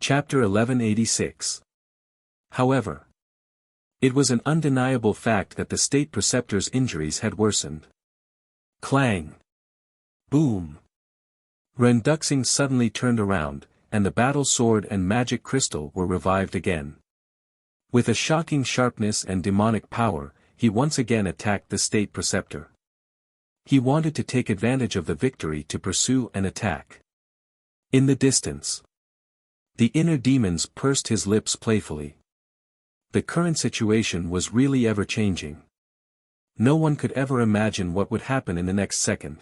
Chapter 1186. However, it was an undeniable fact that the state preceptor's injuries had worsened. Clang! Boom! Ren Duxing suddenly turned around, and the battle sword and magic crystal were revived again. With a shocking sharpness and demonic power, he once again attacked the state preceptor. He wanted to take advantage of the victory to pursue an attack. In the distance, the inner demons pursed his lips playfully. The current situation was really ever-changing. No one could ever imagine what would happen in the next second.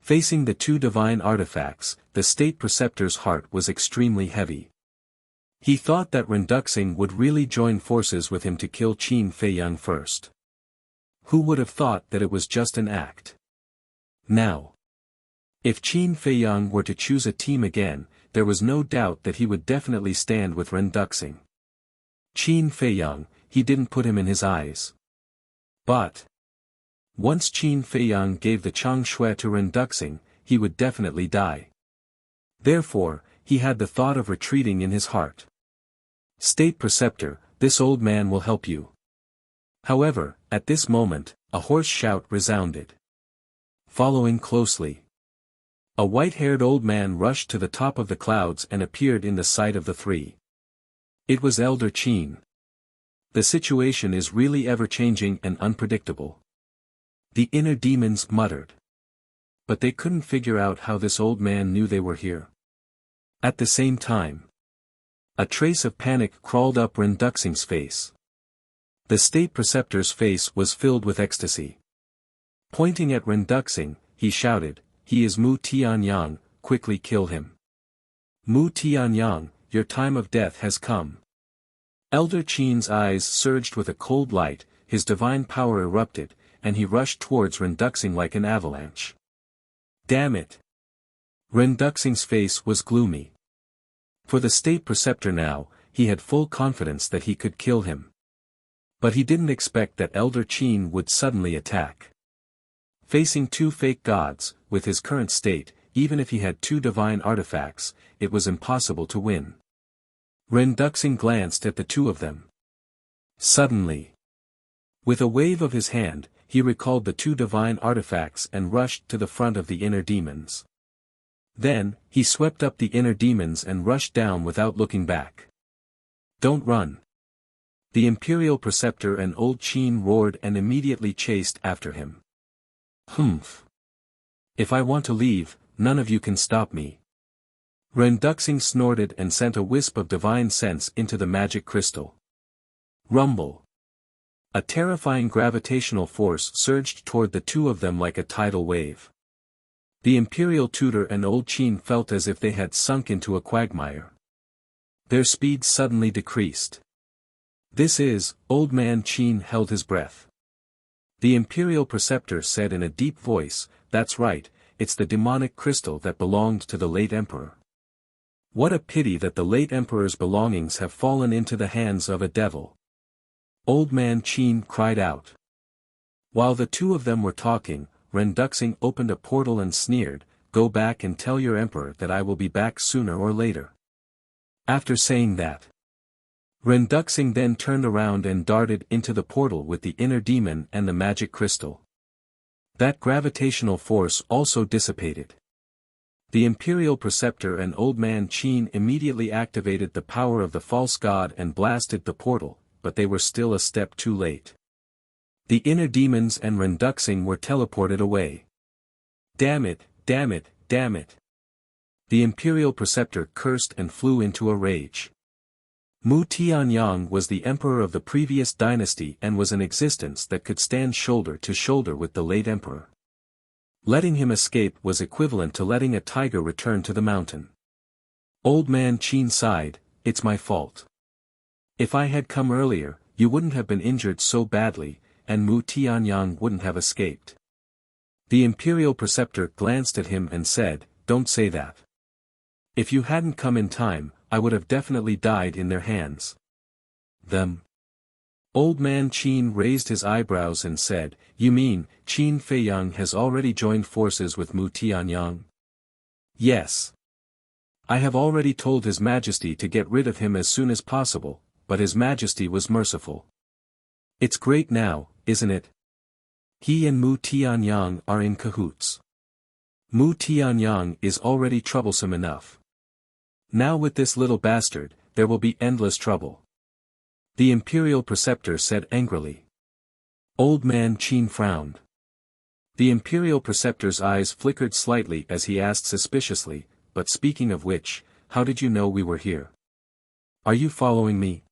Facing the two divine artifacts, the state preceptor's heart was extremely heavy. He thought that Ren Duxing would really join forces with him to kill Qin Feiyang first. Who would have thought that it was just an act? Now, if Qin Feiyang were to choose a team again, there was no doubt that he would definitely stand with Ren Duxing. Qin Feiyang, he didn't put him in his eyes. But once Qin Feiyang gave the Chang Shui to Ren Duxing, he would definitely die. Therefore, he had the thought of retreating in his heart. State Preceptor, this old man will help you. However, at this moment, a hoarse shout resounded. Following closely, a white-haired old man rushed to the top of the clouds and appeared in the sight of the three. It was Elder Qin. The situation is really ever-changing and unpredictable. The inner demons muttered. But they couldn't figure out how this old man knew they were here. At the same time, a trace of panic crawled up Ren Duxing's face. The state preceptor's face was filled with ecstasy. Pointing at Ren Duxing, he shouted, "He is Mu Tianyang, quickly kill him. Mu Tianyang, your time of death has come." Elder Qin's eyes surged with a cold light, his divine power erupted, and he rushed towards Ren Duxing like an avalanche. Damn it! Ren Duxing's face was gloomy. For the state preceptor now, he had full confidence that he could kill him. But he didn't expect that Elder Qin would suddenly attack. Facing two fake gods, with his current state, even if he had two divine artifacts, it was impossible to win. Ren Duxing glanced at the two of them. Suddenly, with a wave of his hand, he recalled the two divine artifacts and rushed to the front of the inner demons. Then, he swept up the inner demons and rushed down without looking back. "Don't run!" The Imperial Preceptor and Old Qin roared and immediately chased after him. "Humph! If I want to leave, none of you can stop me." Ren Duxing snorted and sent a wisp of divine sense into the magic crystal. Rumble! A terrifying gravitational force surged toward the two of them like a tidal wave. The Imperial Tutor and Old Qin felt as if they had sunk into a quagmire. Their speed suddenly decreased. Old Man Qin held his breath. The Imperial Preceptor said in a deep voice, "That's right, it's the demonic crystal that belonged to the late Emperor. What a pity that the late Emperor's belongings have fallen into the hands of a devil." Old Man Qin cried out. While the two of them were talking, Ren Duxing opened a portal and sneered, "Go back and tell your Emperor that I will be back sooner or later." After saying that, Ren Duxing then turned around and darted into the portal with the inner demon and the magic crystal. That gravitational force also dissipated. The Imperial Preceptor and Old Man Qin immediately activated the power of the false god and blasted the portal, but they were still a step too late. The inner demons and Ren Duxing were teleported away. Damn it, damn it, damn it! The Imperial Preceptor cursed and flew into a rage. Mu Tianyang was the emperor of the previous dynasty and was an existence that could stand shoulder to shoulder with the late emperor. Letting him escape was equivalent to letting a tiger return to the mountain. Old Man Qin sighed, "It's my fault. If I had come earlier, you wouldn't have been injured so badly, and Mu Tianyang wouldn't have escaped." The Imperial Preceptor glanced at him and said, "Don't say that. If you hadn't come in time, I would have definitely died in their hands." "Them?" Old Man Qin raised his eyebrows and said, "You mean, Qin Feiyang has already joined forces with Mu Tianyang?" "Yes. I have already told His Majesty to get rid of him as soon as possible, but His Majesty was merciful. It's great now, isn't it? He and Mu Tianyang are in cahoots. Mu Tianyang is already troublesome enough. Now with this little bastard, there will be endless trouble. The Imperial Preceptor said angrily. Old man Qin frowned. The Imperial Preceptor's eyes flickered slightly as he asked suspiciously, but speaking of which, how did you know we were here? Are you following me?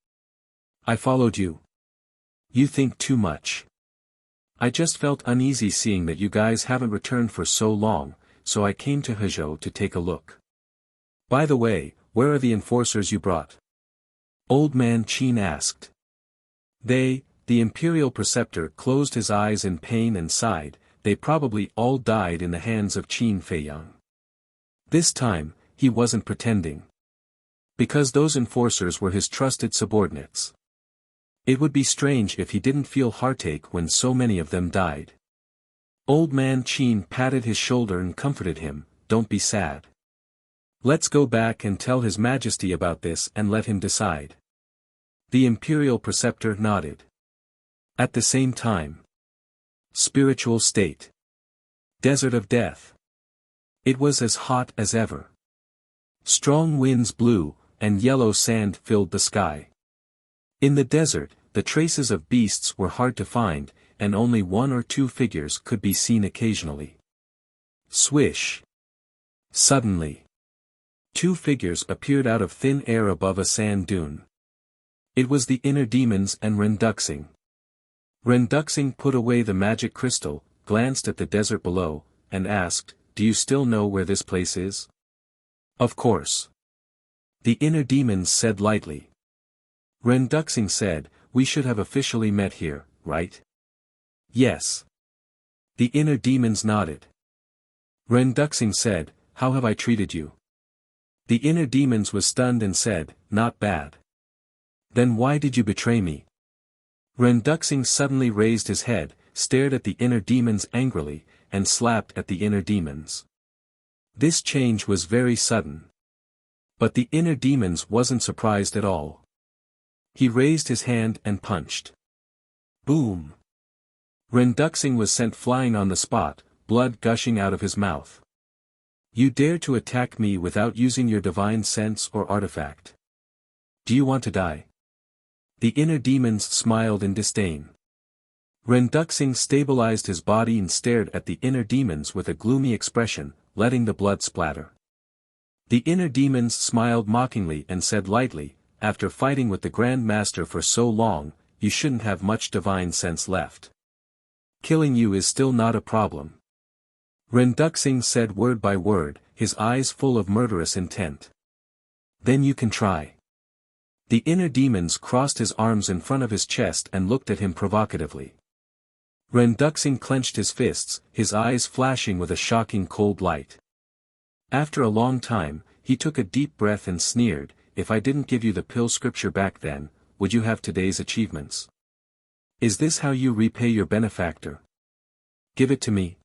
I followed you. You think too much. I just felt uneasy seeing that you guys haven't returned for so long, so I came to Hezhou to take a look. By the way, where are the enforcers you brought? Old man Qin asked. The Imperial Preceptor closed his eyes in pain and sighed, they probably all died in the hands of Qin Feiyang. This time, he wasn't pretending. Because those enforcers were his trusted subordinates. It would be strange if he didn't feel heartache when so many of them died. Old man Qin patted his shoulder and comforted him, don't be sad. Let's go back and tell His Majesty about this and let him decide. The Imperial Preceptor nodded. At the same time. Spiritual state. Desert of death. It was as hot as ever. Strong winds blew, and yellow sand filled the sky. In the desert, the traces of beasts were hard to find, and only one or two figures could be seen occasionally. Swish. Suddenly. Two figures appeared out of thin air above a sand dune. It was the inner demons and Renduxing. Renduxing put away the magic crystal, glanced at the desert below, and asked, do you still know where this place is? Of course. The inner demons said lightly. Renduxing said, we should have officially met here, right? Yes. The inner demons nodded. Renduxing said, how have I treated you? The inner demons was stunned and said, not bad. Then why did you betray me? Renduxing suddenly raised his head, stared at the inner demons angrily, and slapped at the inner demons. This change was very sudden. But the inner demons wasn't surprised at all. He raised his hand and punched. Boom! Renduxing was sent flying on the spot, blood gushing out of his mouth. You dare to attack me without using your divine sense or artifact. Do you want to die? The inner demons smiled in disdain. Renduxing stabilized his body and stared at the inner demons with a gloomy expression, letting the blood splatter. The inner demons smiled mockingly and said lightly, after fighting with the Grand Master for so long, you shouldn't have much divine sense left. Killing you is still not a problem. Renduxing said word by word, his eyes full of murderous intent. Then you can try. The inner demons crossed his arms in front of his chest and looked at him provocatively. Renduxing clenched his fists, his eyes flashing with a shocking cold light. After a long time, he took a deep breath and sneered, if I didn't give you the pill scripture back then, would you have today's achievements? Is this how you repay your benefactor? Give it to me.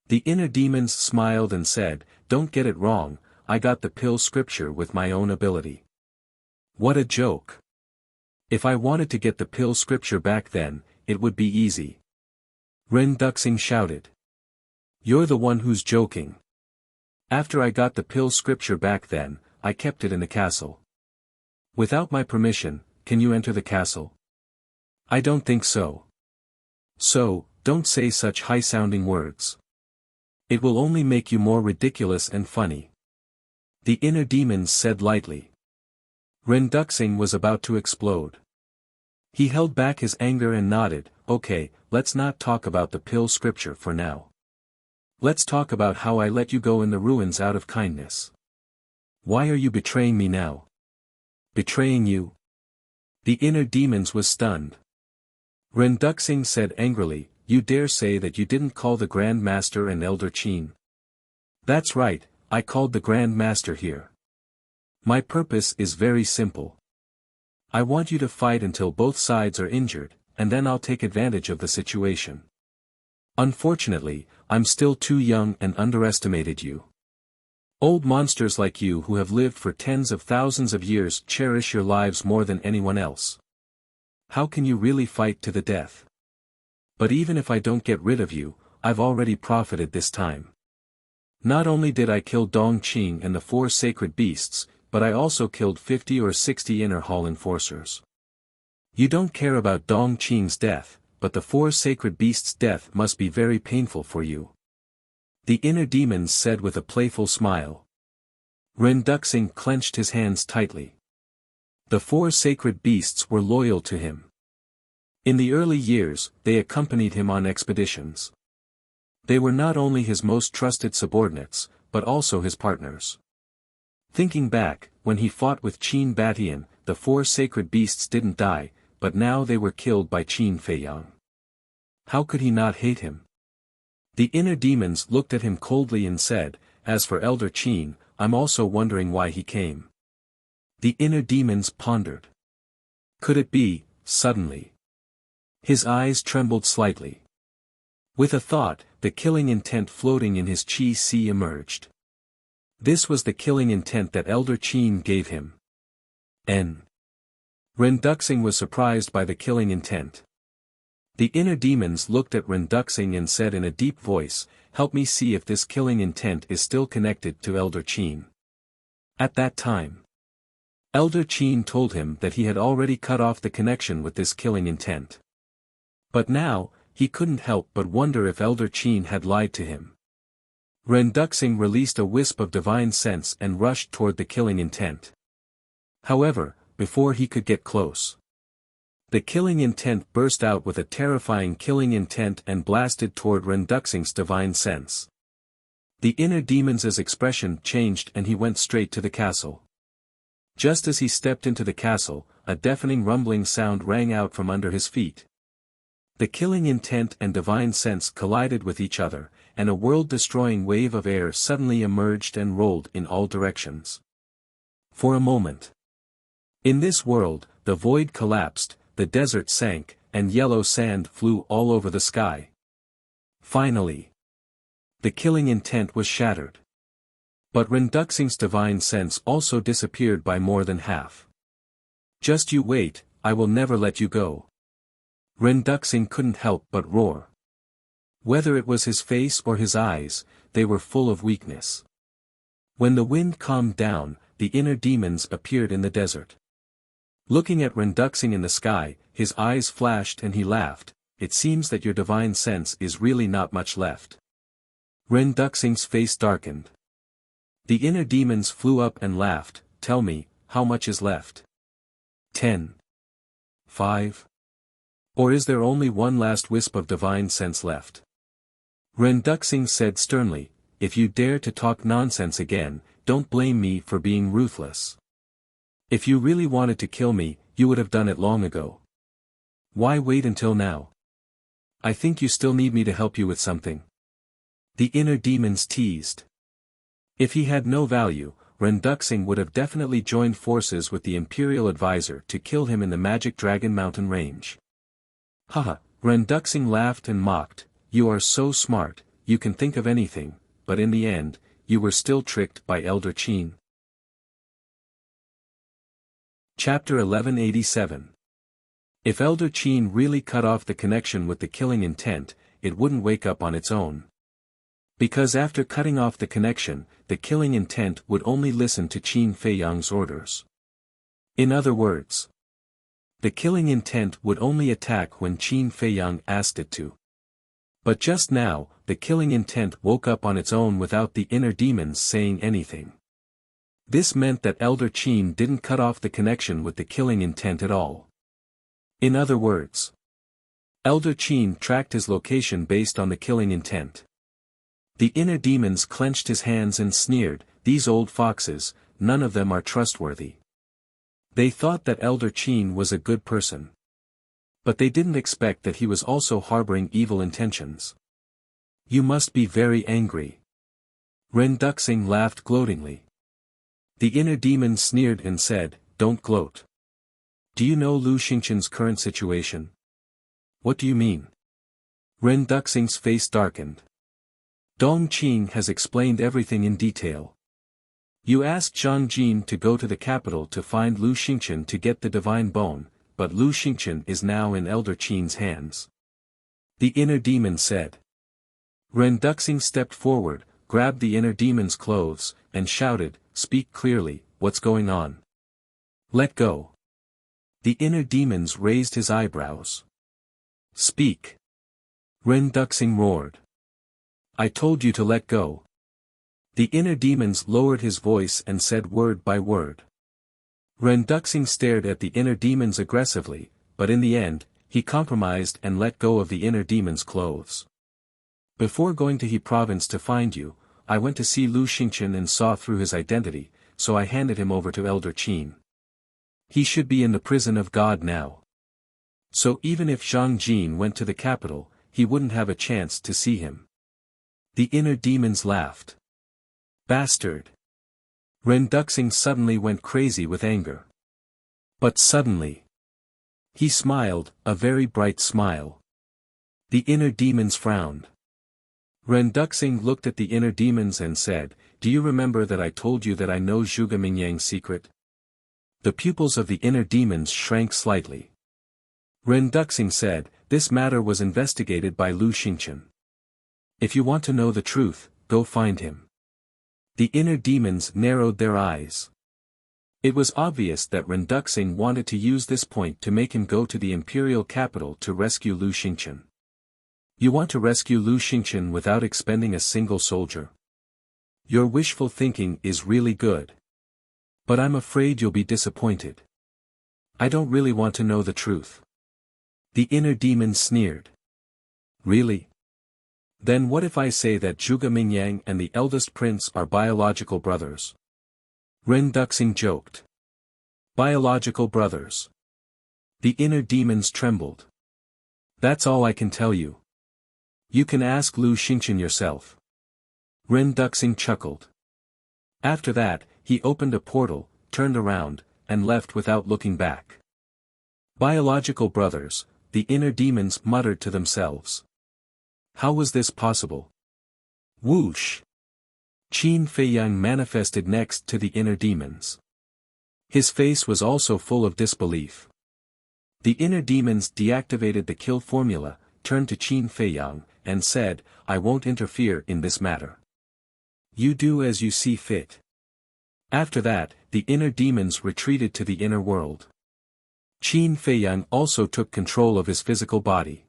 The inner demons smiled and said, don't get it wrong, I got the pill scripture with my own ability. What a joke. If I wanted to get the pill scripture back then, it would be easy. Renduxing shouted. You're the one who's joking. After I got the pill scripture back then, I kept it in the castle. Without my permission, can you enter the castle? I don't think so. So, don't say such high-sounding words. It will only make you more ridiculous and funny. The inner demons said lightly. Renduxing was about to explode. He held back his anger and nodded, okay, let's not talk about the pill scripture for now. Let's talk about how I let you go in the ruins out of kindness. Why are you betraying me now? Betraying you? The inner demons was stunned. Renduxing said angrily, you dare say that you didn't call the Grand Master and Elder Qin? That's right, I called the Grand Master here. My purpose is very simple. I want you to fight until both sides are injured, and then I'll take advantage of the situation. Unfortunately, I'm still too young and underestimated you. Old monsters like you who have lived for tens of thousands of years cherish your lives more than anyone else. How can you really fight to the death? But even if I don't get rid of you, I've already profited this time. Not only did I kill Dong Qing and the 4 sacred beasts, but I also killed 50 or 60 inner hall enforcers. You don't care about Dong Qing's death, but the 4 sacred beasts' death must be very painful for you. The inner demons said with a playful smile. Ren Duxing clenched his hands tightly. The 4 sacred beasts were loyal to him. In the early years, they accompanied him on expeditions. They were not only his most trusted subordinates, but also his partners. Thinking back, when he fought with Qin Batian, the 4 sacred beasts didn't die, but now they were killed by Qin Feiyang. How could he not hate him? The inner demons looked at him coldly and said, "As for Elder Qin, I'm also wondering why he came." The inner demons pondered. Could it be, suddenly? His eyes trembled slightly. With a thought, the killing intent floating in his chi sea emerged. This was the killing intent that Elder Qin gave him. Ren Duxing was surprised by the killing intent. The inner demons looked at Ren Duxing and said in a deep voice, "Help me see if this killing intent is still connected to Elder Qin." At that time, Elder Qin told him that he had already cut off the connection with this killing intent. But now, he couldn't help but wonder if Elder Qin had lied to him. Ren Duxing released a wisp of divine sense and rushed toward the killing intent. However, before he could get close, the killing intent burst out with a terrifying killing intent and blasted toward Ren Duxing's divine sense. The inner demon's expression changed and he went straight to the castle. Just as he stepped into the castle, a deafening rumbling sound rang out from under his feet. The killing intent and divine sense collided with each other, and a world-destroying wave of air suddenly emerged and rolled in all directions. For a moment, in this world, the void collapsed, the desert sank, and yellow sand flew all over the sky. Finally, the killing intent was shattered. But Ren Duxing's divine sense also disappeared by more than half. "Just you wait, I will never let you go." Ren Duxing couldn't help but roar. Whether it was his face or his eyes, they were full of weakness. When the wind calmed down, the inner demons appeared in the desert. Looking at Ren Duxing in the sky, his eyes flashed and he laughed. "It seems that your divine sense is really not much left." Ren Duxing's face darkened. The inner demons flew up and laughed. "Tell me, how much is left? 10? 5? Or is there only one last wisp of divine sense left?" Ren Duxing said sternly, "If you dare to talk nonsense again, don't blame me for being ruthless. If you really wanted to kill me, you would have done it long ago. Why wait until now? I think you still need me to help you with something." The inner demons teased. If he had no value, Ren Duxing would have definitely joined forces with the Imperial Advisor to kill him in the Magic Dragon Mountain range. Haha, Ren Duxing laughed and mocked, "You are so smart, you can think of anything, but in the end, you were still tricked by Elder Qin." Chapter 1187. If Elder Qin really cut off the connection with the killing intent, it wouldn't wake up on its own. Because after cutting off the connection, the killing intent would only listen to Qin Feiyang's orders. In other words, the killing intent would only attack when Qin Feiyang asked it to. But just now, the killing intent woke up on its own without the inner demons saying anything. This meant that Elder Qin didn't cut off the connection with the killing intent at all. In other words, Elder Qin tracked his location based on the killing intent. The inner demons clenched his hands and sneered, "These old foxes, none of them are trustworthy." They thought that Elder Qin was a good person. But they didn't expect that he was also harboring evil intentions. "You must be very angry." Ren Duxing laughed gloatingly. The inner demon sneered and said, "Don't gloat. Do you know Lu Xingchen's current situation?" "What do you mean?" Ren Duxing's face darkened. "Dong Qing has explained everything in detail. You asked Zhang Jin to go to the capital to find Lu Xingqian to get the divine bone, but Lu Xingqian is now in Elder Qin's hands. The inner demon said. Ren Duxing stepped forward, grabbed the inner demon's clothes, and shouted, "Speak clearly, what's going on? Let go." The inner demons raised his eyebrows. "Speak." Ren Duxing roared. "I told you to let go." The inner demons lowered his voice and said word by word. Ren Duxing stared at the inner demons aggressively, but in the end, he compromised and let go of the inner demon's clothes. "Before going to He province to find you, I went to see Lu Xingqian and saw through his identity, so I handed him over to Elder Qin. He should be in the prison of God now. So even if Zhang Jin went to the capital, he wouldn't have a chance to see him." The inner demons laughed. "Bastard!" Ren Duxing suddenly went crazy with anger. But suddenly, he smiled, a very bright smile. The inner demons frowned. Ren Duxing looked at the inner demons and said, "Do you remember that I told you that I know Zhuge Mingyang's secret?" The pupils of the inner demons shrank slightly. Ren Duxing said, "This matter was investigated by Lu Xingqian. If you want to know the truth, go find him." The inner demons narrowed their eyes. It was obvious that Ren Duxing wanted to use this point to make him go to the imperial capital to rescue Lu Xingqian. "You want to rescue Lu Xingqian without expending a single soldier? Your wishful thinking is really good. But I'm afraid you'll be disappointed. I don't really want to know the truth." The inner demon sneered. "Really? Then what if I say that Zhuge Mingyang and the eldest prince are biological brothers?" Ren Duxing joked. "Biological brothers?" The inner demons trembled. "That's all I can tell you. You can ask Lu Xingqian yourself." Ren Duxing chuckled. After that, he opened a portal, turned around, and left without looking back. Biological brothers, the inner demons muttered to themselves. How was this possible? Whoosh! Qin Feiyang manifested next to the inner demons. His face was also full of disbelief. The inner demons deactivated the kill formula, turned to Qin Feiyang, and said, "I won't interfere in this matter. You do as you see fit." After that, the inner demons retreated to the inner world. Qin Feiyang also took control of his physical body.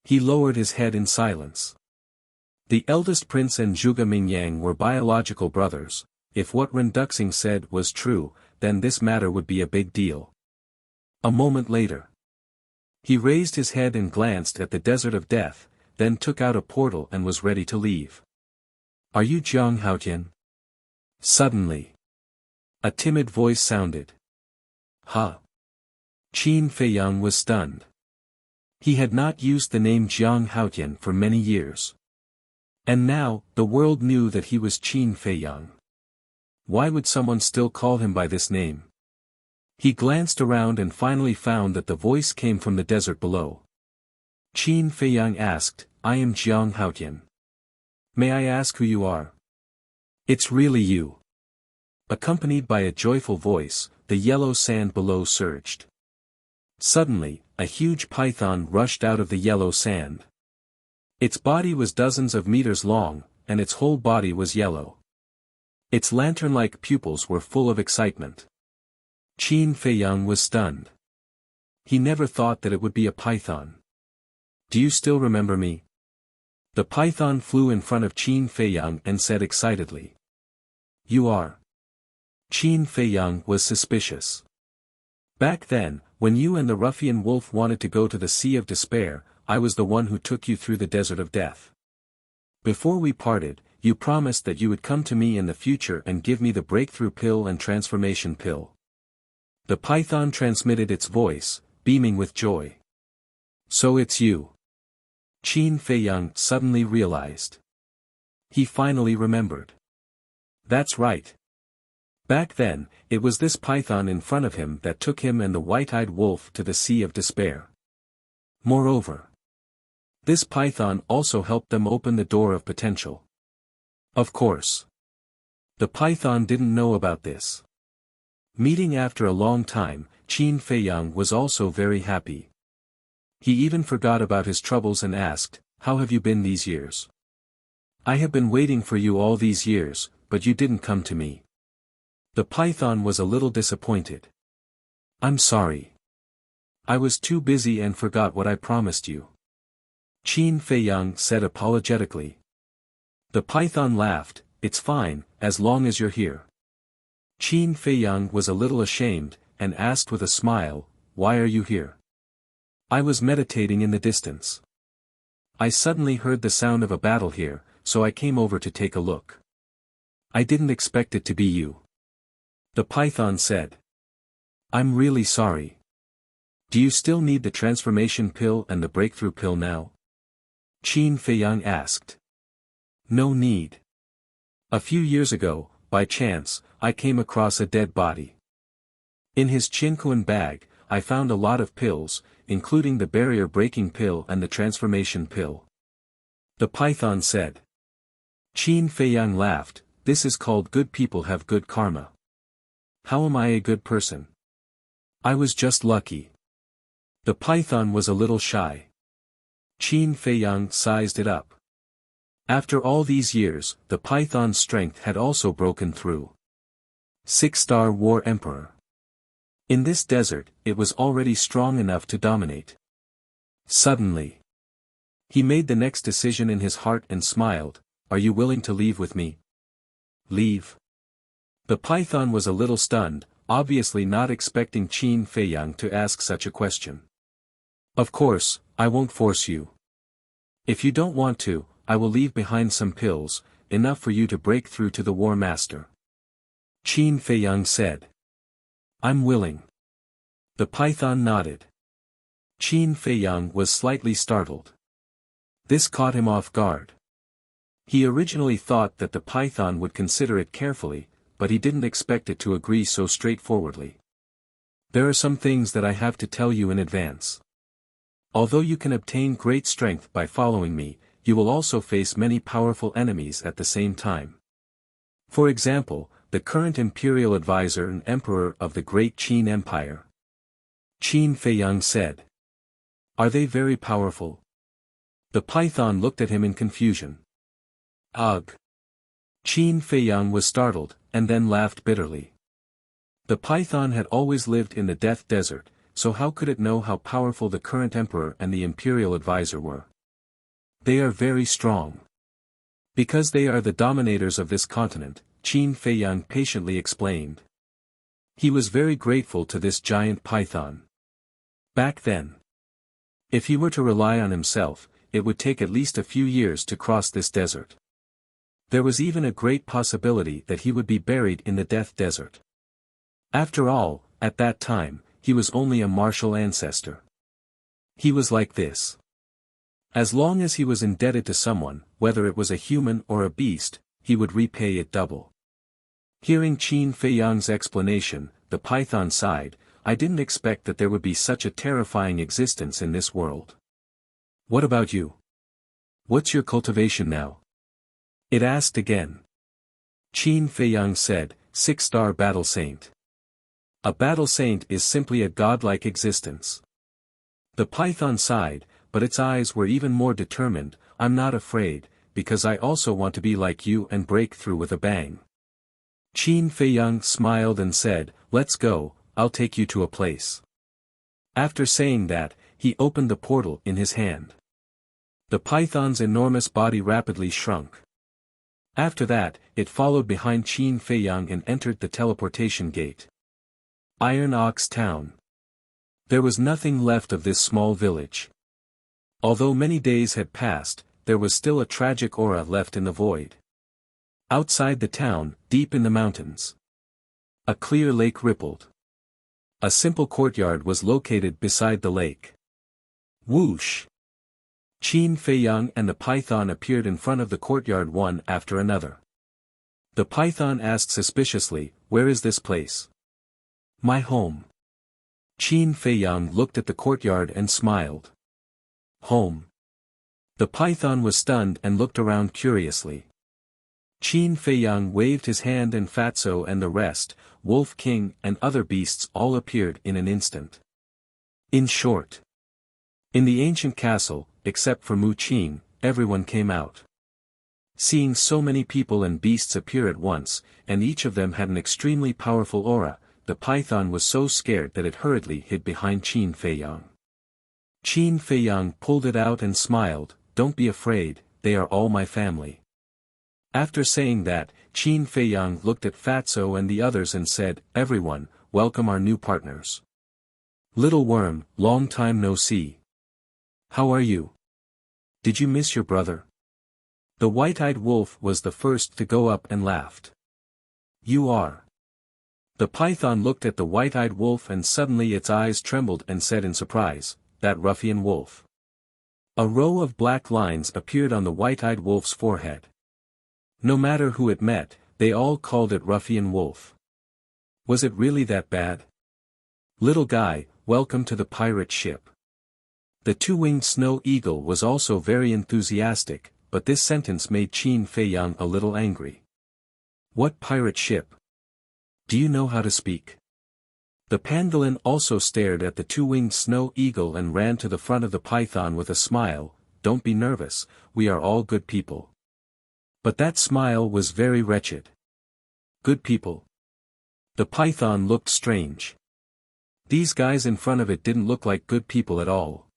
He lowered his head in silence. The eldest prince and Zhuge Mingyang were biological brothers. If what Ren Duxing said was true, then this matter would be a big deal. A moment later, he raised his head and glanced at the desert of death, then took out a portal and was ready to leave. "Are you Jiang Haotian?" Suddenly, a timid voice sounded. "Huh?" Qin Feiyang was stunned. He had not used the name Jiang Haotian for many years. And now, the world knew that he was Qin Feiyang. Why would someone still call him by this name? He glanced around and finally found that the voice came from the desert below. Qin Feiyang asked, "I am Jiang Haotian. May I ask who you are?" "It's really you." Accompanied by a joyful voice, the yellow sand below surged. Suddenly, a huge python rushed out of the yellow sand. Its body was dozens of meters long, and its whole body was yellow. Its lantern-like pupils were full of excitement. Qin Feiyang was stunned. He never thought that it would be a python. "Do you still remember me?" The python flew in front of Qin Feiyang and said excitedly. "You are." Qin Feiyang was suspicious. "Back then, when you and the ruffian wolf wanted to go to the Sea of Despair, I was the one who took you through the desert of death. Before we parted, you promised that you would come to me in the future and give me the breakthrough pill and transformation pill." The python transmitted its voice, beaming with joy. "So it's you." Qin Feiyang suddenly realized. He finally remembered. That's right. Back then, it was this python in front of him that took him and the white-eyed wolf to the Sea of Despair. Moreover, this python also helped them open the door of potential. Of course. The python didn't know about this. Meeting after a long time, Qin Feiyang was also very happy. He even forgot about his troubles and asked, "How have you been these years? I have been waiting for you all these years, but you didn't come to me." The python was a little disappointed. "I'm sorry. I was too busy and forgot what I promised you," Qin Feiyang said apologetically. The python laughed, "It's fine, as long as you're here." Qin Feiyang was a little ashamed, and asked with a smile, "Why are you here?" "I was meditating in the distance. I suddenly heard the sound of a battle here, so I came over to take a look. I didn't expect it to be you," the python said. "I'm really sorry. Do you still need the transformation pill and the breakthrough pill now?" Qin Feiyang asked. "No need. A few years ago, by chance, I came across a dead body. In his Qinquan bag, I found a lot of pills, including the barrier-breaking pill and the transformation pill," the python said. Qin Feiyang laughed, "This is called good people have good karma. How am I a good person? I was just lucky." The python was a little shy. Qin Feiyang sized it up. After all these years, the python's strength had also broken through. 6-star War Emperor. In this desert, it was already strong enough to dominate. Suddenly, he made the next decision in his heart and smiled, "Are you willing to leave with me?" "Leave?" The python was a little stunned, obviously not expecting Qin Feiyang to ask such a question. "Of course, I won't force you. If you don't want to, I will leave behind some pills, enough for you to break through to the War Master," Qin Feiyang said. "I'm willing." The python nodded. Qin Feiyang was slightly startled. This caught him off guard. He originally thought that the python would consider it carefully, but he didn't expect it to agree so straightforwardly. "There are some things that I have to tell you in advance. Although you can obtain great strength by following me, you will also face many powerful enemies at the same time. For example, the current imperial advisor and emperor of the great Qin Empire," Qin Feiyang said. "Are they very powerful?" The python looked at him in confusion. "Ugh." Qin Feiyang was startled, and then laughed bitterly. The python had always lived in the Death Desert, so how could it know how powerful the current emperor and the imperial advisor were? "They are very strong. Because they are the dominators of this continent," Qin Feiyang patiently explained. He was very grateful to this giant python. Back then, if he were to rely on himself, it would take at least a few years to cross this desert. There was even a great possibility that he would be buried in the Death Desert. After all, at that time, he was only a martial ancestor. He was like this. As long as he was indebted to someone, whether it was a human or a beast, he would repay it double. Hearing Qin Feiyang's explanation, the python sighed, "I didn't expect that there would be such a terrifying existence in this world." "What about you? What's your cultivation now?" it asked again. Qin Feiyang said, 6-star Battle Saint. A battle saint is simply a godlike existence. The python sighed, but its eyes were even more determined, "I'm not afraid, because I also want to be like you and break through with a bang." Qin Feiyang smiled and said, "Let's go, I'll take you to a place." After saying that, he opened the portal in his hand. The python's enormous body rapidly shrunk. After that, it followed behind Qin Feiyang and entered the teleportation gate. Iron Ox Town. There was nothing left of this small village. Although many days had passed, there was still a tragic aura left in the void. Outside the town, deep in the mountains, a clear lake rippled. A simple courtyard was located beside the lake. Whoosh! Qin Feiyang and the python appeared in front of the courtyard one after another. The python asked suspiciously, "Where is this place?" "My home." Qin Feiyang looked at the courtyard and smiled. "Home?" The python was stunned and looked around curiously. Qin Feiyang waved his hand and Fatso and the rest, Wolf King and other beasts all appeared in an instant. In short, in the ancient castle, except for Mu Qin, everyone came out. Seeing so many people and beasts appear at once, and each of them had an extremely powerful aura, the python was so scared that it hurriedly hid behind Qin Feiyang. Qin Feiyang pulled it out and smiled, "Don't be afraid, they are all my family." After saying that, Qin Feiyang looked at Fatso and the others and said, "Everyone, welcome our new partners. Little Worm, long time no see. How are you? Did you miss your brother?" The white-eyed wolf was the first to go up and laughed. "You are." The python looked at the white-eyed wolf and suddenly its eyes trembled and said in surprise, "That ruffian wolf." A row of black lines appeared on the white-eyed wolf's forehead. No matter who it met, they all called it ruffian wolf. Was it really that bad? "Little guy, welcome to the pirate ship." The two-winged snow eagle was also very enthusiastic, but this sentence made Qin Feiyang a little angry. "What pirate ship? Do you know how to speak?" The pangolin also stared at the two-winged snow eagle and ran to the front of the python with a smile, "Don't be nervous, we are all good people." But that smile was very wretched. Good people? The python looked strange. These guys in front of it didn't look like good people at all.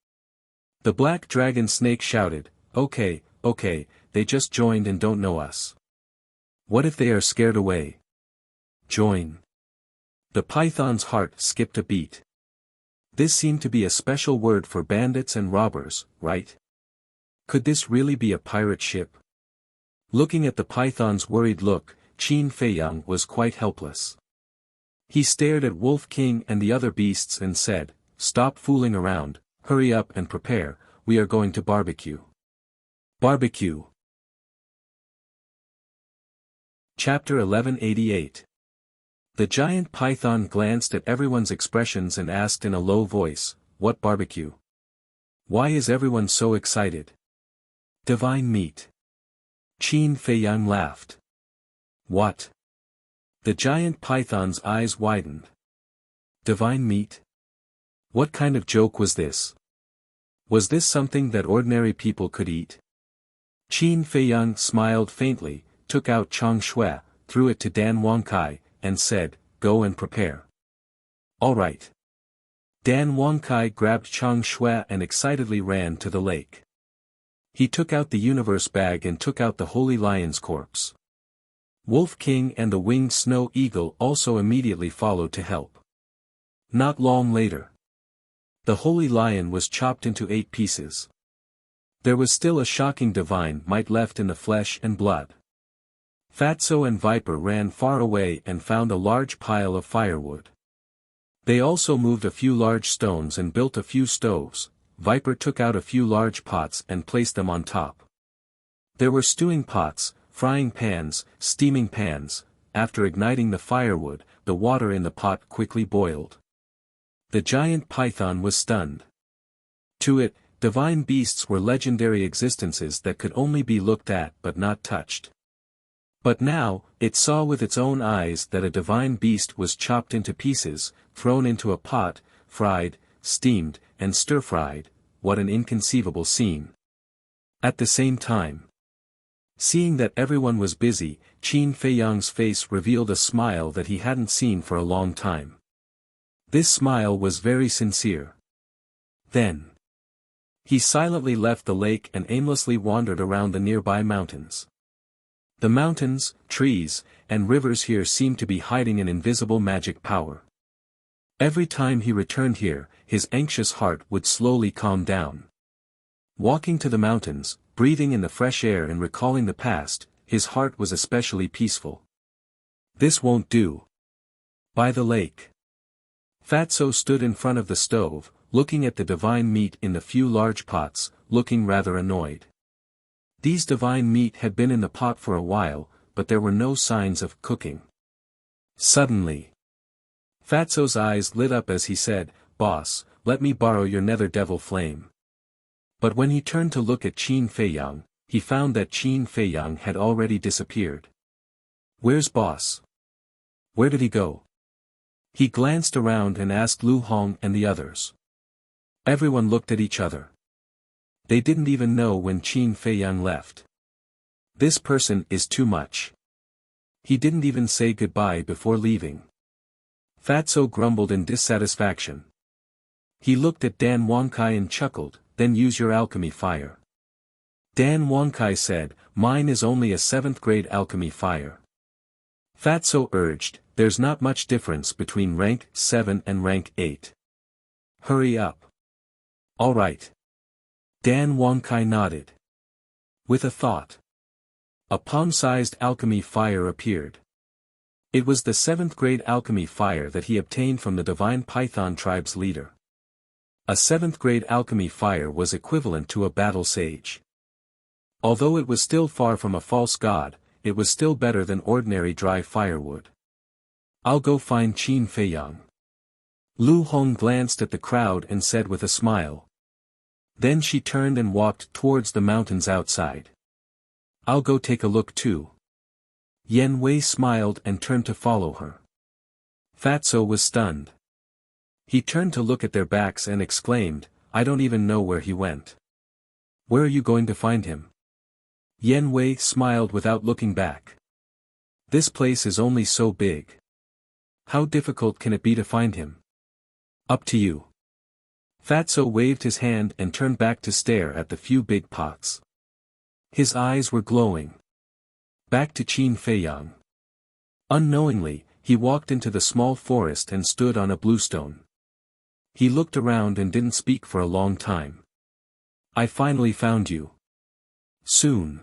The black dragon snake shouted, Okay, they just joined and don't know us. What if they are scared away? Join." The python's heart skipped a beat. This seemed to be a special word for bandits and robbers, right? Could this really be a pirate ship? Looking at the python's worried look, Qin Feiyang was quite helpless. He stared at Wolf King and the other beasts and said, "Stop fooling around, hurry up and prepare, we are going to barbecue." Barbecue. Chapter 1188. The giant python glanced at everyone's expressions and asked in a low voice, "What barbecue? Why is everyone so excited?" "Divine meat." Qin Feiyang laughed. "What?" The giant python's eyes widened. Divine meat? What kind of joke was this? Was this something that ordinary people could eat? Qin Feiyang smiled faintly, took out Chang Shui, threw it to Dan Wangkai, and said, "Go and prepare." "All right." Dan Wangkai grabbed Chang Shui and excitedly ran to the lake. He took out the universe bag and took out the holy lion's corpse. Wolf King and the winged snow eagle also immediately followed to help. Not long later, the holy lion was chopped into 8 pieces. There was still a shocking divine might left in the flesh and blood. Fatso and Viper ran far away and found a large pile of firewood. They also moved a few large stones and built a few stoves. Viper took out a few large pots and placed them on top. There were stewing pots, frying pans, steaming pans. After igniting the firewood, the water in the pot quickly boiled. The giant python was stunned. To it, divine beasts were legendary existences that could only be looked at but not touched. But now, it saw with its own eyes that a divine beast was chopped into pieces, thrown into a pot, fried, steamed, and stir-fried. What an inconceivable scene. At the same time, seeing that everyone was busy, Qin Feiyang's face revealed a smile that he hadn't seen for a long time. This smile was very sincere. Then, he silently left the lake and aimlessly wandered around the nearby mountains. The mountains, trees, and rivers here seemed to be hiding an invisible magic power. Every time he returned here, his anxious heart would slowly calm down. Walking to the mountains, breathing in the fresh air and recalling the past, his heart was especially peaceful. This won't do. By the lake. Fatso stood in front of the stove, looking at the divine meat in the few large pots, looking rather annoyed. These divine meat had been in the pot for a while, but there were no signs of cooking. Suddenly, Fatso's eyes lit up as he said, "Boss, let me borrow your nether devil flame." But when he turned to look at Qin Feiyang, he found that Qin Feiyang had already disappeared. Where's boss? Where did he go? He glanced around and asked Lu Hong and the others. Everyone looked at each other. They didn't even know when Qin Feiyang left. This person is too much. He didn't even say goodbye before leaving. Fatso grumbled in dissatisfaction. He looked at Dan Wankai and chuckled, then use your alchemy fire. Dan Wankai said, mine is only a 7th grade alchemy fire. Fatso urged, there's not much difference between rank 7 and rank 8. Hurry up. All right. Dan Wankai nodded. With a thought. A palm-sized alchemy fire appeared. It was the 7th grade alchemy fire that he obtained from the Divine Python tribe's leader. A 7th grade alchemy fire was equivalent to a battle sage. Although it was still far from a false god, it was still better than ordinary dry firewood. I'll go find Qin Feiyang. Lu Hong glanced at the crowd and said with a smile. Then she turned and walked towards the mountains outside. I'll go take a look too. Yen Wei smiled and turned to follow her. Fatso was stunned. He turned to look at their backs and exclaimed, I don't even know where he went. Where are you going to find him? Yen Wei smiled without looking back. This place is only so big. How difficult can it be to find him? Up to you. Fatso waved his hand and turned back to stare at the few big pots. His eyes were glowing. Back to Qin Feiyang. Unknowingly, he walked into the small forest and stood on a bluestone. He looked around and didn't speak for a long time. I finally found you. Soon.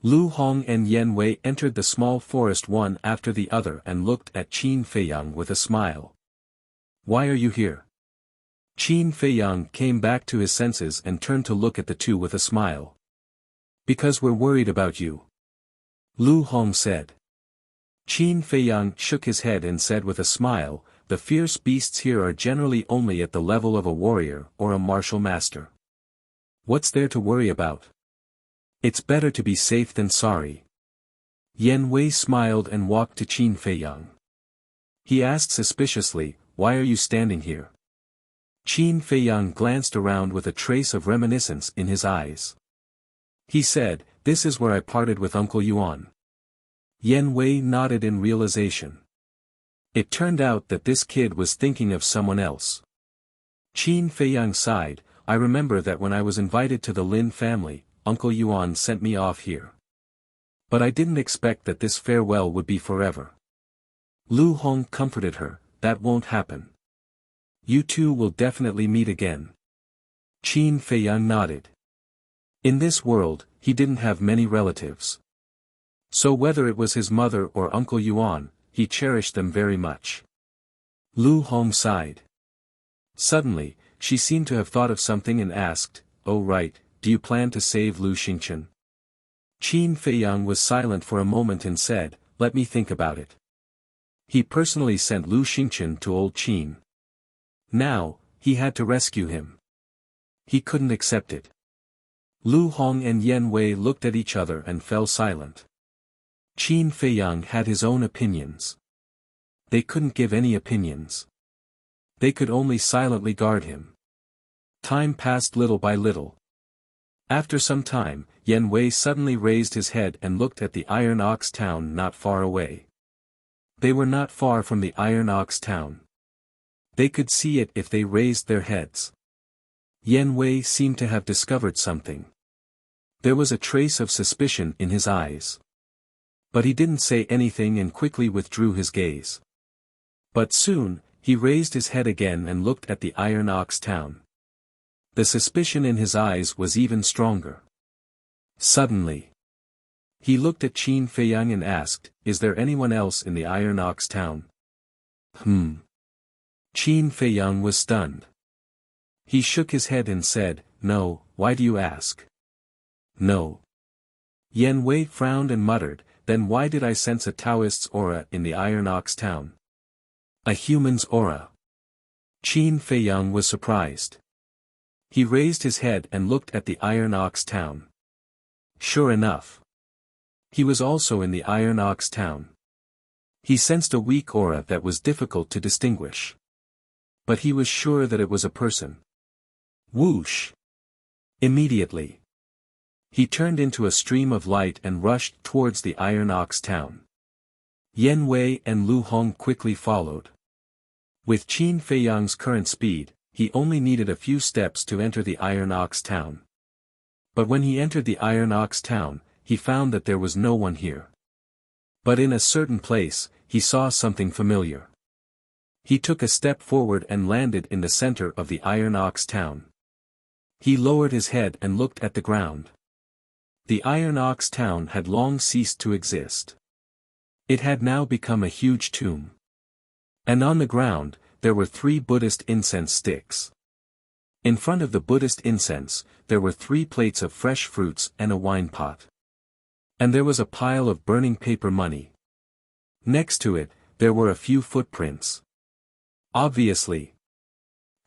Lu Hong and Yen Wei entered the small forest one after the other and looked at Qin Feiyang with a smile. Why are you here? Qin Feiyang came back to his senses and turned to look at the two with a smile. Because we're worried about you. Lu Hong said. Qin Feiyang shook his head and said with a smile, the fierce beasts here are generally only at the level of a warrior or a martial master. What's there to worry about? It's better to be safe than sorry. Yen Wei smiled and walked to Qin Feiyang. He asked suspiciously, why are you standing here? Qin Feiyang glanced around with a trace of reminiscence in his eyes. He said, this is where I parted with Uncle Yuan. Yen Wei nodded in realization. It turned out that this kid was thinking of someone else. Qin Feiyang sighed, I remember that when I was invited to the Lin family, Uncle Yuan sent me off here. But I didn't expect that this farewell would be forever. Lu Hong comforted her, that won't happen. You two will definitely meet again. Qin Feiyang nodded. In this world, he didn't have many relatives. So whether it was his mother or Uncle Yuan, he cherished them very much. Lu Hong sighed. Suddenly, she seemed to have thought of something and asked, oh right, do you plan to save Lu Xingqian? Qin Feiyang was silent for a moment and said, let me think about it. He personally sent Lu Xingqian to old Qin. Now, he had to rescue him. He couldn't accept it. Lu Hong and Yen Wei looked at each other and fell silent. Qin Feiyang had his own opinions. They couldn't give any opinions. They could only silently guard him. Time passed little by little. After some time, Yen Wei suddenly raised his head and looked at the Iron Ox town not far away. They were not far from the Iron Ox town. They could see it if they raised their heads. Yen Wei seemed to have discovered something. There was a trace of suspicion in his eyes. But he didn't say anything and quickly withdrew his gaze. But soon, he raised his head again and looked at the Iron Ox town. The suspicion in his eyes was even stronger. Suddenly, he looked at Qin Feiyang and asked, is there anyone else in the Iron Ox town? Qin Feiyang was stunned. He shook his head and said, no, why do you ask? No. Yen Wei frowned and muttered, then why did I sense a Taoist's aura in the Iron Ox town? A human's aura. Qin Feiyang was surprised. He raised his head and looked at the Iron Ox town. Sure enough. He was also in the Iron Ox town. He sensed a weak aura that was difficult to distinguish. But he was sure that it was a person. Whoosh! Immediately, he turned into a stream of light and rushed towards the Iron Ox town. Yen Wei and Lu Hong quickly followed. With Qin Feiyang's current speed, he only needed a few steps to enter the Iron Ox town. But when he entered the Iron Ox town, he found that there was no one here. But in a certain place, he saw something familiar. He took a step forward and landed in the center of the Iron Ox town. He lowered his head and looked at the ground. The Iron Ox town had long ceased to exist. It had now become a huge tomb. And on the ground, there were 3 Buddhist incense sticks. In front of the Buddhist incense, there were 3 plates of fresh fruits and a wine pot. And there was a pile of burning paper money. Next to it, there were a few footprints. Obviously,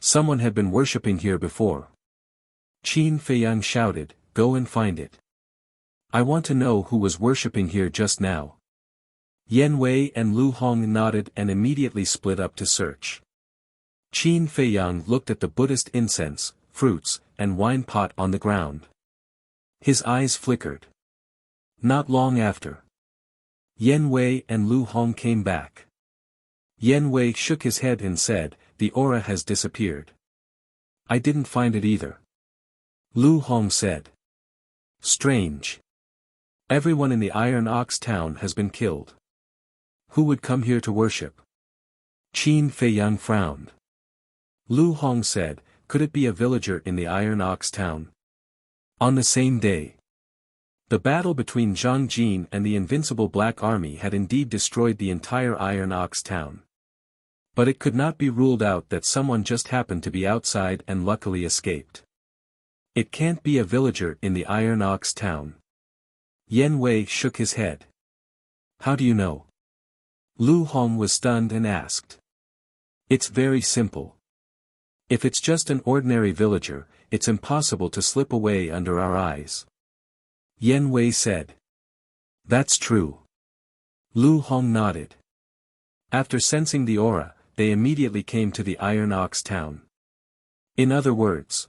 someone had been worshipping here before. Qin Feiyang shouted, "Go and find it. I want to know who was worshipping here just now." Yen Wei and Lu Hong nodded and immediately split up to search. Qin Feiyang looked at the Buddhist incense, fruits, and wine pot on the ground. His eyes flickered. Not long after, Yen Wei and Lu Hong came back. Yen Wei shook his head and said, "The aura has disappeared." "I didn't find it either." Lu Hong said. "Strange. Everyone in the Iron Ox town has been killed. Who would come here to worship?" Qin Feiyang frowned. Lu Hong said, "Could it be a villager in the Iron Ox town?" On the same day, the battle between Zhang Jin and the invincible Black Army had indeed destroyed the entire Iron Ox town. But it could not be ruled out that someone just happened to be outside and luckily escaped. "It can't be a villager in the Iron Ox town." Yen Wei shook his head. "How do you know?" Lu Hong was stunned and asked. "It's very simple. If it's just an ordinary villager, it's impossible to slip away under our eyes." Yen Wei said. "That's true." Lu Hong nodded. After sensing the aura, they immediately came to the Iron Ox town. In other words,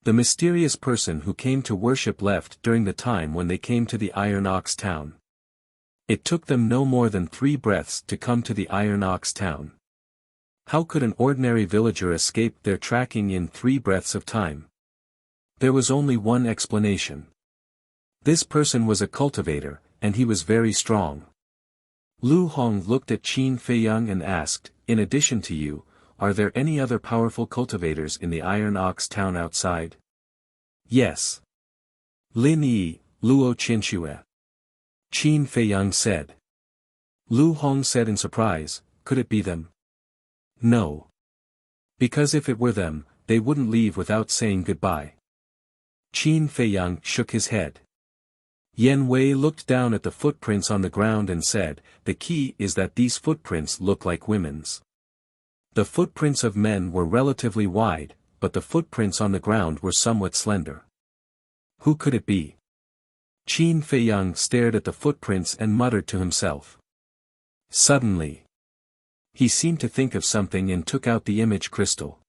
the mysterious person who came to worship left during the time when they came to the Iron Ox town. It took them no more than 3 breaths to come to the Iron Ox town. How could an ordinary villager escape their tracking in 3 breaths of time? There was only one explanation. This person was a cultivator, and he was very strong. Lu Hong looked at Qin Feiyang and asked, "In addition to you, are there any other powerful cultivators in the Iron Ox town outside?" "Yes. Lin Yi, Luo Qinxue." Qin Feiyang said. Lu Hong said in surprise, "Could it be them?" "No. Because if it were them, they wouldn't leave without saying goodbye." Qin Feiyang shook his head. Yen Wei looked down at the footprints on the ground and said, "The key is that these footprints look like women's." The footprints of men were relatively wide, but the footprints on the ground were somewhat slender. Who could it be? Qin Feiyang stared at the footprints and muttered to himself. Suddenly, he seemed to think of something and took out the image crystal.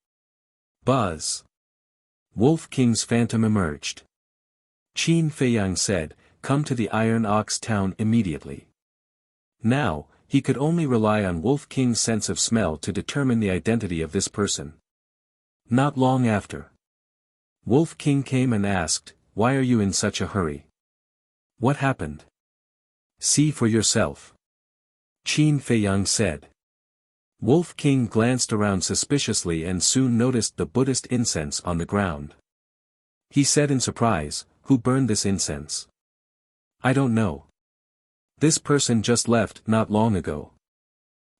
Buzz! Wolf King's phantom emerged. Qin Feiyang said, "Come to the Iron Ox town immediately." Now, he could only rely on Wolf King's sense of smell to determine the identity of this person. Not long after, Wolf King came and asked, "Why are you in such a hurry? What happened?" "See for yourself," Qin Feiyang said. Wolf King glanced around suspiciously and soon noticed the Buddhist incense on the ground. He said in surprise, "Who burned this incense?" "I don't know. This person just left not long ago."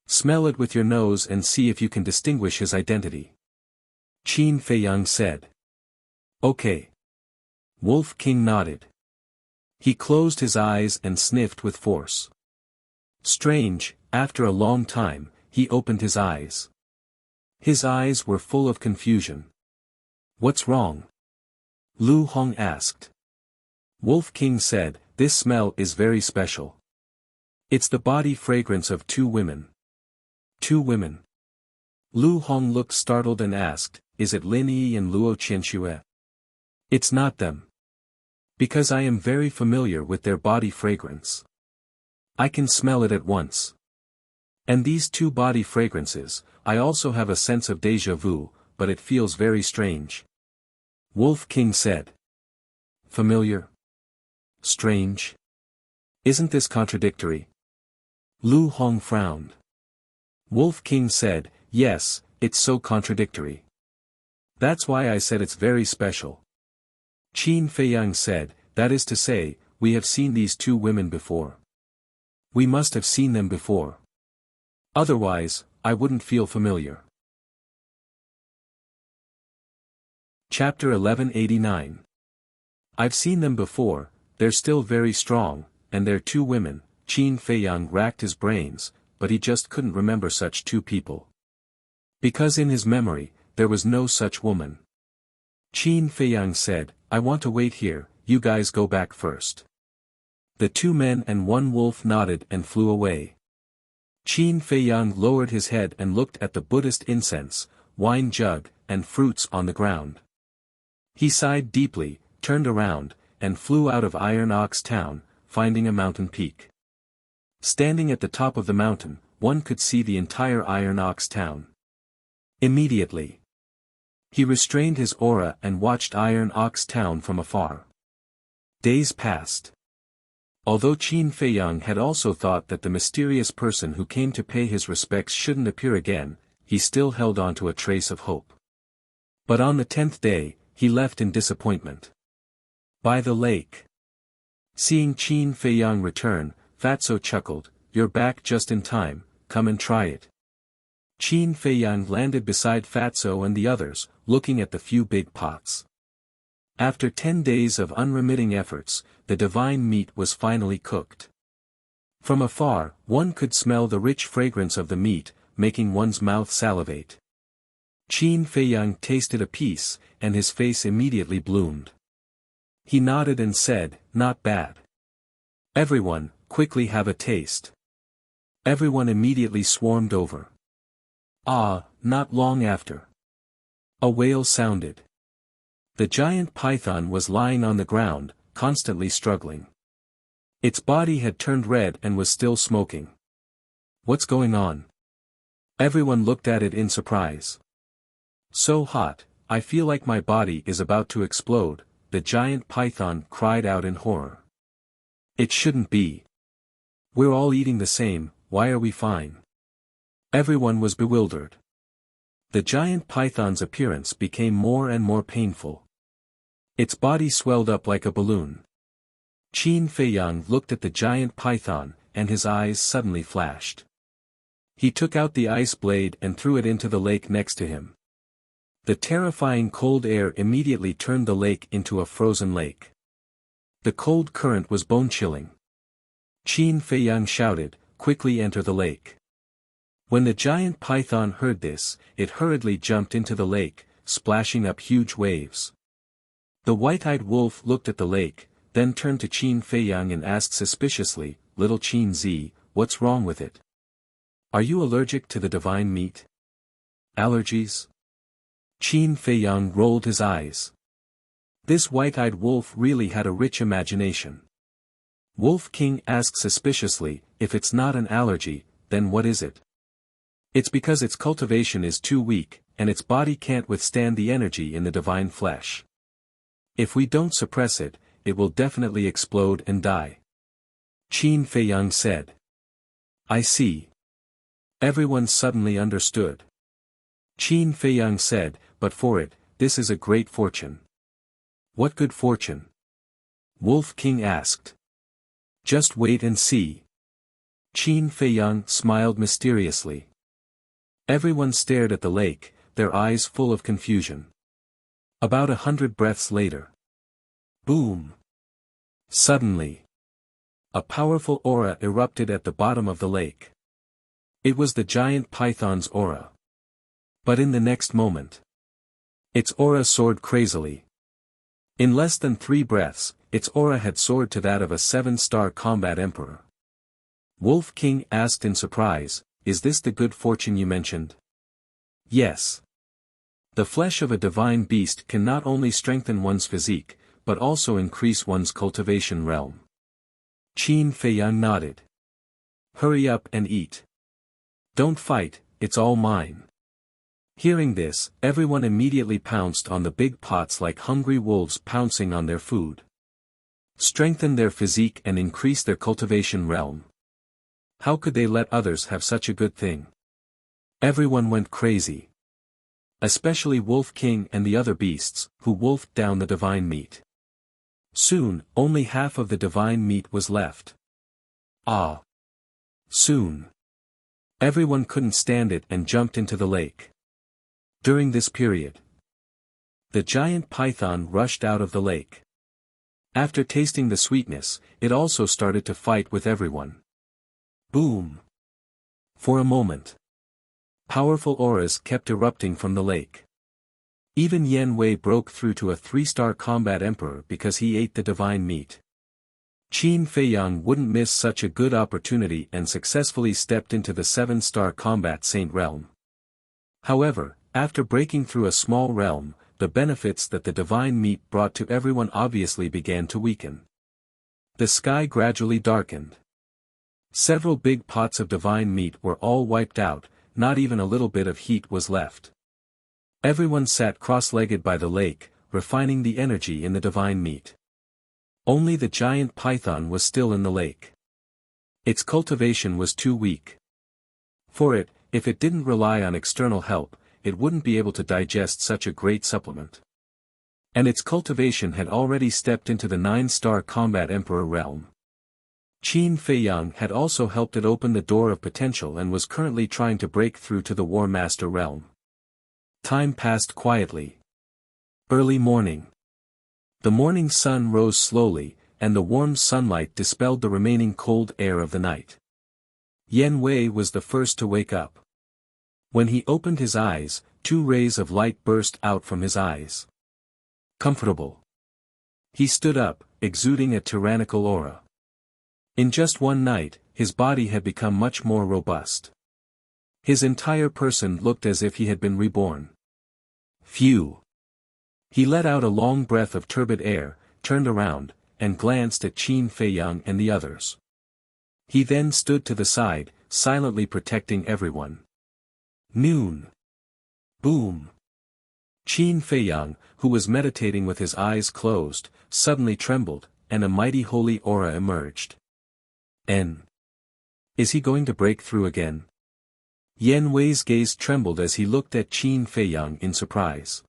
"Smell it with your nose and see if you can distinguish his identity," Qin Feiyang said. "Okay." Wolf King nodded. He closed his eyes and sniffed with force. Strange, after a long time, he opened his eyes. His eyes were full of confusion. "What's wrong?" Lu Hong asked. Wolf King said, This smell is very special. It's the body fragrance of 2 women. 2 women. Lu Hong looked startled and asked, is it Lin Yi and Luo Qianxue? It's not them. Because I am very familiar with their body fragrance. I can smell it at once. And these 2 body fragrances, I also have a sense of déjà vu, but it feels very strange. Wolf King said. Familiar? Strange? Isn't this contradictory? Lu Hong frowned. Wolf King said, yes, it's so contradictory. That's why I said it's very special. Qin Feiyang said, that is to say, we have seen these 2 women before. We must have seen them before. Otherwise, I wouldn't feel familiar. Chapter 1189. I've seen them before, they're still very strong, and they're 2 women. Qin Feiyang racked his brains, but he just couldn't remember such 2 people. Because in his memory, there was no such woman. Qin Feiyang said, I want to wait here, you guys go back first. The 2 men and 1 wolf nodded and flew away. Qin Feiyang lowered his head and looked at the Buddhist incense, wine jug, and fruits on the ground. He sighed deeply, turned around, and flew out of Iron Ox Town, finding a mountain peak. Standing at the top of the mountain, one could see the entire Iron Ox Town. Immediately, he restrained his aura and watched Iron Ox Town from afar. Days passed. Although Qin Feiyang had also thought that the mysterious person who came to pay his respects shouldn't appear again, he still held on to a trace of hope. But on the 10th day, he left in disappointment. By the lake. Seeing Qin Feiyang return, Fatso chuckled, you're back just in time, come and try it. Qin Feiyang landed beside Fatso and the others, looking at the few big pots. After 10 days of unremitting efforts, the divine meat was finally cooked. From afar, one could smell the rich fragrance of the meat, making one's mouth salivate. Qin Feiyang tasted a piece, and his face immediately bloomed. He nodded and said, not bad. Everyone, quickly have a taste. Everyone immediately swarmed over. Not long after. A wail sounded. The giant python was lying on the ground, constantly struggling. Its body had turned red and was still smoking. What's going on? Everyone looked at it in surprise. So hot, I feel like my body is about to explode, the giant python cried out in horror. It shouldn't be. We're all eating the same, why are we fine? Everyone was bewildered. The giant python's appearance became more and more painful. Its body swelled up like a balloon. Qin Feiyang looked at the giant python, and his eyes suddenly flashed. He took out the ice blade and threw it into the lake next to him. The terrifying cold air immediately turned the lake into a frozen lake. The cold current was bone-chilling. Qin Feiyang shouted, quickly enter the lake. When the giant python heard this, it hurriedly jumped into the lake, splashing up huge waves. The white-eyed wolf looked at the lake, then turned to Qin Feiyang and asked suspiciously, Little Qin Zi, what's wrong with it? Are you allergic to the divine meat? Allergies? Qin Feiyang rolled his eyes. This white-eyed wolf really had a rich imagination. Wolf King asked suspiciously, if it's not an allergy, then what is it? It's because its cultivation is too weak, and its body can't withstand the energy in the divine flesh. If we don't suppress it, it will definitely explode and die. Qin Feiyang said. I see. Everyone suddenly understood. Qin Feiyang said, but for it, this is a great fortune. What good fortune? Wolf King asked. Just wait and see. Qin Feiyang smiled mysteriously. Everyone stared at the lake, their eyes full of confusion. About 100 breaths later. Boom! Suddenly, a powerful aura erupted at the bottom of the lake. It was the giant python's aura. But in the next moment, its aura soared crazily. In less than 3 breaths, its aura had soared to that of a 7-star combat emperor. Wolf King asked in surprise, "Is this the good fortune you mentioned?" "Yes. The flesh of a divine beast can not only strengthen one's physique, but also increase one's cultivation realm." Qin Feiyang nodded. "Hurry up and eat. Don't fight, it's all mine." Hearing this, everyone immediately pounced on the big pots like hungry wolves pouncing on their food. Strengthen their physique and increase their cultivation realm. How could they let others have such a good thing? Everyone went crazy. Especially Wolf King and the other beasts, who wolfed down the divine meat. Soon, only half of the divine meat was left. Soon. Everyone couldn't stand it and jumped into the lake. During this period, the giant python rushed out of the lake. After tasting the sweetness, it also started to fight with everyone. Boom! For a moment, powerful auras kept erupting from the lake. Even Yan Wei broke through to a 3-star combat emperor because he ate the divine meat. Qin Feiyang wouldn't miss such a good opportunity and successfully stepped into the 7-star combat saint realm. However, after breaking through a small realm, the benefits that the divine meat brought to everyone obviously began to weaken. The sky gradually darkened. Several big pots of divine meat were all wiped out, not even a little bit of heat was left. Everyone sat cross-legged by the lake, refining the energy in the divine meat. Only the giant python was still in the lake. Its cultivation was too weak. For it, if it didn't rely on external help, it wouldn't be able to digest such a great supplement. And its cultivation had already stepped into the 9-star combat emperor realm. Qin Feiyang had also helped it open the door of potential and was currently trying to break through to the War Master realm. Time passed quietly. Early morning. The morning sun rose slowly, and the warm sunlight dispelled the remaining cold air of the night. Yan Wei was the first to wake up. When he opened his eyes, 2 rays of light burst out from his eyes. Comfortable. He stood up, exuding a tyrannical aura. In just one night, his body had become much more robust. His entire person looked as if he had been reborn. Phew! He let out a long breath of turbid air, turned around, and glanced at Qin Feiyang and the others. He then stood to the side, silently protecting everyone. Noon. Boom. Qin Feiyang, who was meditating with his eyes closed, suddenly trembled, and a mighty holy aura emerged. Is he going to break through again? Yan Wei's gaze trembled as he looked at Qin Feiyang in surprise.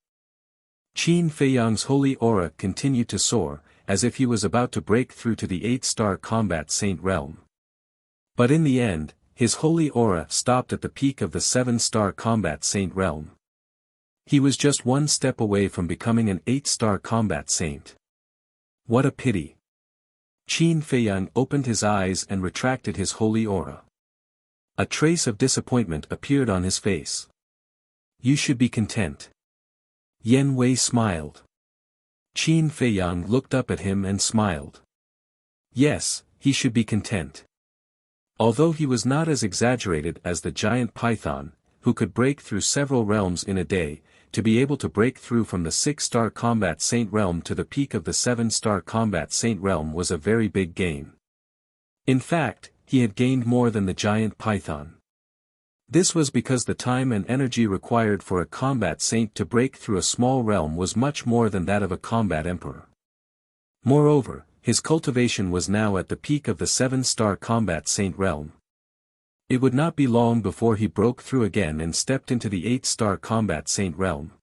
Qin Feiyang's holy aura continued to soar, as if he was about to break through to the 8-star combat saint realm. But in the end, his holy aura stopped at the peak of the 7-star combat saint realm. He was just one step away from becoming an 8-star combat saint. What a pity. Qin Feiyang opened his eyes and retracted his holy aura. A trace of disappointment appeared on his face. You should be content. Yan Wei smiled. Qin Feiyang looked up at him and smiled. Yes, he should be content. Although he was not as exaggerated as the giant python, who could break through several realms in a day, to be able to break through from the 6-star combat saint realm to the peak of the 7-star combat saint realm was a very big gain. In fact, he had gained more than the giant python. This was because the time and energy required for a combat saint to break through a small realm was much more than that of a combat emperor. Moreover, his cultivation was now at the peak of the 7-star combat saint realm. It would not be long before he broke through again and stepped into the 8-star combat saint realm.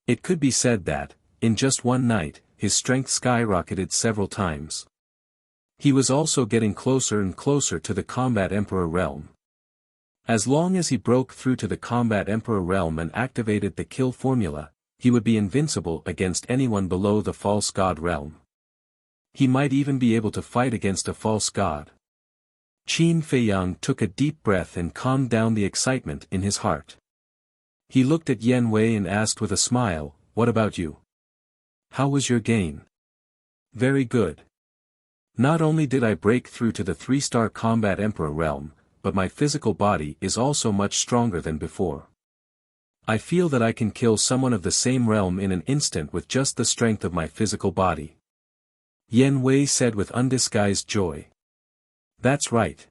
It could be said that, in just one night, his strength skyrocketed several times. He was also getting closer and closer to the combat emperor realm. As long as he broke through to the combat emperor realm and activated the kill formula, he would be invincible against anyone below the false god realm. He might even be able to fight against a false god. Qin Feiyang took a deep breath and calmed down the excitement in his heart. He looked at Yan Wei and asked with a smile, "What about you? How was your gain?" very good. Not only did I break through to the 3-star combat emperor realm, but my physical body is also much stronger than before. I feel that I can kill someone of the same realm in an instant with just the strength of my physical body. Yen Wei said with undisguised joy. That's right.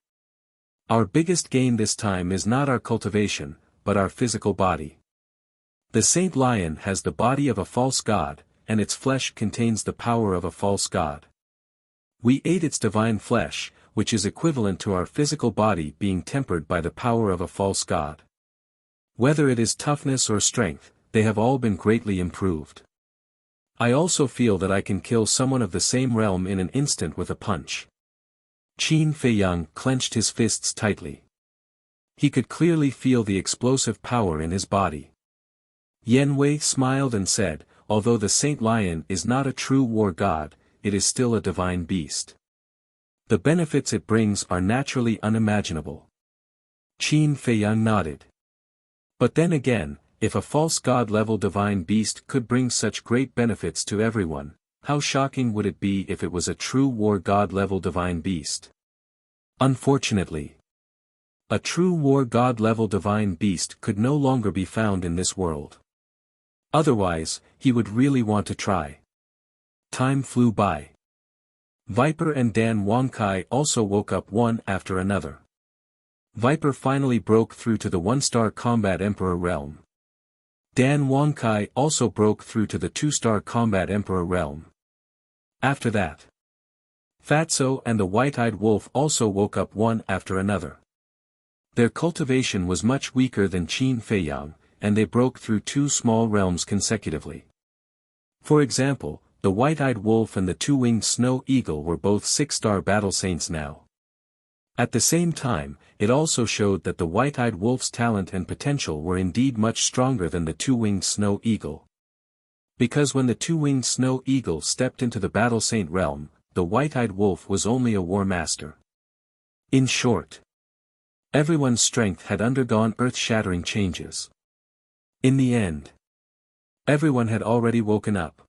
Our biggest gain this time is not our cultivation, but our physical body. The Saint Lion has the body of a false god, and its flesh contains the power of a false god. We ate its divine flesh, which is equivalent to our physical body being tempered by the power of a false god. Whether it is toughness or strength, they have all been greatly improved. I also feel that I can kill someone of the same realm in an instant with a punch. Qin Feiyang clenched his fists tightly. He could clearly feel the explosive power in his body. Yen Wei smiled and said, although the Saint Lion is not a true war god, it is still a divine beast. The benefits it brings are naturally unimaginable. Qin Feiyang nodded. But then again, if a false god-level divine beast could bring such great benefits to everyone, how shocking would it be if it was a true war god-level divine beast? Unfortunately, a true war god-level divine beast could no longer be found in this world. Otherwise, he would really want to try. Time flew by. Viper and Dan Wangkai also woke up one after another. Viper finally broke through to the 1-star combat emperor realm. Dan Wangkai also broke through to the 2-star combat emperor realm. After that, Fatso and the white-eyed wolf also woke up one after another. Their cultivation was much weaker than Qin Feiyang, and they broke through 2 small realms consecutively. For example, the white-eyed wolf and the 2-winged snow eagle were both 6-star battle saints now. At the same time, it also showed that the white-eyed wolf's talent and potential were indeed much stronger than the 2-winged snow eagle. Because when the 2-winged snow eagle stepped into the battle saint realm, the white-eyed wolf was only a war master. In short, everyone's strength had undergone earth-shattering changes. In the end, everyone had already woken up.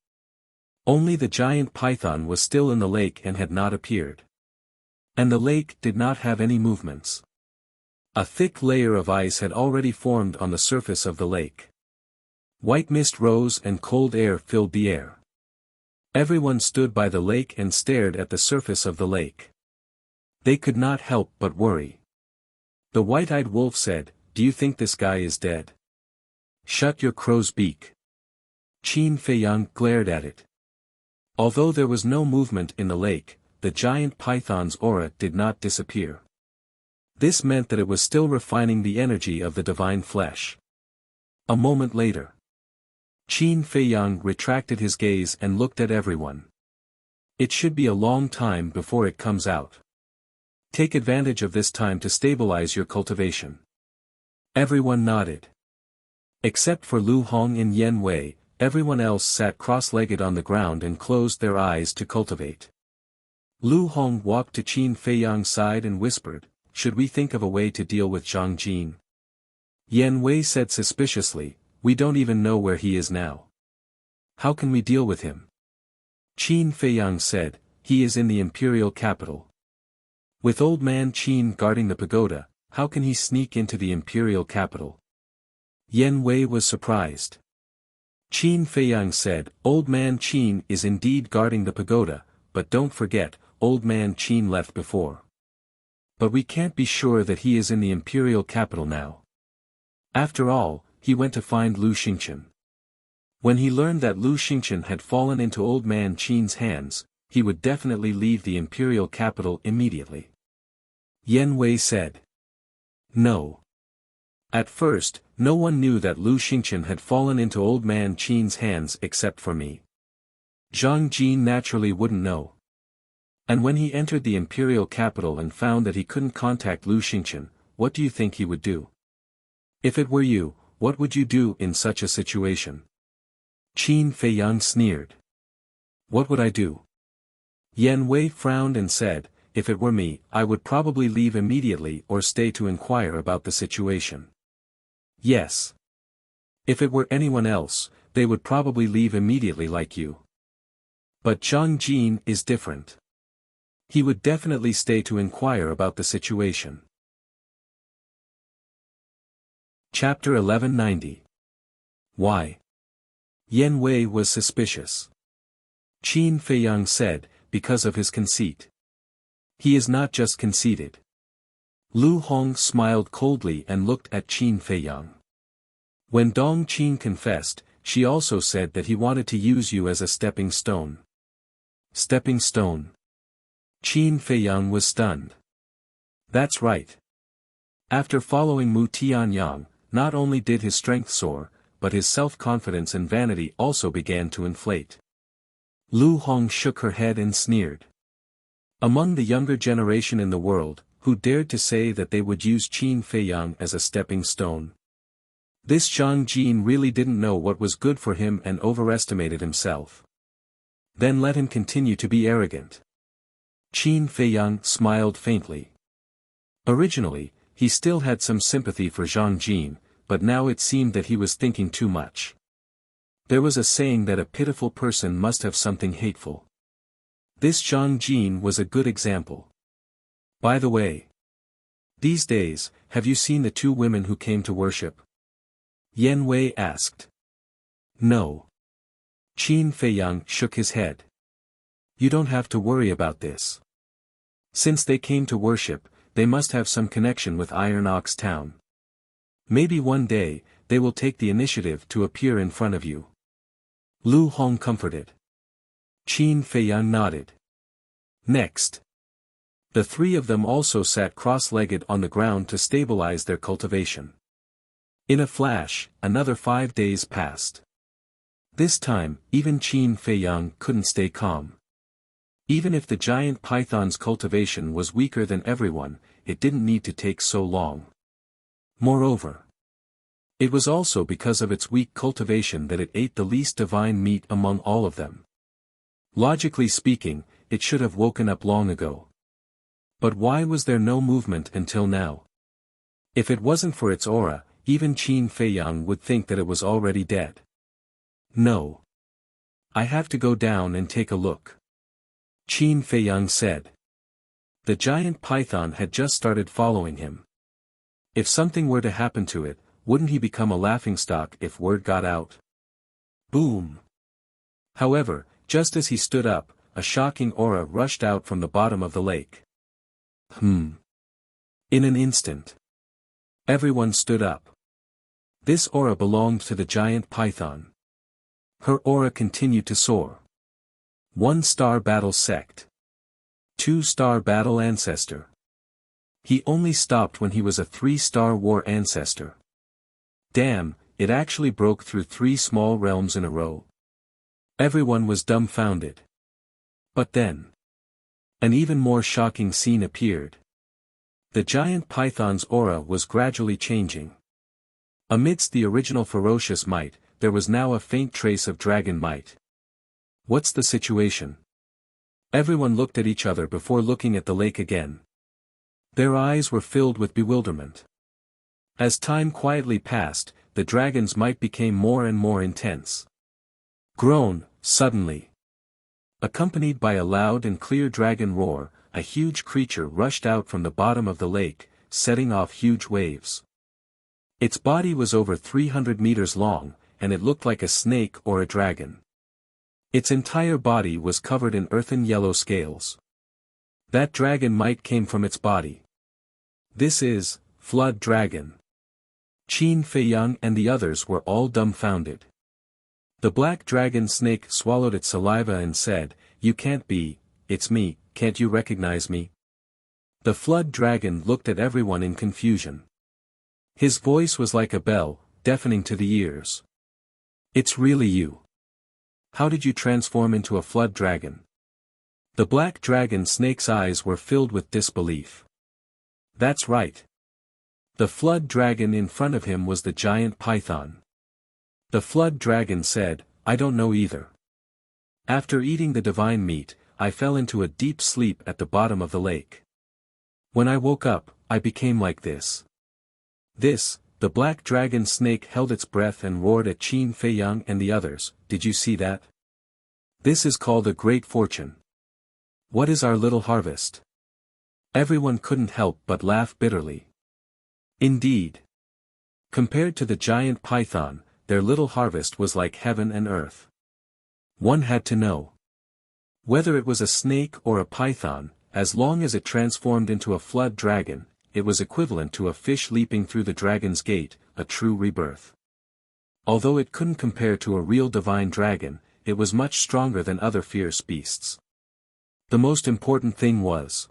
Only the giant python was still in the lake and had not appeared. And the lake did not have any movements. A thick layer of ice had already formed on the surface of the lake. White mist rose and cold air filled the air. Everyone stood by the lake and stared at the surface of the lake. They could not help but worry. The white-eyed wolf said, "Do you think this guy is dead? Shut your crow's beak." Qin Feiyang glared at it. Although there was no movement in the lake, the giant python's aura did not disappear. This meant that it was still refining the energy of the divine flesh. A moment later, Qin Feiyang retracted his gaze and looked at everyone. It should be a long time before it comes out. Take advantage of this time to stabilize your cultivation. Everyone nodded. Except for Lu Hong and Yen Wei, everyone else sat cross-legged on the ground and closed their eyes to cultivate. Lu Hong walked to Qin Feiyang's side and whispered, "Should we think of a way to deal with Zhang Jin?" Yen Wei said suspiciously, "We don't even know where he is now. How can we deal with him?" Qin Feiyang said, "He is in the imperial capital. With old man Qin guarding the pagoda, how can he sneak into the imperial capital?" Yen Wei was surprised. Qin Feiyang said, "Old man Qin is indeed guarding the pagoda, but don't forget, old man Qin left before. But we can't be sure that he is in the imperial capital now. After all, he went to find Lu Xingqian. When he learned that Lu Xingqian had fallen into old man Qin's hands, he would definitely leave the imperial capital immediately." Yen Wei said. "No. At first, no one knew that Lu Xingqian had fallen into old man Qin's hands except for me. Zhang Jin naturally wouldn't know. And when he entered the imperial capital and found that he couldn't contact Lu Xingqian, what do you think he would do? If it were you, what would you do in such a situation?" Qin Feiyang sneered. "What would I do?" Yen Wei frowned and said, "If it were me, I would probably leave immediately or stay to inquire about the situation." Yes. If it were anyone else, they would probably leave immediately like you. But Zhang Jin is different. He would definitely stay to inquire about the situation. Chapter 1190. Why? Yan Wei was suspicious. Qin Feiyang said, because of his conceit. He is not just conceited. Lu Hong smiled coldly and looked at Qin Feiyang. When Dong Qin confessed, she also said that he wanted to use you as a stepping stone. Stepping stone. Qin Feiyang was stunned. That's right. After following Mu Tianyang, not only did his strength soar, but his self-confidence and vanity also began to inflate. Lu Hong shook her head and sneered. Among the younger generation in the world, who dared to say that they would use Qin Feiyang as a stepping stone? This Zhang Jin really didn't know what was good for him and overestimated himself. Then let him continue to be arrogant. Qin Feiyang smiled faintly. Originally, he still had some sympathy for Zhang Jin, but now it seemed that he was thinking too much. There was a saying that a pitiful person must have something hateful. This Zhang Jin was a good example. By the way, these days, have you seen the two women who came to worship? Yan Wei asked. No. Qin Feiyang shook his head. You don't have to worry about this. Since they came to worship, they must have some connection with Iron Ox Town. Maybe one day, they will take the initiative to appear in front of you. Lu Hong comforted. Qin Feiyang nodded. Next. The three of them also sat cross-legged on the ground to stabilize their cultivation. In a flash, another 5 days passed. This time, even Qin Feiyang couldn't stay calm. Even if the giant python's cultivation was weaker than everyone, it didn't need to take so long. Moreover, it was also because of its weak cultivation that it ate the least divine meat among all of them. Logically speaking, it should have woken up long ago. But why was there no movement until now? If it wasn't for its aura, even Qin Feiyang would think that it was already dead. No. I have to go down and take a look. Qin Feiyang said. The giant python had just started following him. If something were to happen to it, wouldn't he become a laughingstock if word got out? Boom. However, just as he stood up, a shocking aura rushed out from the bottom of the lake. In an instant. Everyone stood up. This aura belonged to the giant python. Her aura continued to soar. 1-star battle sect. 2-star battle ancestor. He only stopped when he was a 3-star war ancestor. Damn, it actually broke through 3 small realms in a row. Everyone was dumbfounded. But then, an even more shocking scene appeared. The giant python's aura was gradually changing. Amidst the original ferocious might, there was now a faint trace of dragon might. What's the situation? Everyone looked at each other before looking at the lake again. Their eyes were filled with bewilderment. As time quietly passed, the dragon's might became more and more intense. Groan, suddenly. Accompanied by a loud and clear dragon roar, a huge creature rushed out from the bottom of the lake, setting off huge waves. Its body was over 300 meters long, and it looked like a snake or a dragon. Its entire body was covered in earthen yellow scales. That dragon might came from its body. This is, Flood Dragon. Qin Feiyang and the others were all dumbfounded. The black dragon snake swallowed its saliva and said, "You can't be, it's me, can't you recognize me?" The Flood Dragon looked at everyone in confusion. His voice was like a bell, deafening to the ears. "It's really you. How did you transform into a flood dragon?" The black dragon snake's eyes were filled with disbelief. That's right. The flood dragon in front of him was the giant python. The flood dragon said, "I don't know either. After eating the divine meat, I fell into a deep sleep at the bottom of the lake. When I woke up, I became like this." The black dragon snake held its breath and roared at Qin Feiyang and the others. "Did you see that? This is called a great fortune. What is our little harvest? Everyone couldn't help but laugh bitterly. Indeed. Compared to the giant python, their little harvest was like heaven and earth. One had to know. Whether it was a snake or a python, as long as it transformed into a flood dragon, it was equivalent to a fish leaping through the dragon's gate, a true rebirth. Although it couldn't compare to a real divine dragon, it was much stronger than other fierce beasts. The most important thing was,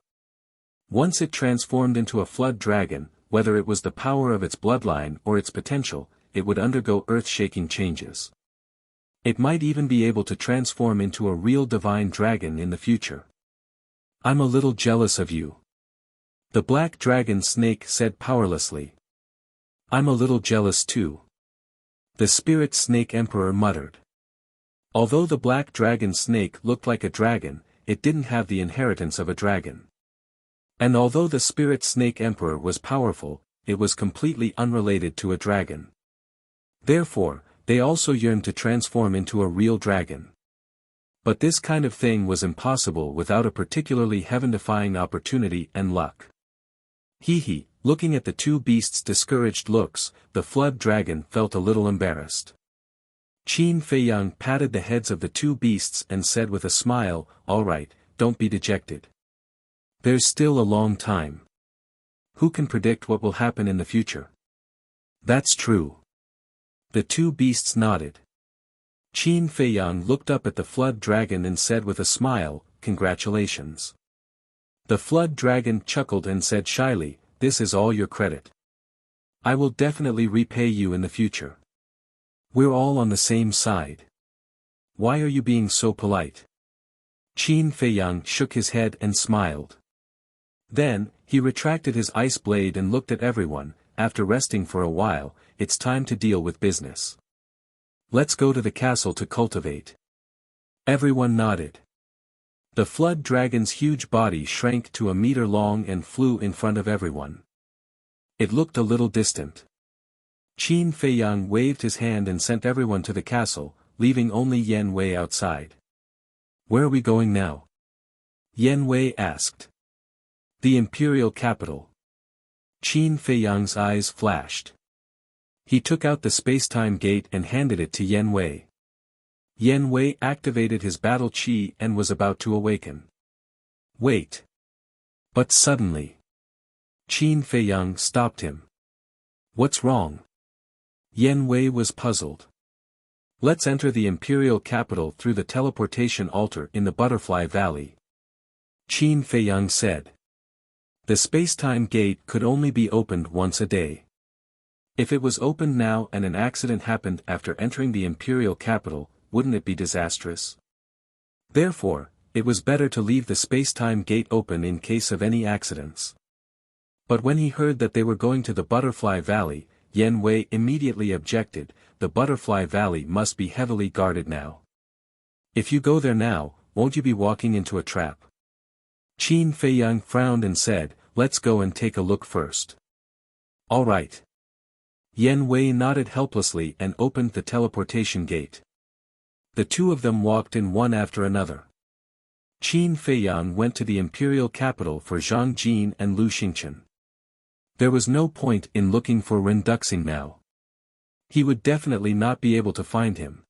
once it transformed into a flood dragon, whether it was the power of its bloodline or its potential, it would undergo earth-shaking changes. It might even be able to transform into a real divine dragon in the future. I'm a little jealous of you. The black dragon snake said powerlessly. I'm a little jealous too. The spirit snake emperor muttered. Although the black dragon snake looked like a dragon, it didn't have the inheritance of a dragon. And although the spirit snake emperor was powerful, it was completely unrelated to a dragon. Therefore, they also yearned to transform into a real dragon. But this kind of thing was impossible without a particularly heaven-defying opportunity and luck. Hee, looking at the two beasts' discouraged looks, the flood dragon felt a little embarrassed. Qin Feiyang patted the heads of the two beasts and said with a smile, "All right, don't be dejected. There's still a long time. Who can predict what will happen in the future?" "That's true." The two beasts nodded. Qin Feiyang looked up at the flood dragon and said with a smile, "Congratulations." The flood dragon chuckled and said shyly, "This is all your credit. I will definitely repay you in the future. We're all on the same side. Why are you being so polite?" Qin Feiyang shook his head and smiled. Then, he retracted his ice blade and looked at everyone. After resting for a while, it's time to deal with business. Let's go to the castle to cultivate. Everyone nodded. The flood dragon's huge body shrank to a meter long and flew in front of everyone. It looked a little distant. Qin Feiyang waved his hand and sent everyone to the castle, leaving only Yan Wei outside. "Where are we going now?" Yan Wei asked. "The imperial capital." Qin Feiyang's eyes flashed. He took out the space-time gate and handed it to Yan Wei. Yan Wei activated his battle chi and was about to awaken. "Wait." But suddenly, Qin Feiyang stopped him. "What's wrong?" Yan Wei was puzzled. "Let's enter the imperial capital through the teleportation altar in the Butterfly Valley," Qin Feiyang said. The space-time gate could only be opened once a day. If it was opened now and an accident happened after entering the imperial capital, wouldn't it be disastrous? Therefore, it was better to leave the space-time gate open in case of any accidents. But when he heard that they were going to the Butterfly Valley, Yan Wei immediately objected. The Butterfly Valley must be heavily guarded now. If you go there now, won't you be walking into a trap? Qin Feiyang frowned and said, "Let's go and take a look first." "All right." Yan Wei nodded helplessly and opened the teleportation gate. The two of them walked in one after another. Qin Feiyang went to the imperial capital for Zhang Jin and Lu Xingchen. There was no point in looking for Ren Duxing now. He would definitely not be able to find him.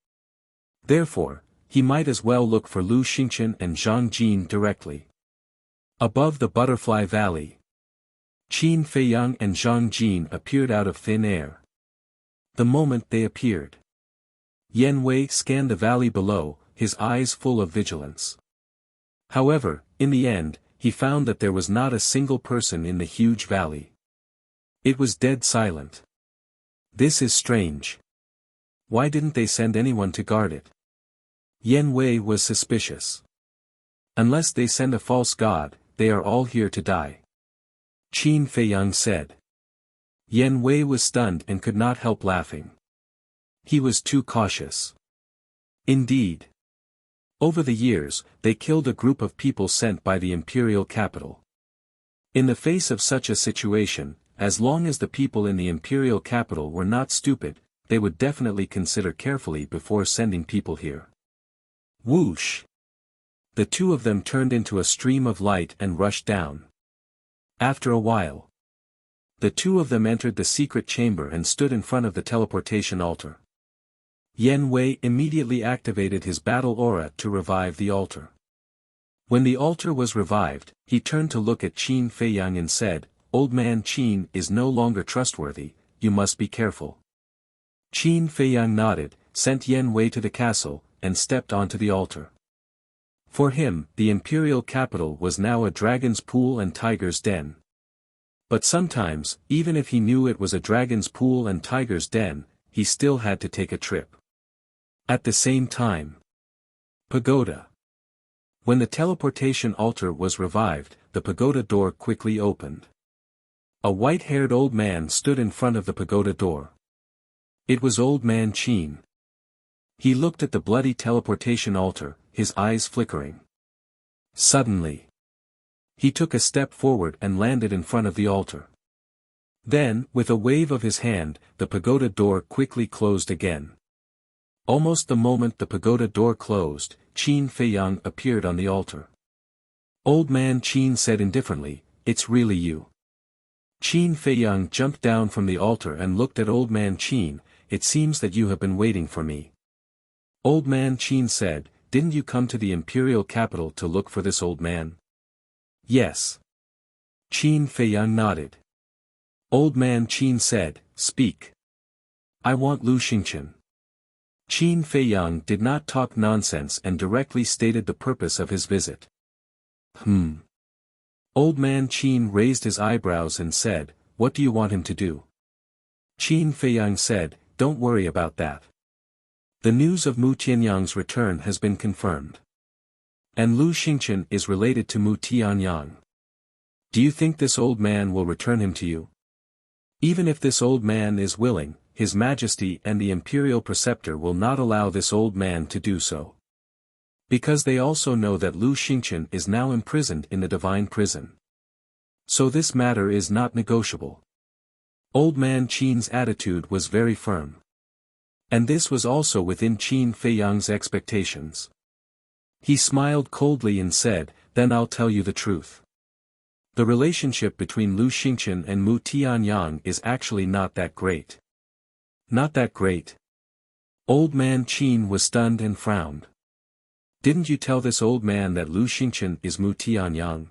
Therefore, he might as well look for Lu Xingchen and Zhang Jin directly. Above the Butterfly Valley, Qin Feiyang and Zhang Jin appeared out of thin air. The moment they appeared, Yan Wei scanned the valley below, his eyes full of vigilance. However, in the end, he found that there was not a single person in the huge valley. It was dead silent. This is strange. Why didn't they send anyone to guard it? Yan Wei was suspicious. Unless they send a false god, they are all here to die, Qin Feiyang said. Yan Wei was stunned and could not help laughing. He was too cautious. Indeed. Over the years, they killed a group of people sent by the imperial capital. In the face of such a situation, as long as the people in the imperial capital were not stupid, they would definitely consider carefully before sending people here. Whoosh! The two of them turned into a stream of light and rushed down. After a while, the two of them entered the secret chamber and stood in front of the teleportation altar. Yen Wei immediately activated his battle aura to revive the altar. When the altar was revived, he turned to look at Qin Feiyang and said, "Old man Qin is no longer trustworthy, you must be careful." Qin Feiyang nodded, sent Yen Wei to the castle, and stepped onto the altar. For him, the imperial capital was now a dragon's pool and tiger's den. But sometimes, even if he knew it was a dragon's pool and tiger's den, he still had to take a trip. At the same time, pagoda. When the teleportation altar was revived, the pagoda door quickly opened. A white-haired old man stood in front of the pagoda door. It was old man Qin. He looked at the bloody teleportation altar, his eyes flickering. Suddenly, he took a step forward and landed in front of the altar. Then, with a wave of his hand, the pagoda door quickly closed again. Almost the moment the pagoda door closed, Qin Feiyang appeared on the altar. Old man Qin said indifferently, "It's really you." Qin Feiyang jumped down from the altar and looked at old man Qin. "It seems that you have been waiting for me." Old man Qin said, "Didn't you come to the imperial capital to look for this old man?" "Yes." Qin Feiyang nodded. Old man Qin said, "Speak." "I want Lu Xingqian." Qin Feiyang did not talk nonsense and directly stated the purpose of his visit. Old man Qin raised his eyebrows and said, "What do you want him to do?" Qin Feiyang said, "Don't worry about that. The news of Mu Tianyang's return has been confirmed. And Lu Xingqian is related to Mu Tianyang. Do you think this old man will return him to you? Even if this old man is willing, His Majesty and the Imperial Preceptor will not allow this old man to do so. Because they also know that Lu Xingqian is now imprisoned in the divine prison. So this matter is not negotiable." Old man Qin's attitude was very firm. And this was also within Qin Feiyang's expectations. He smiled coldly and said, "Then I'll tell you the truth. The relationship between Lu Xingqian and Mu Tianyang is actually not that great." "Not that great?" Old man Qin was stunned and frowned. "Didn't you tell this old man that Lu Xingqian is Mu Tianyang?"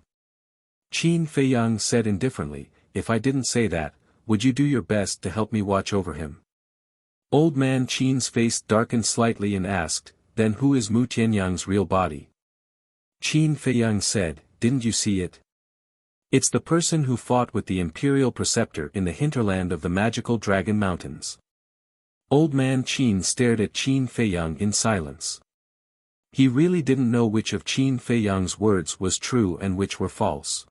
Qin Feiyang said indifferently, "If I didn't say that, would you do your best to help me watch over him?" Old man Qin's face darkened slightly and asked, "Then who is Mu Tianyang's real body?" Qin Feiyang said, "Didn't you see it? It's the person who fought with the Imperial Preceptor in the hinterland of the magical Dragon Mountains." Old man Qin stared at Qin Feiyang in silence. He really didn't know which of Qin Feiyang's words was true and which were false.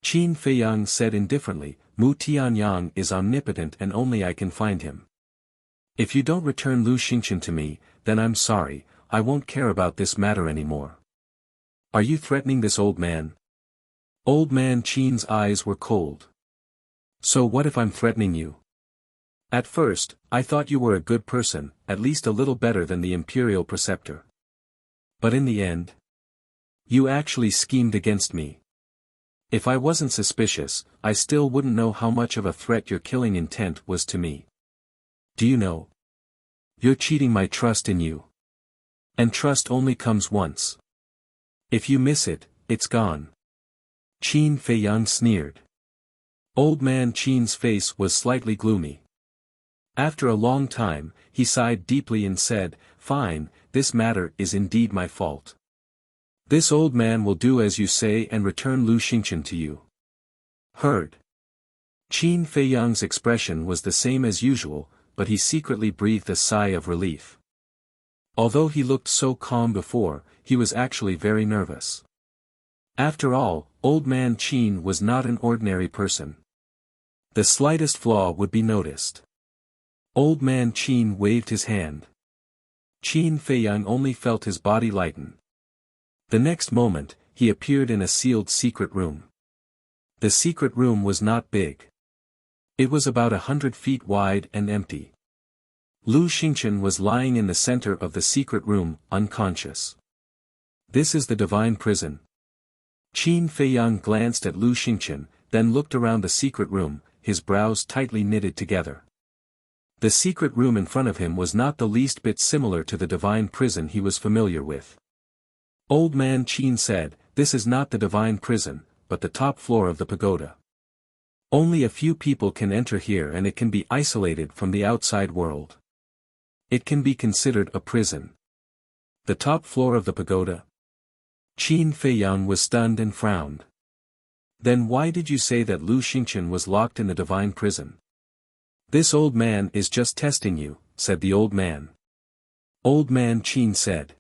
Qin Feiyang said indifferently, "Mu Tianyang is omnipotent and only I can find him. If you don't return Lu Xingqian to me, then I'm sorry, I won't care about this matter anymore." "Are you threatening this old man?" Old man Qin's eyes were cold. "So what if I'm threatening you? At first, I thought you were a good person, at least a little better than the Imperial Preceptor. But in the end, you actually schemed against me. If I wasn't suspicious, I still wouldn't know how much of a threat your killing intent was to me. Do you know? You're cheating my trust in you. And trust only comes once. If you miss it, it's gone." Qin Feiyang sneered. Old man Qin's face was slightly gloomy. After a long time, he sighed deeply and said, "Fine, this matter is indeed my fault. This old man will do as you say and return Lu Xingqian to you." "Heard." Qin Feiyang's expression was the same as usual, but he secretly breathed a sigh of relief. Although he looked so calm before, he was actually very nervous. After all, old man Qin was not an ordinary person. The slightest flaw would be noticed. Old man Qin waved his hand. Qin Feiyang only felt his body lighten. The next moment, he appeared in a sealed secret room. The secret room was not big. It was about 100 feet wide and empty. Lu Xingchen was lying in the center of the secret room, unconscious. This is the divine prison. Qin Feiyang glanced at Lu Xingchen, then looked around the secret room, his brows tightly knitted together. The secret room in front of him was not the least bit similar to the divine prison he was familiar with. Old man Qin said, "This is not the divine prison, but the top floor of the pagoda. Only a few people can enter here and it can be isolated from the outside world. It can be considered a prison." The top floor of the pagoda? Qin Feiyang was stunned and frowned. Then why did you say that Lu Xingchen was locked in the divine prison? This old man is just testing you, said the old man. Old man Qin said.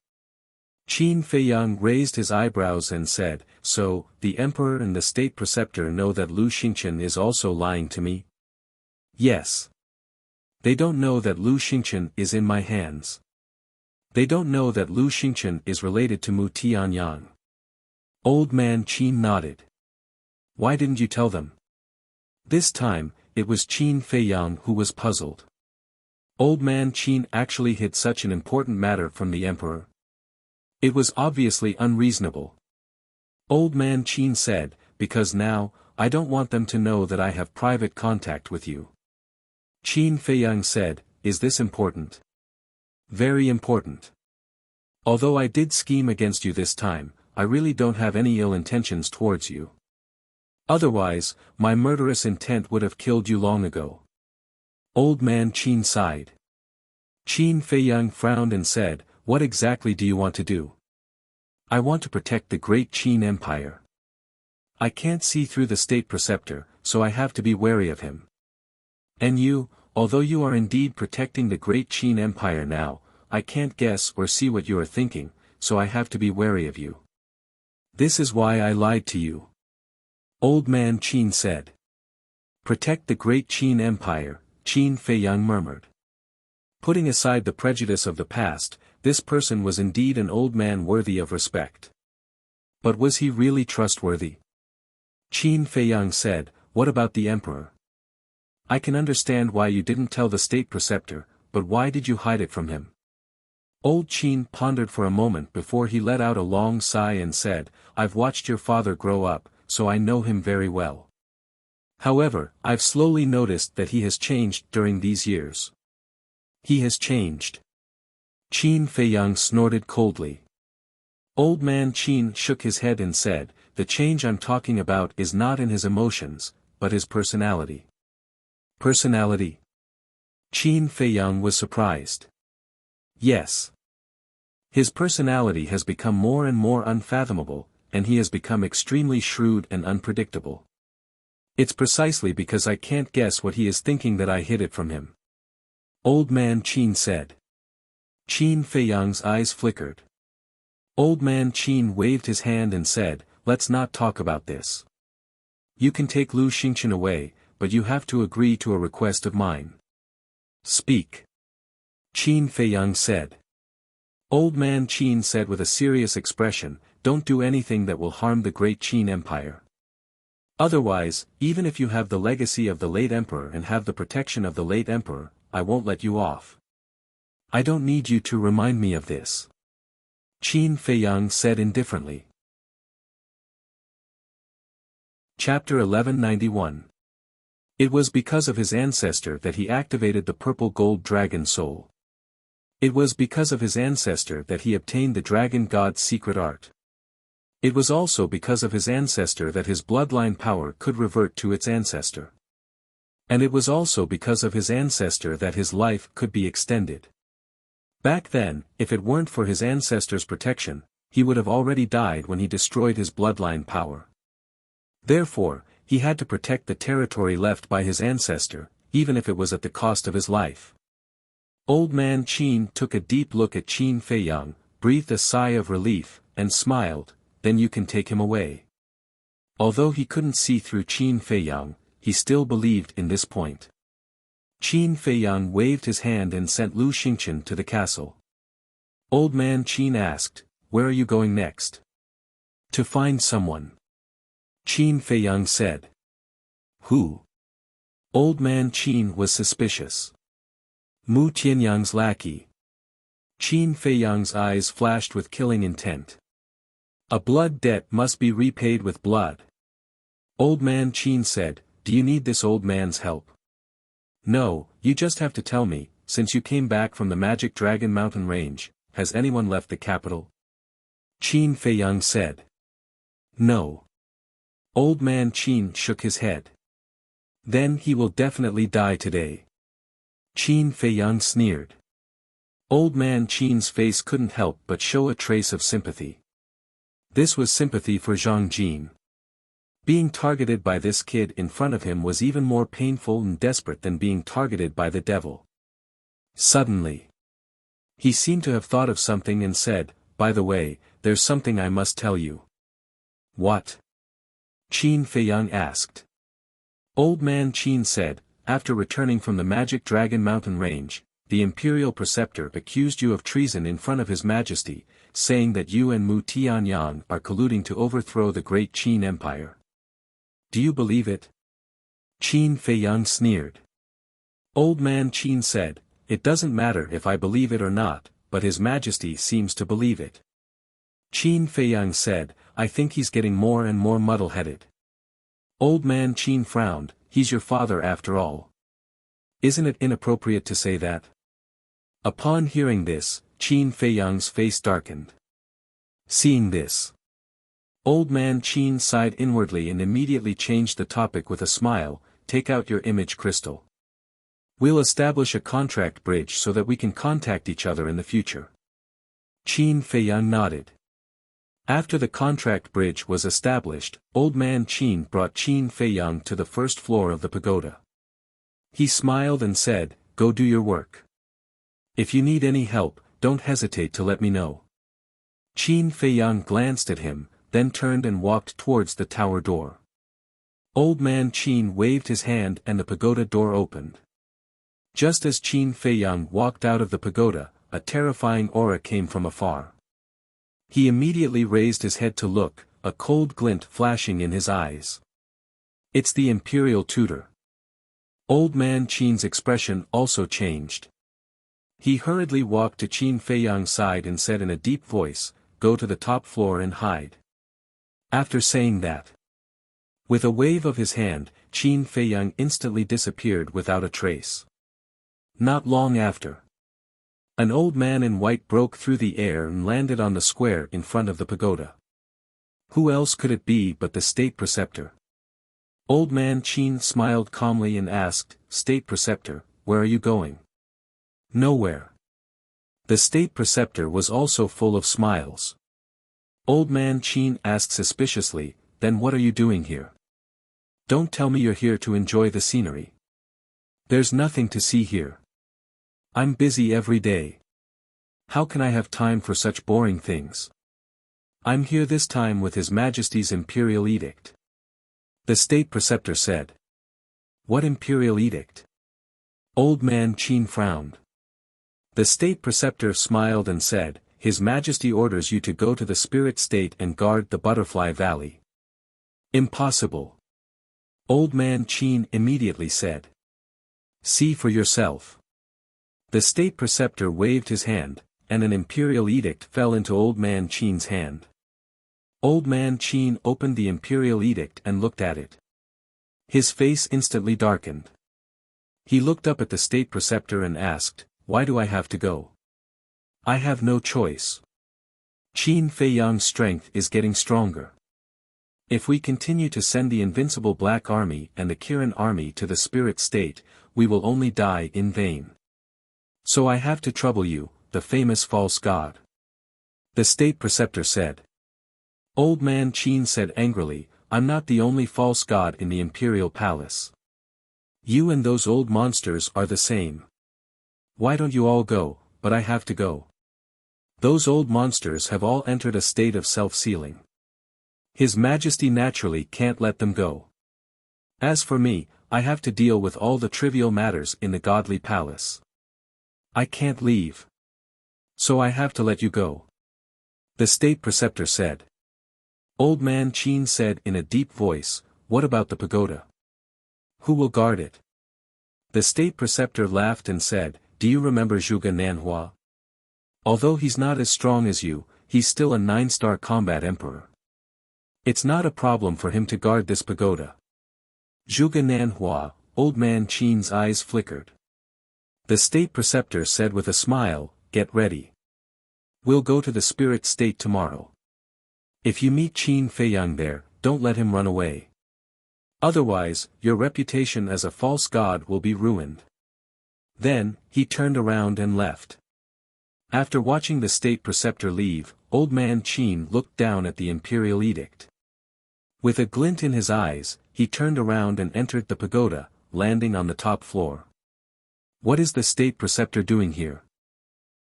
Qin Feiyang raised his eyebrows and said, "So, the emperor and the state preceptor know that Lu Xingchen is also lying to me?" Yes. They don't know that Lu Xingchen is in my hands. They don't know that Lu Xingchen is related to Mu Tianyang. Old man Qin nodded. Why didn't you tell them? This time, it was Qin Feiyang who was puzzled. Old man Qin actually hid such an important matter from the emperor. It was obviously unreasonable. Old man Qin said, "Because now, I don't want them to know that I have private contact with you." Qin Feiyang said, "Is this important?" "Very important. Although I did scheme against you this time, I really don't have any ill intentions towards you. Otherwise, my murderous intent would have killed you long ago." Old man Qin sighed. Qin Feiyang frowned and said, "What exactly do you want to do?" "I want to protect the great Qin Empire. I can't see through the state preceptor, so I have to be wary of him. And you, although you are indeed protecting the great Qin Empire now, I can't guess or see what you are thinking, so I have to be wary of you. This is why I lied to you." Old man Qin said. "Protect the great Qin Empire," Qin Feiyang murmured. Putting aside the prejudice of the past, this person was indeed an old man worthy of respect. But was he really trustworthy? Qin Feiyang said, "What about the emperor? I can understand why you didn't tell the state preceptor, but why did you hide it from him?" Old Qin pondered for a moment before he let out a long sigh and said, "I've watched your father grow up, so I know him very well. However, I've slowly noticed that he has changed during these years." "He has changed." Qin Feiyang snorted coldly. Old man Qin shook his head and said, "The change I'm talking about is not in his emotions, but his personality." "Personality?" Qin Feiyang was surprised. "Yes. His personality has become more and more unfathomable, and he has become extremely shrewd and unpredictable. It's precisely because I can't guess what he is thinking that I hid it from him." Old man Qin said. Qin Feiyang's eyes flickered. Old man Qin waved his hand and said, "Let's not talk about this. You can take Lu Xingchen away, but you have to agree to a request of mine." "Speak." Qin Feiyang said. Old man Qin said with a serious expression, "Don't do anything that will harm the great Qin Empire. Otherwise, even if you have the legacy of the late emperor and have the protection of the late emperor, I won't let you off." "I don't need you to remind me of this," Qin Feiyang said indifferently. Chapter 1191. It was because of his ancestor that he activated the purple gold dragon soul. It was because of his ancestor that he obtained the dragon god's secret art. It was also because of his ancestor that his bloodline power could revert to its ancestor. And it was also because of his ancestor that his life could be extended. Back then, if it weren't for his ancestor's protection, he would have already died when he destroyed his bloodline power. Therefore, he had to protect the territory left by his ancestor, even if it was at the cost of his life. Old man Qin took a deep look at Qin Feiyang, breathed a sigh of relief, and smiled, "Then you can take him away." Although he couldn't see through Qin Feiyang, he still believed in this point. Qin Feiyang waved his hand and sent Lu Xingchen to the castle. Old man Qin asked, "Where are you going next?" "To find someone." Qin Feiyang said. "Who?" Old man Qin was suspicious. Mu Tianyang's lackey. Qin Feiyang's eyes flashed with killing intent. A blood debt must be repaid with blood. Old man Qin said, do you need this old man's help? No, you just have to tell me, since you came back from the Magic Dragon Mountain Range, has anyone left the capital? Qin Feiyang said. No. Old man Qin shook his head. Then he will definitely die today. Qin Feiyang sneered. Old man Qin's face couldn't help but show a trace of sympathy. This was sympathy for Zhang Jin. Being targeted by this kid in front of him was even more painful and desperate than being targeted by the devil. Suddenly, he seemed to have thought of something and said, by the way, there's something I must tell you. What? Qin Feiyang asked. Old man Qin said, after returning from the Magic Dragon Mountain Range, the Imperial Preceptor accused you of treason in front of His Majesty, saying that you and Mu Tianyang are colluding to overthrow the great Qin Empire. Do you believe it? Qin Feiyang sneered. Old man Qin said, it doesn't matter if I believe it or not, but His Majesty seems to believe it. Qin Feiyang said, I think he's getting more and more muddle-headed. Old man Qin frowned, he's your father after all. Isn't it inappropriate to say that? Upon hearing this, Qin Feiyang's face darkened. Seeing this, Old man Qin sighed inwardly and immediately changed the topic with a smile, take out your image crystal. We'll establish a contract bridge so that we can contact each other in the future. Qin Feiyang nodded. After the contract bridge was established, Old man Qin brought Qin Feiyang to the first floor of the pagoda. He smiled and said, go do your work. If you need any help, don't hesitate to let me know. Qin Feiyang glanced at him, then turned and walked towards the tower door. Old man Qin waved his hand and the pagoda door opened. Just as Qin Feiyang walked out of the pagoda, a terrifying aura came from afar. He immediately raised his head to look, a cold glint flashing in his eyes. It's the Imperial Tutor. Old man Qin's expression also changed. He hurriedly walked to Qin Feiyang's side and said in a deep voice, go to the top floor and hide. After saying that, with a wave of his hand, Qin Feiyang instantly disappeared without a trace. Not long after, an old man in white broke through the air and landed on the square in front of the pagoda. Who else could it be but the State Preceptor? Old man Qin smiled calmly and asked, State Preceptor, where are you going? Nowhere. The State Preceptor was also full of smiles. Old man Qin asked suspiciously, then what are you doing here? Don't tell me you're here to enjoy the scenery. There's nothing to see here. I'm busy every day. How can I have time for such boring things? I'm here this time with His Majesty's Imperial Edict. The State Preceptor said. What Imperial Edict? Old man Qin frowned. The State Preceptor smiled and said, His Majesty orders you to go to the Spirit State and guard the Butterfly Valley. Impossible. Old man Qin immediately said. See for yourself. The State Preceptor waved his hand, and an Imperial Edict fell into Old man Qin's hand. Old man Qin opened the Imperial Edict and looked at it. His face instantly darkened. He looked up at the State Preceptor and asked, why do I have to go? I have no choice. Qin Feiyang's strength is getting stronger. If we continue to send the Invincible Black Army and the Kirin Army to the Spirit State, we will only die in vain. So I have to trouble you, the famous false god. The State Preceptor said. Old man Qin said angrily, I'm not the only false god in the Imperial Palace. You and those old monsters are the same. Why don't you all go, but I have to go. Those old monsters have all entered a state of self-sealing. His Majesty naturally can't let them go. As for me, I have to deal with all the trivial matters in the godly palace. I can't leave. So I have to let you go. The State Preceptor said. Old man Qin said in a deep voice, what about the pagoda? Who will guard it? The State Preceptor laughed and said, do you remember Zhuge Nanhua? Although he's not as strong as you, he's still a 9-star combat emperor. It's not a problem for him to guard this pagoda. Zhuge Nanhua, old man Qin's eyes flickered. The state preceptor said with a smile, get ready. We'll go to the spirit state tomorrow. If you meet Qin Feiyang there, don't let him run away. Otherwise, your reputation as a false god will be ruined. Then, he turned around and left. After watching the state preceptor leave, old man Qin looked down at the imperial edict. With a glint in his eyes, he turned around and entered the pagoda, landing on the top floor. What is the state preceptor doing here?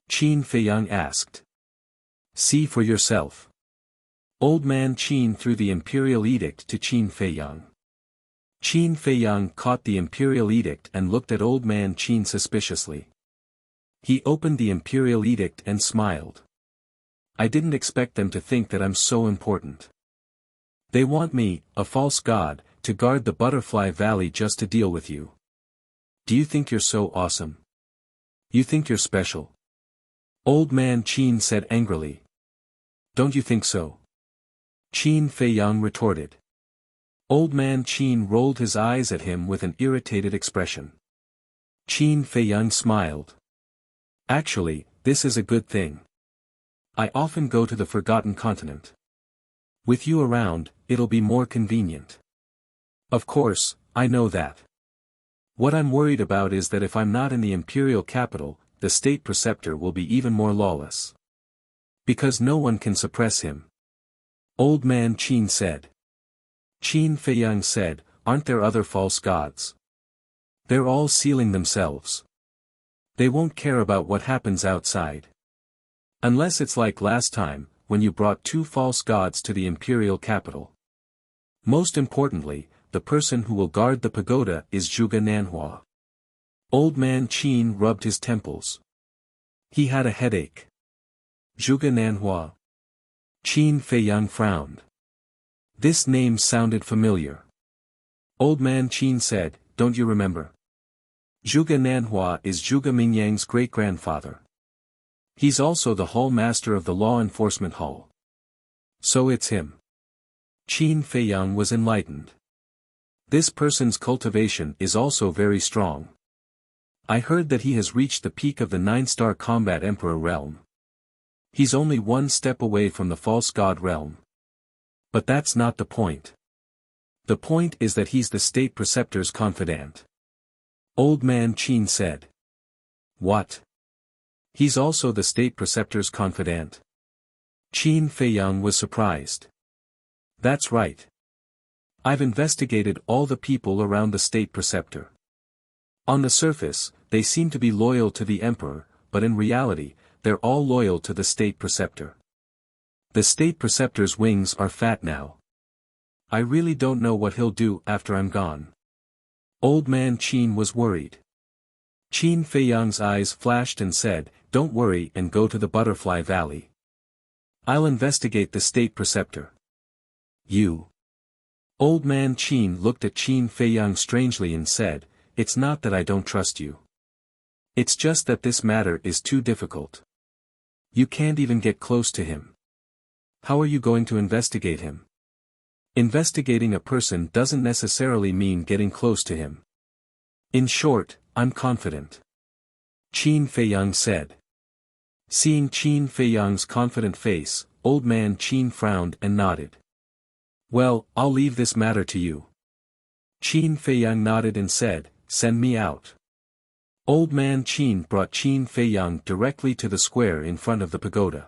Qin Feiyang asked. See for yourself. Old man Qin threw the imperial edict to Qin Feiyang. Qin Feiyang caught the imperial edict and looked at old man Qin suspiciously. He opened the imperial edict and smiled. I didn't expect them to think that I'm so important. They want me, a false god, to guard the Butterfly Valley just to deal with you. Do you think you're so awesome? You think you're special? Old man Qin said angrily. Don't you think so? Qin Feiyang retorted. Old man Qin rolled his eyes at him with an irritated expression. Qin Feiyang smiled. Actually, this is a good thing. I often go to the Forgotten Continent. With you around, it'll be more convenient. Of course, I know that. What I'm worried about is that if I'm not in the imperial capital, the state preceptor will be even more lawless. Because no one can suppress him. Old man Qin said. Qin Feiyang said, aren't there other false gods? They're all sealing themselves. They won't care about what happens outside. Unless it's like last time, when you brought 2 false gods to the imperial capital. Most importantly, the person who will guard the pagoda is Zhuge Nanhua. Old man Qin rubbed his temples. He had a headache. Zhuge Nanhua. Qin Feiyang frowned. This name sounded familiar. Old man Qin said, don't you remember? Zhuge Nanhua is Zhuge Mingyang's great-grandfather. He's also the Hall Master of the Law Enforcement Hall. So it's him. Qin Feiyang was enlightened. This person's cultivation is also very strong. I heard that he has reached the peak of the 9-star combat emperor realm. He's only 1 step away from the false god realm. But that's not the point. The point is that he's the state preceptor's confidant. Old man Qin said. What? He's also the state preceptor's confidant. Qin Feiyang was surprised. That's right. I've investigated all the people around the state preceptor. On the surface, they seem to be loyal to the emperor, but in reality, they're all loyal to the state preceptor. The state preceptor's wings are fat now. I really don't know what he'll do after I'm gone. Old man Qin was worried. Qin Feiyang's eyes flashed and said, don't worry and go to the Butterfly Valley. I'll investigate the state preceptor. You. Old man Qin looked at Qin Feiyang strangely and said, it's not that I don't trust you. It's just that this matter is too difficult. You can't even get close to him. How are you going to investigate him? Investigating a person doesn't necessarily mean getting close to him. In short, I'm confident. Qin Feiyang said. Seeing Qin Feiyang's confident face, old man Qin frowned and nodded. Well, I'll leave this matter to you. Qin Feiyang nodded and said, send me out. Old man Qin brought Qin Feiyang directly to the square in front of the pagoda.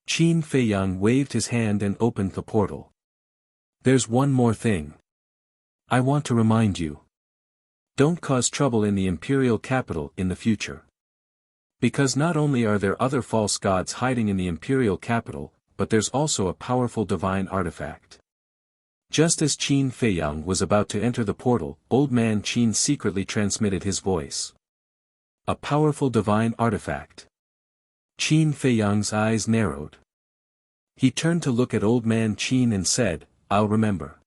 Qin Feiyang waved his hand and opened the portal. There's one more thing. I want to remind you. Don't cause trouble in the imperial capital in the future. Because not only are there other false gods hiding in the imperial capital, but there's also a powerful divine artifact. Just as Qin Feiyang was about to enter the portal, old man Qin secretly transmitted his voice. A powerful divine artifact. Qin Feiyang's eyes narrowed. He turned to look at old man Qin and said, I'll remember.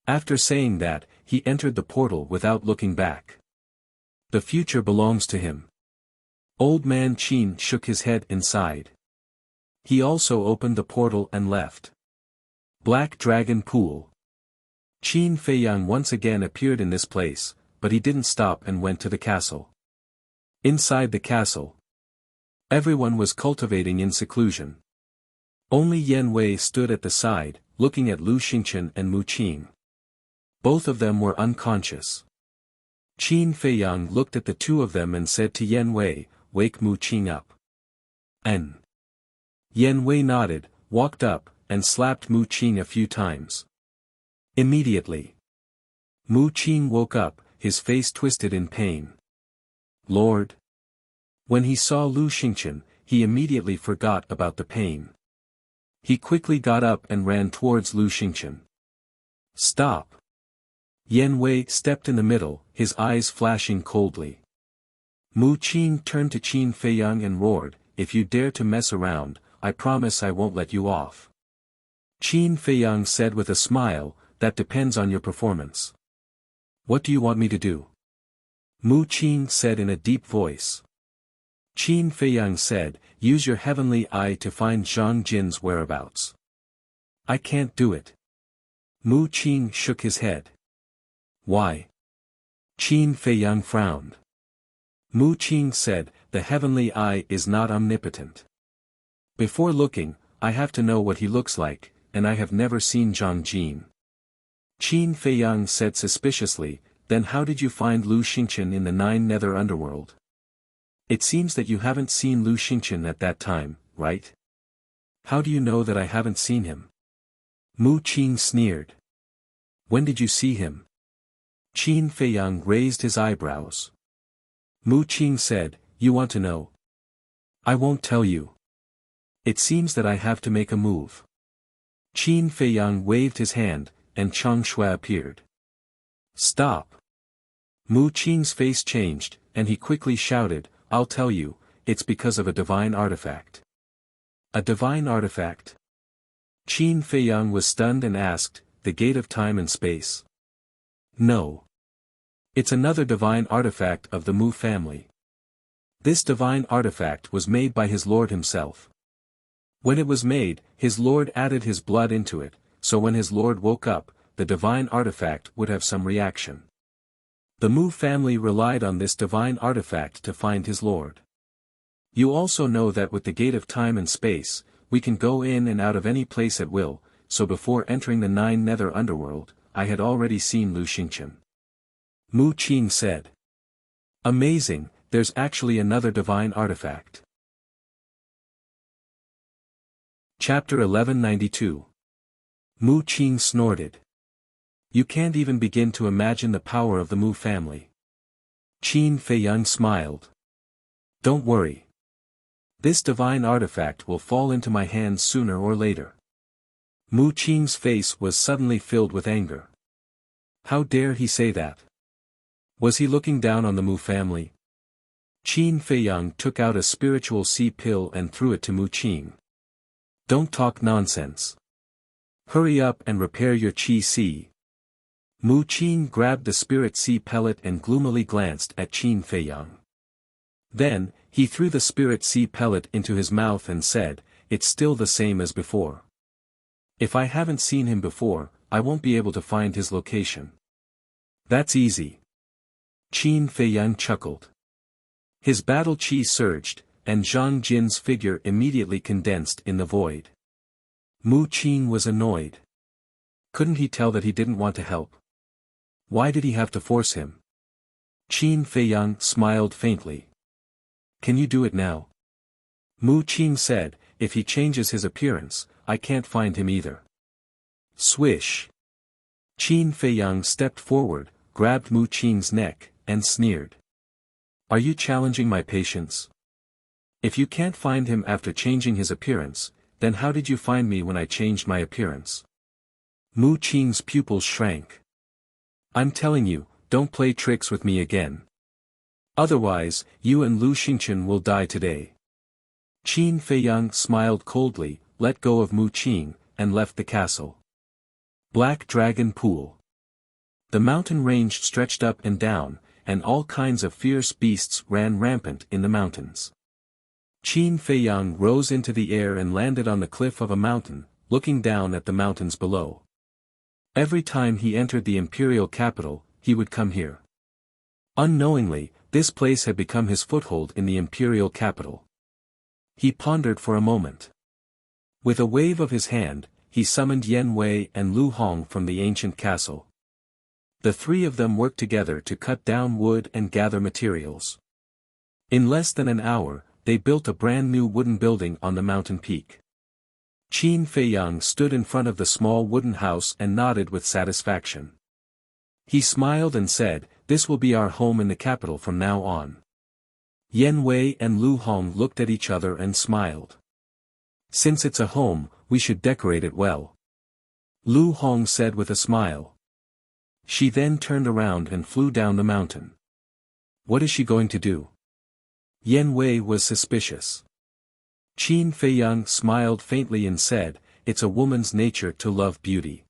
After saying that, he entered the portal without looking back. The future belongs to him. Old Man Qin shook his head and sighed. He also opened the portal and left. Black Dragon Pool. Qin Feiyang once again appeared in this place, but he didn't stop and went to the castle. Inside the castle, everyone was cultivating in seclusion. Only Yan Wei stood at the side, looking at Lu Xingchen and Mu Qing. Both of them were unconscious. Qin Feiyang looked at the two of them and said to Yan Wei, "Wake Mu Qing up." And Yan Wei nodded, walked up, and slapped Mu Qing a few times. Immediately, Mu Qing woke up, his face twisted in pain. Lord! When he saw Lu Xingchen, he immediately forgot about the pain. He quickly got up and ran towards Lu Xingchen. Stop! Yan Wei stepped in the middle, his eyes flashing coldly. Mu Qing turned to Qin Feiyang and roared, "If you dare to mess around, I promise I won't let you off." Qin Feiyang said with a smile, "That depends on your performance." "What do you want me to do?" Mu Qing said in a deep voice. Qin Feiyang said, "Use your heavenly eye to find Zhang Jin's whereabouts." "I can't do it." Mu Qing shook his head. "Why?" Qin Feiyang frowned. Mu Qing said, "The heavenly eye is not omnipotent. Before looking, I have to know what he looks like, and I have never seen Zhang Jin." Qin Feiyang said suspiciously, "Then how did you find Lu Xingchen in the 9 Nether Underworld? It seems that you haven't seen Lu Xingchen at that time, right?" "How do you know that I haven't seen him?" Mu Qing sneered. "When did you see him?" Qin Feiyang raised his eyebrows. Mu Qing said, "You want to know? I won't tell you. It seems that I have to make a move." Qin Feiyang waved his hand, and Chang Shui appeared. "Stop!" Mu Qing's face changed, and he quickly shouted, "I'll tell you, it's because of a divine artifact." "A divine artifact?" Qin Feiyang was stunned and asked, "The gate of time and space?" "No. It's another divine artifact of the Mu family. This divine artifact was made by his lord himself. When it was made, his lord added his blood into it, so when his lord woke up, the divine artifact would have some reaction. The Mu family relied on this divine artifact to find his lord. You also know that with the gate of time and space, we can go in and out of any place at will, so before entering the 9 Nether Underworld, I had already seen Lu Xingchen." Mu Qing said. "Amazing, there's actually another divine artifact." Chapter 1192. Mu Qing snorted. "You can't even begin to imagine the power of the Mu family." Qin Feiyang smiled. "Don't worry. This divine artifact will fall into my hands sooner or later." Mu Qing's face was suddenly filled with anger. How dare he say that? Was he looking down on the Mu family? Qin Feiyang took out a spiritual sea pill and threw it to Mu Qing. "Don't talk nonsense. Hurry up and repair your Qi Sea." Mu Qing grabbed the spirit sea pellet and gloomily glanced at Qin Feiyang. Then, he threw the spirit sea pellet into his mouth and said, "It's still the same as before. If I haven't seen him before, I won't be able to find his location." "That's easy." Qin Feiyang chuckled. His battle chi surged, and Zhang Jin's figure immediately condensed in the void. Mu Qing was annoyed. Couldn't he tell that he didn't want to help? Why did he have to force him? Qin Feiyang smiled faintly. "Can you do it now?" Mu Qing said, "If he changes his appearance, I can't find him either." Swish! Qin Feiyang stepped forward, grabbed Mu Qing's neck, and sneered. "Are you challenging my patience? If you can't find him after changing his appearance, then how did you find me when I changed my appearance?" Mu Qing's pupils shrank. "I'm telling you, don't play tricks with me again. Otherwise, you and Lu Xingchen will die today." Qin Feiyang smiled coldly, let go of Mu Qing, and left the castle. Black Dragon Pool. The mountain range stretched up and down, and all kinds of fierce beasts ran rampant in the mountains. Qin Feiyang rose into the air and landed on the cliff of a mountain, looking down at the mountains below. Every time he entered the imperial capital, he would come here. Unknowingly, this place had become his foothold in the imperial capital. He pondered for a moment. With a wave of his hand, he summoned Yan Wei and Lu Hong from the ancient castle. The three of them worked together to cut down wood and gather materials. In less than an hour, they built a brand new wooden building on the mountain peak. Qin Feiyang stood in front of the small wooden house and nodded with satisfaction. He smiled and said, "This will be our home in the capital from now on." Yan Wei and Lu Hong looked at each other and smiled. "Since it's a home, we should decorate it well," Lu Hong said with a smile. She then turned around and flew down the mountain. What is she going to do? Yan Wei was suspicious. Qin Feiyang smiled faintly and said, "It's a woman's nature to love beauty.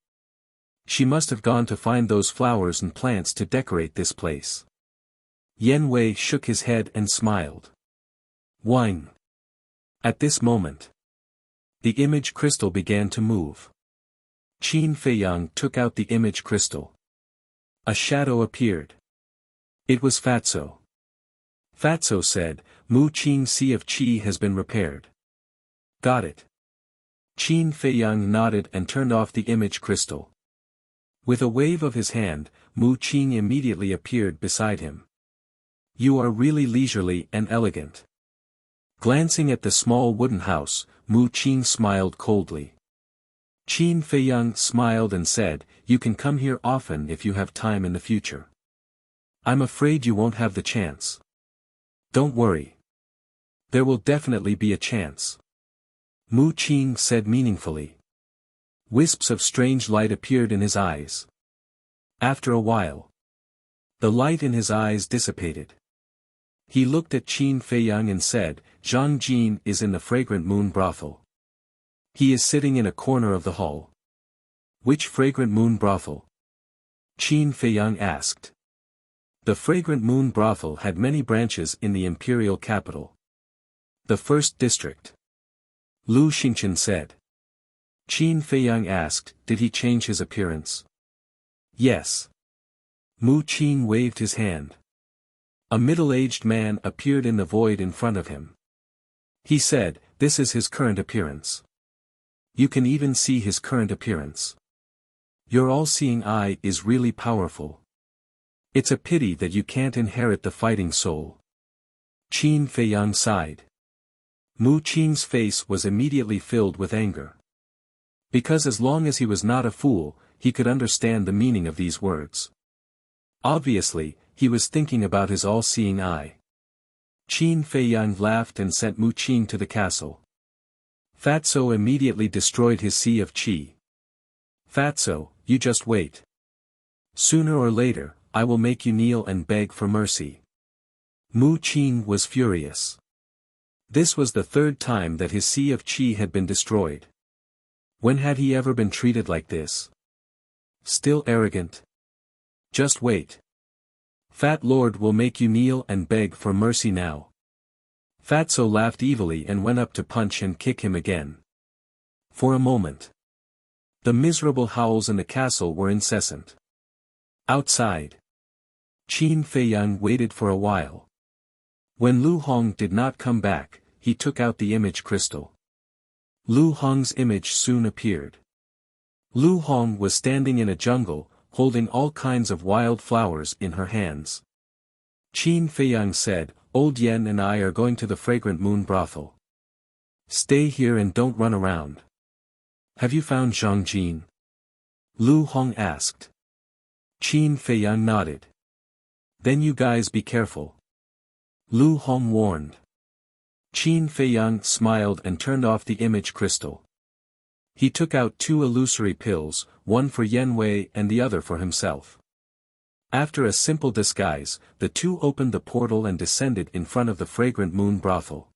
She must have gone to find those flowers and plants to decorate this place." Yan Wei shook his head and smiled. Whine. At this moment, the image crystal began to move. Qin Feiyang took out the image crystal. A shadow appeared. It was Fatso. Fatso said, "Mu Qing Sea of Qi has been repaired." Got it. Qin Feiyang nodded and turned off the image crystal. With a wave of his hand, Mu Qing immediately appeared beside him. "You are really leisurely and elegant." Glancing at the small wooden house, Mu Qing smiled coldly. Qin Feiyang smiled and said, "You can come here often if you have time in the future. I'm afraid you won't have the chance." "Don't worry. There will definitely be a chance," Mu Qing said meaningfully. Wisps of strange light appeared in his eyes. After a while, the light in his eyes dissipated. He looked at Qin Feiyang and said, "Zhang Jin is in the fragrant moon brothel. He is sitting in a corner of the hall." "Which fragrant moon brothel?" Qin Feiyang asked. The fragrant moon brothel had many branches in the imperial capital. "The first district," Lu Xingchen said. Qin Feiyang asked, "Did he change his appearance?" "Yes." Mu Qing waved his hand. A middle-aged man appeared in the void in front of him. He said, "This is his current appearance. You can even see his current appearance. Your all-seeing eye is really powerful. It's a pity that you can't inherit the fighting soul." Qin Feiyang sighed. Mu Qing's face was immediately filled with anger. Because as long as he was not a fool, he could understand the meaning of these words. Obviously, he was thinking about his all-seeing eye. Qin Feiyang laughed and sent Mu Qing to the castle. Fatso immediately destroyed his Sea of Qi. "Fatso, you just wait. Sooner or later, I will make you kneel and beg for mercy." Mu Qing was furious. This was the third time that his Sea of Qi had been destroyed. When had he ever been treated like this? Still arrogant? Just wait. Fat Lord will make you kneel and beg for mercy now. Fatso laughed evilly and went up to punch and kick him again. For a moment, the miserable howls in the castle were incessant. Outside, Qin Feiyang waited for a while. When Lu Hong did not come back, he took out the image crystal. Lu Hong's image soon appeared. Lu Hong was standing in a jungle, holding all kinds of wild flowers in her hands. Qin Feiyang said, "Old Yen and I are going to the fragrant moon brothel. Stay here and don't run around." "Have you found Zhang Jin?" Lu Hong asked. Qin Feiyang nodded. "Then you guys be careful," Lu Hong warned. Qin Feiyang smiled and turned off the image crystal. He took out 2 illusory pills, one for Yan Wei and the other for himself. After a simple disguise, the two opened the portal and descended in front of the fragrant moon brothel.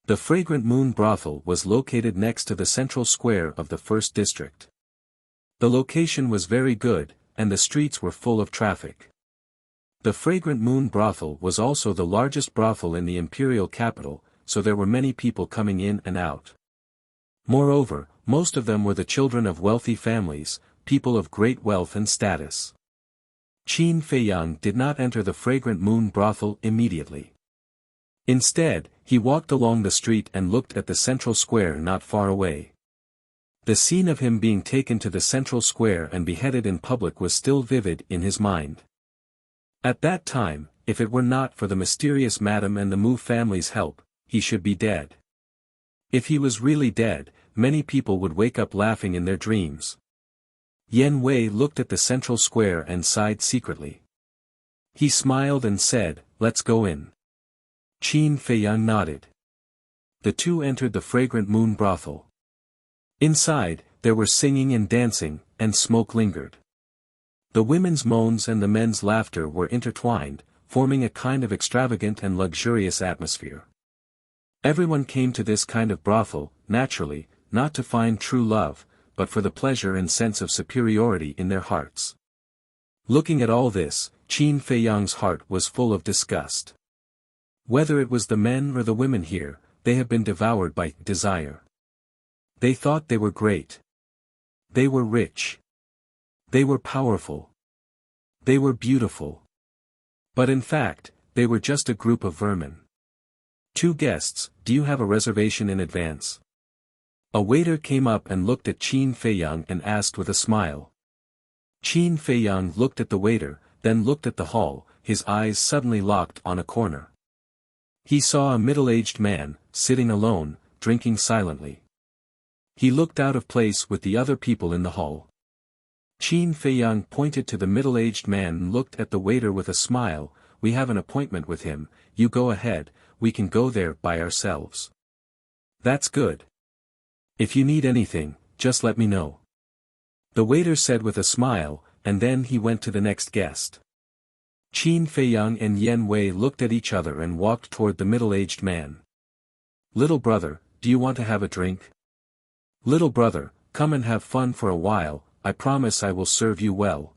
The fragrant moon brothel was located next to the central square of the first district. The location was very good, and the streets were full of traffic. The Fragrant Moon brothel was also the largest brothel in the imperial capital, so there were many people coming in and out. Moreover, most of them were the children of wealthy families, people of great wealth and status. Qin Feiyang did not enter the Fragrant Moon brothel immediately. Instead, he walked along the street and looked at the central square not far away. The scene of him being taken to the central square and beheaded in public was still vivid in his mind. At that time, if it were not for the mysterious madam and the Mu family's help, he should be dead. If he was really dead, many people would wake up laughing in their dreams. Yan Wei looked at the central square and sighed secretly. He smiled and said, "Let's go in." Qin Feiyang nodded. The two entered the Fragrant Moon brothel. Inside, there were singing and dancing, and smoke lingered. The women's moans and the men's laughter were intertwined, forming a kind of extravagant and luxurious atmosphere. Everyone came to this kind of brothel, naturally, not to find true love, but for the pleasure and sense of superiority in their hearts. Looking at all this, Qin Feiyang's heart was full of disgust. Whether it was the men or the women here, they had been devoured by desire. They thought they were great. They were rich. They were powerful. They were beautiful. But in fact, they were just a group of vermin. Two guests, do you have a reservation in advance? A waiter came up and looked at Qin Feiyang and asked with a smile. Qin Feiyang looked at the waiter, then looked at the hall, his eyes suddenly locked on a corner. He saw a middle-aged man, sitting alone, drinking silently. He looked out of place with the other people in the hall. Qin Feiyang pointed to the middle-aged man and looked at the waiter with a smile. "We have an appointment with him, you go ahead, we can go there by ourselves." "That's good. If you need anything, just let me know," the waiter said with a smile, and then he went to the next guest. Qin Feiyang and Yan Wei looked at each other and walked toward the middle-aged man. "Little brother, do you want to have a drink?" "Little brother, come and have fun for a while, I promise I will serve you well."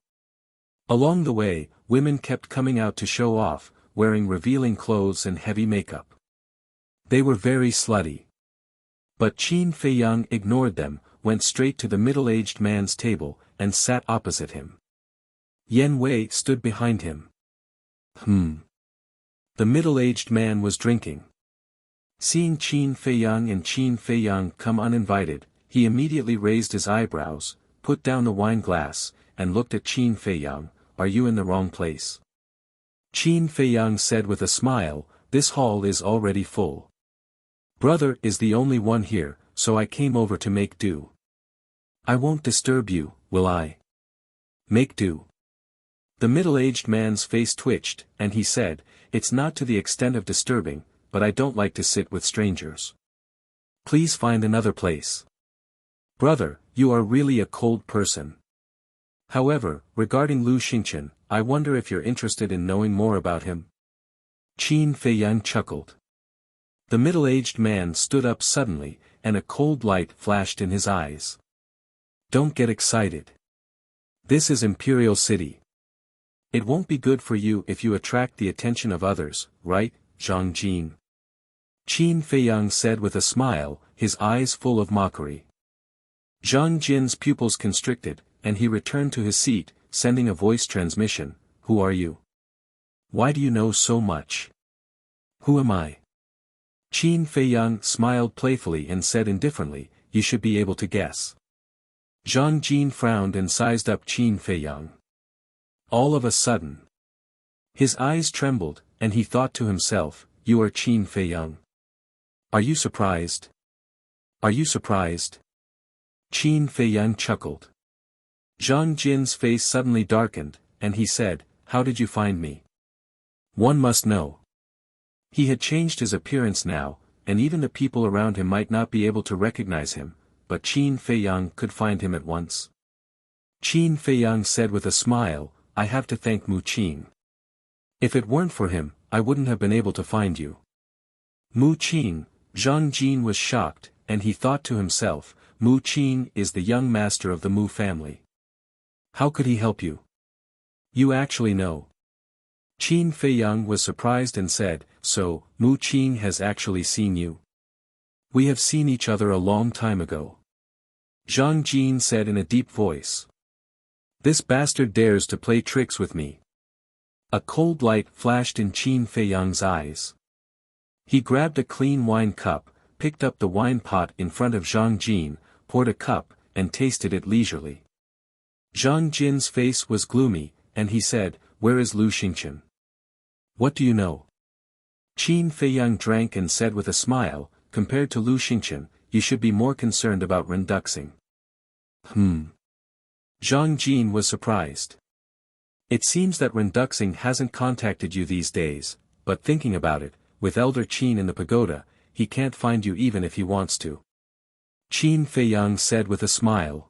Along the way, women kept coming out to show off, wearing revealing clothes and heavy makeup. They were very slutty. But Qin Feiyang ignored them, went straight to the middle-aged man's table, and sat opposite him. Yan Wei stood behind him. The middle-aged man was drinking. Seeing Qin Feiyang come uninvited, he immediately raised his eyebrows, put down the wine glass, and looked at Qin Feiyang. "Are you in the wrong place?" Qin Feiyang said with a smile, "This hall is already full. Brother is the only one here, so I came over to make do." "I won't disturb you, will I?" "Make do." The middle-aged man's face twitched, and he said, "It's not to the extent of disturbing, but I don't like to sit with strangers. Please find another place." "Brother, you are really a cold person. However, regarding Lu Xingchen, I wonder if you're interested in knowing more about him." Qin Feiyang chuckled. The middle-aged man stood up suddenly, and a cold light flashed in his eyes. "Don't get excited. This is Imperial City. It won't be good for you if you attract the attention of others, right, Zhang Jin?" Qin Feiyang said with a smile, his eyes full of mockery. Zhang Jin's pupils constricted, and he returned to his seat, sending a voice transmission. "Who are you? Why do you know so much?" "Who am I?" Qin Feiyang smiled playfully and said indifferently, "You should be able to guess." Zhang Jin frowned and sized up Qin Feiyang. All of a sudden, his eyes trembled, and he thought to himself, "You are Qin Feiyang. Are you surprised? Are you surprised?" Qin Feiyang chuckled. Zhang Jin's face suddenly darkened, and he said, "How did you find me? One must know." He had changed his appearance now, and even the people around him might not be able to recognize him, but Qin Feiyang could find him at once. Qin Feiyang said with a smile, "I have to thank Mu Qin. If it weren't for him, I wouldn't have been able to find you." Mu Qin, Zhang Jin was shocked, and he thought to himself, Mu Qin is the young master of the Mu family. How could he help you? You actually know. Qin Feiyang was surprised and said, "So, Mu Qing has actually seen you? We have seen each other a long time ago." Zhang Jin said in a deep voice. "This bastard dares to play tricks with me." A cold light flashed in Qin Feiyang's eyes. He grabbed a clean wine cup, picked up the wine pot in front of Zhang Jin, poured a cup, and tasted it leisurely. Zhang Jin's face was gloomy, and he said, "Where is Lu Xingqian? What do you know?" Qin Feiyang drank and said with a smile, "Compared to Lu Xingqian, you should be more concerned about renduxing." Zhang Jin was surprised. "It seems that renduxing hasn't contacted you these days, but thinking about it, with Elder Qin in the pagoda, he can't find you even if he wants to." Qin Feiyang said with a smile.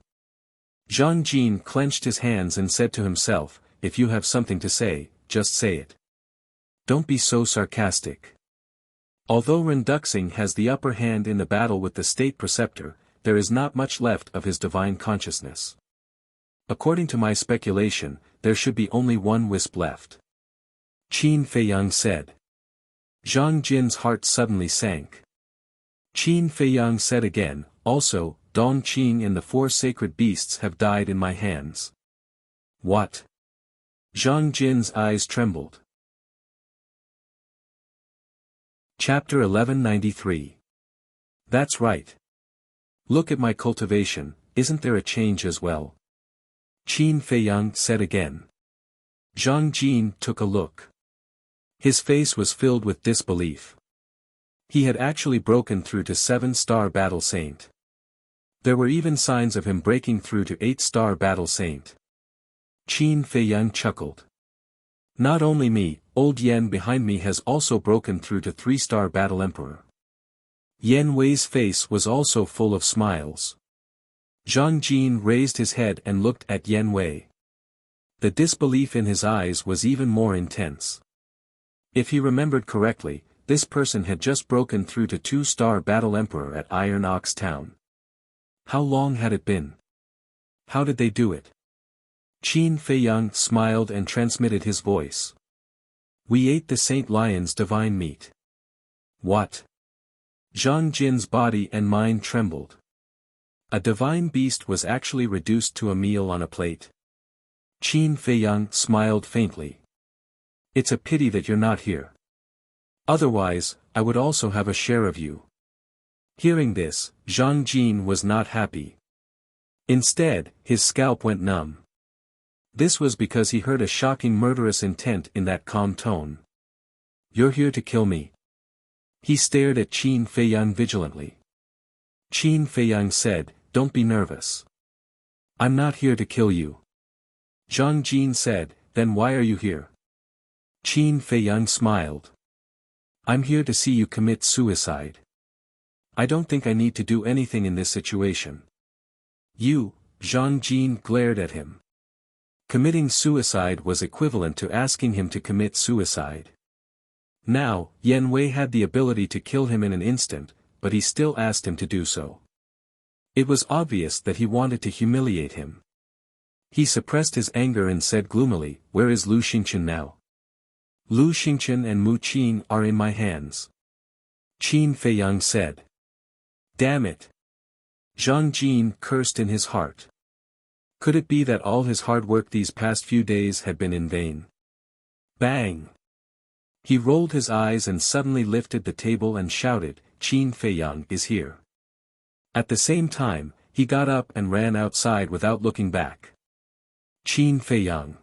Zhang Jin clenched his hands and said to himself, "If you have something to say, just say it. Don't be so sarcastic." Although renduxing has the upper hand in the battle with the state preceptor, there is not much left of his divine consciousness. According to my speculation, there should be only one wisp left. Qin Feiyang said. Zhang Jin's heart suddenly sank. Qin Feiyang said again, "Also, Dong Qing and the 4 sacred beasts have died in my hands." What? Zhang Jin's eyes trembled. Chapter 1193. That's right. Look at my cultivation, isn't there a change as well? Qin Feiyang said again. Zhang Jin took a look. His face was filled with disbelief. He had actually broken through to 7-star Battle Saint. There were even signs of him breaking through to 8-star Battle Saint. Qin Feiyang chuckled. Not only me, old Yen behind me has also broken through to 3-star Battle Emperor. Yen Wei's face was also full of smiles. Zhang Jin raised his head and looked at Yen Wei. The disbelief in his eyes was even more intense. If he remembered correctly, this person had just broken through to 2-star Battle Emperor at Iron Ox Town. How long had it been? How did they do it? Qin Feiyang smiled and transmitted his voice. We ate the Saint Lion's divine meat. What? Zhang Jin's body and mind trembled. A divine beast was actually reduced to a meal on a plate. Qin Feiyang smiled faintly. It's a pity that you're not here. Otherwise, I would also have a share of you. Hearing this, Zhang Jin was not happy. Instead, his scalp went numb. This was because he heard a shocking murderous intent in that calm tone. You're here to kill me. He stared at Qin Feiyang vigilantly. Qin Feiyang said, Don't be nervous. I'm not here to kill you. Zhang Jin said, Then why are you here? Qin Feiyang smiled. I'm here to see you commit suicide. I don't think I need to do anything in this situation. You, Zhang Jin glared at him. Committing suicide was equivalent to asking him to commit suicide. Now, Yen Wei had the ability to kill him in an instant, but he still asked him to do so. It was obvious that he wanted to humiliate him. He suppressed his anger and said gloomily, Where is Lu Xingqian now? Lu Xingqian and Mu Qing are in my hands. Qin Feiyang said. Damn it! Zhang Jin cursed in his heart. Could it be that all his hard work these past few days had been in vain? Bang! He rolled his eyes and suddenly lifted the table and shouted, Qin Feiyang is here. At the same time, he got up and ran outside without looking back. Qin Feiyang.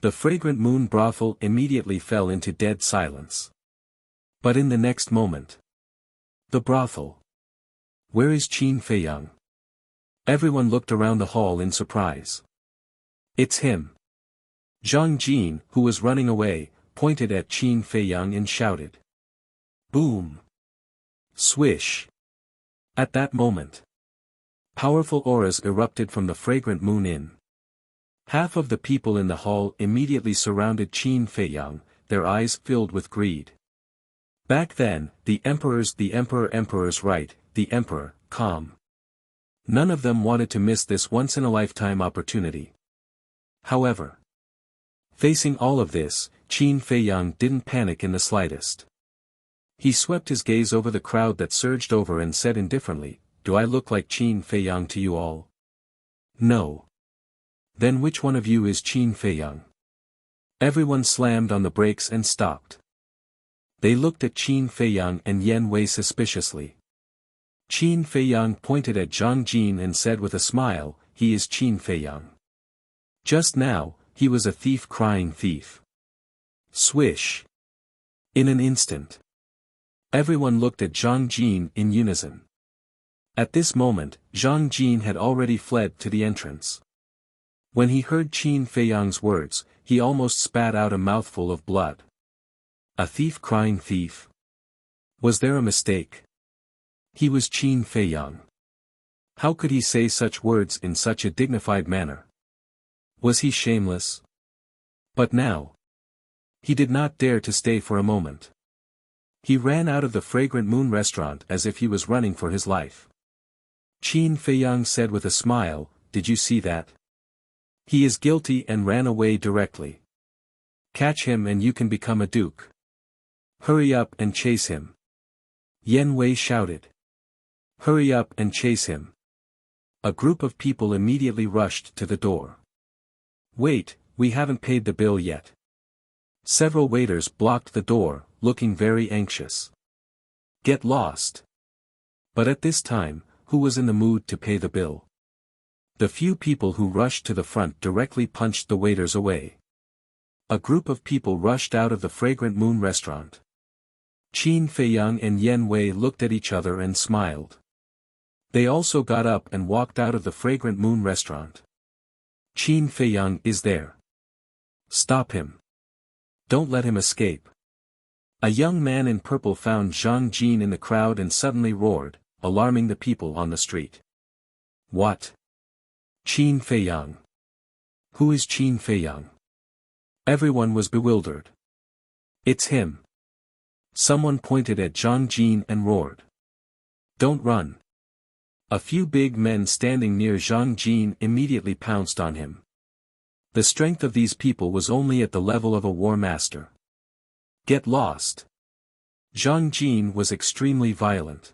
The fragrant moon brothel immediately fell into dead silence. But in the next moment. The brothel. Where is Qin Feiyang? Everyone looked around the hall in surprise. It's him. Zhang Jin, who was running away, pointed at Qin Feiyang and shouted. Boom! Swish! At that moment. Powerful auras erupted from the fragrant moon inn. Half of the people in the hall immediately surrounded Qin Feiyang, their eyes filled with greed. Back then, the emperor's right, the emperor, calm. None of them wanted to miss this once-in-a-lifetime opportunity. However, facing all of this, Qin Feiyang didn't panic in the slightest. He swept his gaze over the crowd that surged over and said indifferently, "Do I look like Qin Feiyang to you all?" "No." "Then which one of you is Qin Feiyang?" Everyone slammed on the brakes and stopped. They looked at Qin Feiyang and Yan Wei suspiciously. Qin Feiyang pointed at Zhang Jin and said with a smile, "He is Qin Feiyang. Just now, he was a thief crying thief." Swish. In an instant. Everyone looked at Zhang Jin in unison. At this moment, Zhang Jin had already fled to the entrance. When he heard Qin Feiyang's words, he almost spat out a mouthful of blood. A thief crying thief? Was there a mistake? He was Qin Feiyang. How could he say such words in such a dignified manner? Was he shameless? But now. He did not dare to stay for a moment. He ran out of the Fragrant Moon restaurant as if he was running for his life. Qin Feiyang said with a smile, "Did you see that? He is guilty and ran away directly. Catch him and you can become a duke. Hurry up and chase him." Yan Wei shouted. "Hurry up and chase him." A group of people immediately rushed to the door. "Wait, we haven't paid the bill yet." Several waiters blocked the door, looking very anxious. "Get lost." But at this time, who was in the mood to pay the bill? The few people who rushed to the front directly punched the waiters away. A group of people rushed out of the Fragrant Moon restaurant. Qin Feiyang and Yan Wei looked at each other and smiled. They also got up and walked out of the Fragrant Moon restaurant. "Qin Feiyang is there. Stop him. Don't let him escape." A young man in purple found Zhang Jin in the crowd and suddenly roared, alarming the people on the street. "What? Qin Feiyang? Who is Qin Feiyang?" Everyone was bewildered. "It's him." Someone pointed at Zhang Jin and roared. "Don't run." A few big men standing near Zhang Jin immediately pounced on him. The strength of these people was only at the level of a war master. "Get lost." Zhang Jin was extremely violent.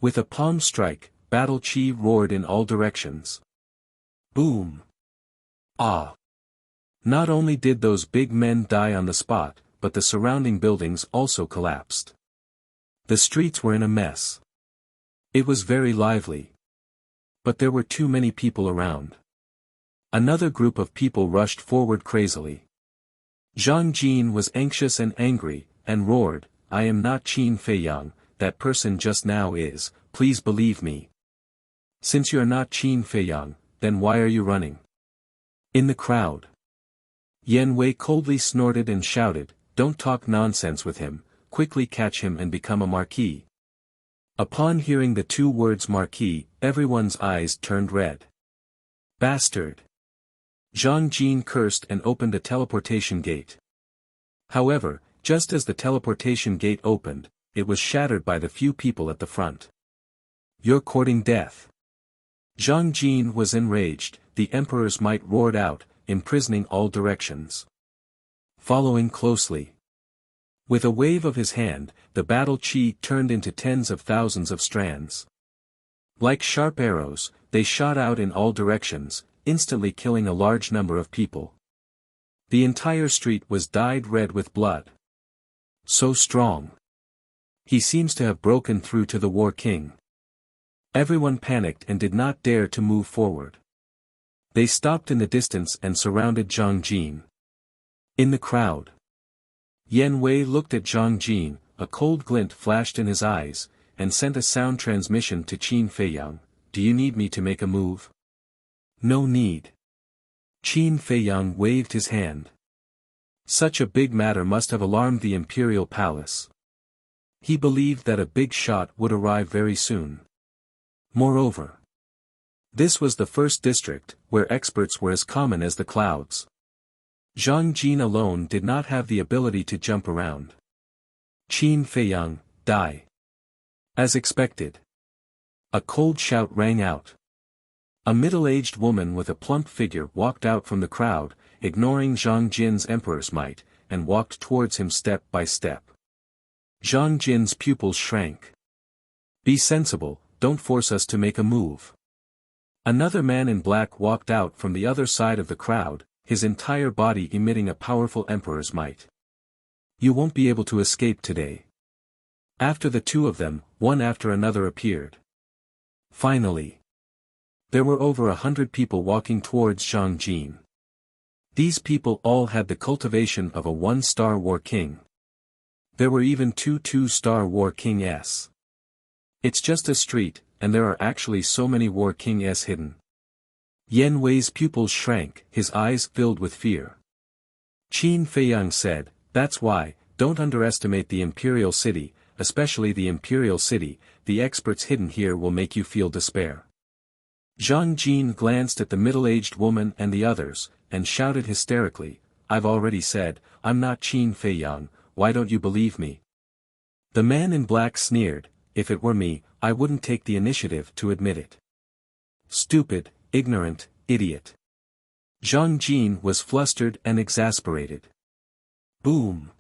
With a palm strike, battle chi roared in all directions. Boom. Ah. Not only did those big men die on the spot, but the surrounding buildings also collapsed. The streets were in a mess. It was very lively. But there were too many people around. Another group of people rushed forward crazily. Zhang Jin was anxious and angry, and roared, "I am not Qin Feiyang, that person just now is, please believe me. Since you are not Qin Feiyang, then why are you running?" In the crowd. Yan Wei coldly snorted and shouted, "Don't talk nonsense with him, quickly catch him and become a marquis." Upon hearing the two words marquis, everyone's eyes turned red. Bastard! Zhang Jin cursed and opened a teleportation gate. However, just as the teleportation gate opened, it was shattered by the few people at the front. "You're courting death." Zhang Jin was enraged, the emperor's might roared out, imprisoning all directions. Following closely. With a wave of his hand, the battle chi turned into tens of thousands of strands. Like sharp arrows, they shot out in all directions, instantly killing a large number of people. The entire street was dyed red with blood. So strong. He seems to have broken through to the war king. Everyone panicked and did not dare to move forward. They stopped in the distance and surrounded Zhang Jin. In the crowd. Yan Wei looked at Zhang Jin, a cold glint flashed in his eyes, and sent a sound transmission to Qin Feiyang, "Do you need me to make a move?" "No need." Qin Feiyang waved his hand. Such a big matter must have alarmed the imperial palace. He believed that a big shot would arrive very soon. Moreover, this was the first district, where experts were as common as the clouds. Zhang Jin alone did not have the ability to jump around. "Qin Feiyang, die." As expected. A cold shout rang out. A middle-aged woman with a plump figure walked out from the crowd, ignoring Zhang Jin's emperor's might, and walked towards him step by step. Zhang Jin's pupils shrank. "Be sensible, don't force us to make a move." Another man in black walked out from the other side of the crowd, his entire body emitting a powerful emperor's might. "You won't be able to escape today." After the two of them, one after another appeared. Finally, there were over 100 people walking towards Zhang Jin. These people all had the cultivation of a one-star war king. There were even two two-star war kings. It's just a street, and there are actually so many war kings hidden. Yan Wei's pupils shrank, his eyes filled with fear. Qin Feiyang said, "That's why, don't underestimate the imperial city, especially the imperial city, the experts hidden here will make you feel despair." Zhang Jin glanced at the middle-aged woman and the others, and shouted hysterically, "I've already said, I'm not Qin Feiyang, why don't you believe me?" The man in black sneered, "If it were me, I wouldn't take the initiative to admit it." Stupid, ignorant, idiot. Zhang Jin was flustered and exasperated. Boom.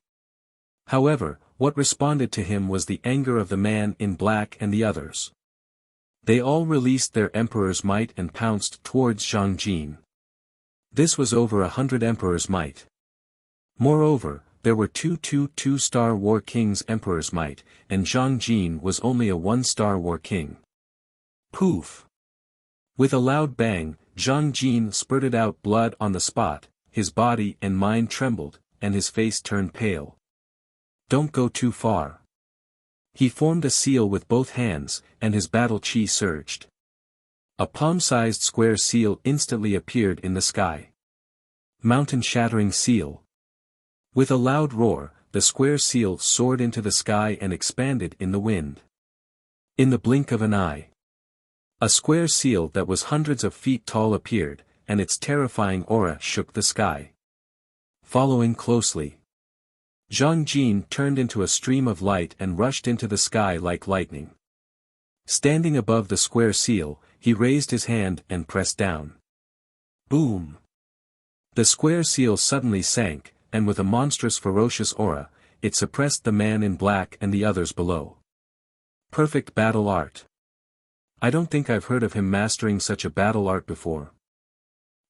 However, what responded to him was the anger of the man in black and the others. They all released their emperor's might and pounced towards Zhang Jin. This was over 100 emperor's might. Moreover, there were two two-star war kings' emperor's might, and Zhang Jin was only a one-star war king. Poof! With a loud bang, Zhang Jin spurted out blood on the spot, his body and mind trembled, and his face turned pale. "Don't go too far." He formed a seal with both hands, and his battle chi surged. A palm-sized square seal instantly appeared in the sky. Mountain-shattering seal. With a loud roar, the square seal soared into the sky and expanded in the wind. In the blink of an eye, a square seal that was hundreds of feet tall appeared, and its terrifying aura shook the sky. Following closely, Zhang Jin turned into a stream of light and rushed into the sky like lightning. Standing above the square seal, he raised his hand and pressed down. Boom! The square seal suddenly sank, and with a monstrous ferocious aura, it suppressed the man in black and the others below. Perfect battle art. I don't think I've heard of him mastering such a battle art before.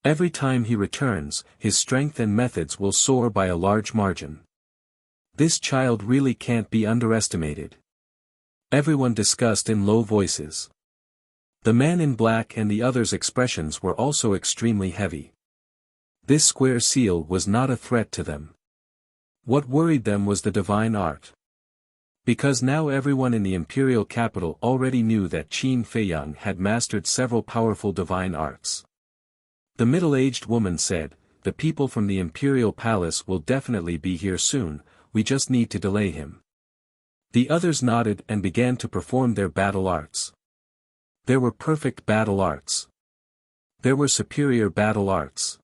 Every time he returns, his strength and methods will soar by a large margin. This child really can't be underestimated. Everyone discussed in low voices. The man in black and the others' expressions were also extremely heavy. This square seal was not a threat to them. What worried them was the divine art. Because now everyone in the imperial capital already knew that Qin Feiyang had mastered several powerful divine arts. The middle-aged woman said, "The people from the imperial palace will definitely be here soon, we just need to delay him." The others nodded and began to perform their battle arts. There were perfect battle arts. There were superior battle arts.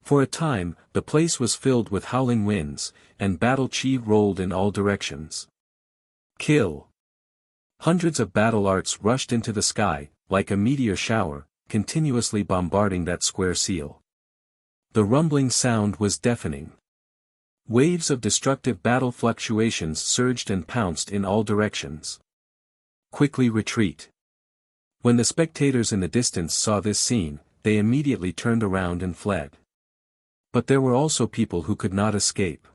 For a time, the place was filled with howling winds, and battle chi rolled in all directions. Kill! Hundreds of battle arts rushed into the sky, like a meteor shower, continuously bombarding that square seal. The rumbling sound was deafening. Waves of destructive battle fluctuations surged and pounced in all directions. Quickly retreat. When the spectators in the distance saw this scene, they immediately turned around and fled. But there were also people who could not escape.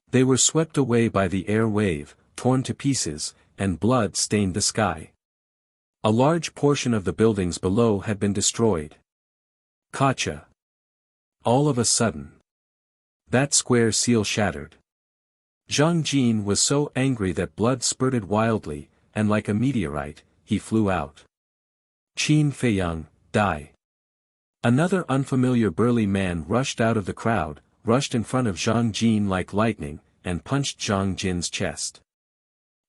They were swept away by the air wave, torn to pieces, and blood stained the sky. A large portion of the buildings below had been destroyed. Gotcha! All of a sudden, that square seal shattered. Zhang Jin was so angry that blood spurted wildly, and like a meteorite, he flew out. Qin Feiyang, die! Another unfamiliar burly man rushed out of the crowd, rushed in front of Zhang Jin like lightning, and punched Zhang Jin's chest.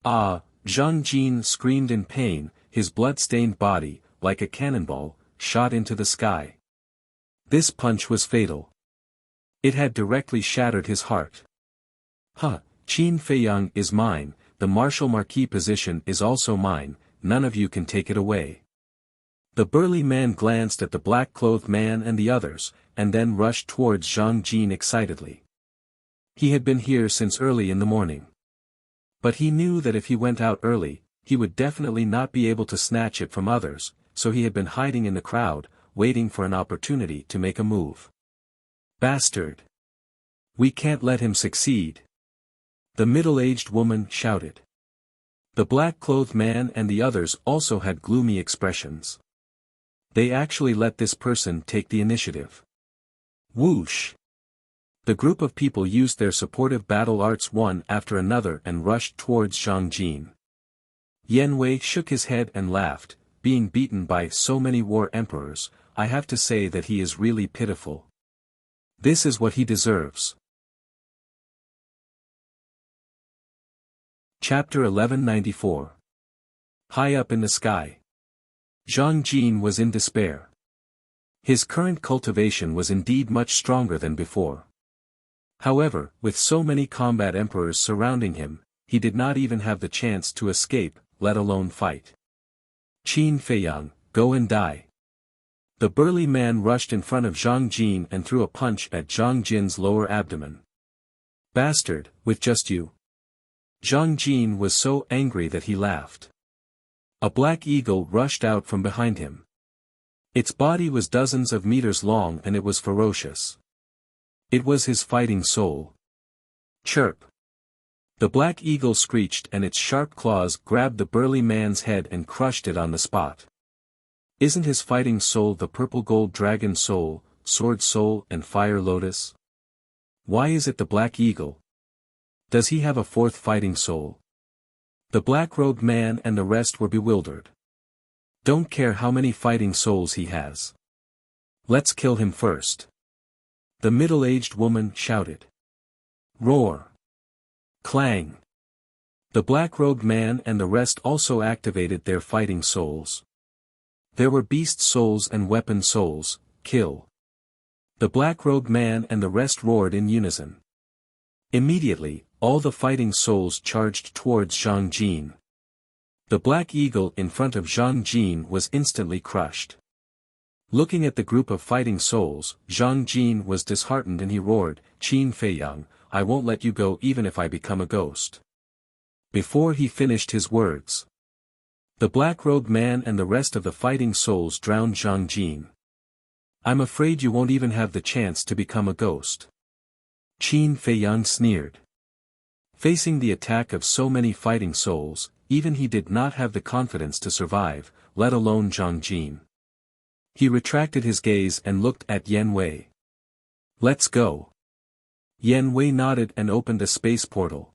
Ah! Zhang Jin screamed in pain, his blood-stained body, like a cannonball, shot into the sky. This punch was fatal. It had directly shattered his heart. Qin Feiyang is mine, the Marshal Marquis position is also mine, none of you can take it away. The burly man glanced at the black-clothed man and the others, and then rushed towards Zhang Jin excitedly. He had been here since early in the morning. But he knew that if he went out early, he would definitely not be able to snatch it from others, so he had been hiding in the crowd, waiting for an opportunity to make a move. Bastard! We can't let him succeed! The middle-aged woman shouted. The black-clothed man and the others also had gloomy expressions. They actually let this person take the initiative. Whoosh! The group of people used their supportive battle arts one after another and rushed towards Zhang Jin. Yan Wei shook his head and laughed, being beaten by so many war emperors, I have to say that he is really pitiful. This is what he deserves. Chapter 1194. High up in the sky. Zhang Jin was in despair. His current cultivation was indeed much stronger than before. However, with so many combat emperors surrounding him, he did not even have the chance to escape, let alone fight. Qin Feiyang, go and die. The burly man rushed in front of Zhang Jin and threw a punch at Zhang Jin's lower abdomen. Bastard, with just you. Zhang Jin was so angry that he laughed. A black eagle rushed out from behind him. Its body was dozens of meters long and it was ferocious. It was his fighting soul. Chirp! The black eagle screeched and its sharp claws grabbed the burly man's head and crushed it on the spot. Isn't his fighting soul the purple gold dragon soul, sword soul and fire lotus? Why is it the black eagle? Does he have a fourth fighting soul? The black-robed man and the rest were bewildered. Don't care how many fighting souls he has. Let's kill him first. The middle-aged woman shouted. Roar! Clang! The black-robed man and the rest also activated their fighting souls. There were beast souls and weapon souls, kill. The black-robed man and the rest roared in unison. Immediately, all the fighting souls charged towards Zhang Jin. The black eagle in front of Zhang Jin was instantly crushed. Looking at the group of fighting souls, Zhang Jin was disheartened and he roared, Qin Feiyang, I won't let you go even if I become a ghost. Before he finished his words, the black-robed man and the rest of the fighting souls drowned Zhang Jin. I'm afraid you won't even have the chance to become a ghost. Qin Feiyang sneered. Facing the attack of so many fighting souls, even he did not have the confidence to survive, let alone Zhang Jin. He retracted his gaze and looked at Yan Wei. Let's go. Yan Wei nodded and opened a space portal.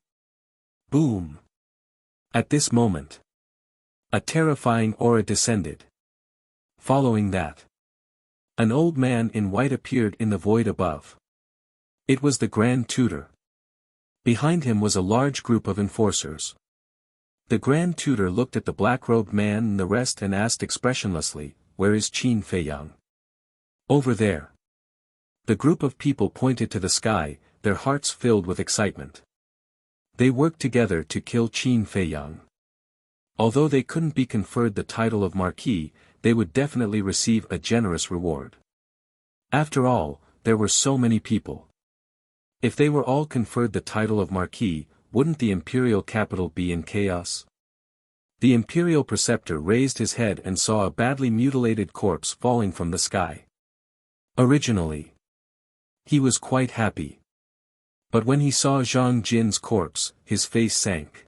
Boom. At this moment, a terrifying aura descended. Following that, an old man in white appeared in the void above. It was the Grand Tutor. Behind him was a large group of enforcers. The Grand Tutor looked at the black-robed man and the rest and asked expressionlessly, Where is Qin Feiyang? Over there. The group of people pointed to the sky, their hearts filled with excitement. They worked together to kill Qin Feiyang. Although they couldn't be conferred the title of Marquis, they would definitely receive a generous reward. After all, there were so many people. If they were all conferred the title of Marquis, wouldn't the imperial capital be in chaos? The imperial preceptor raised his head and saw a badly mutilated corpse falling from the sky. Originally, he was quite happy. But when he saw Zhang Jin's corpse, his face sank.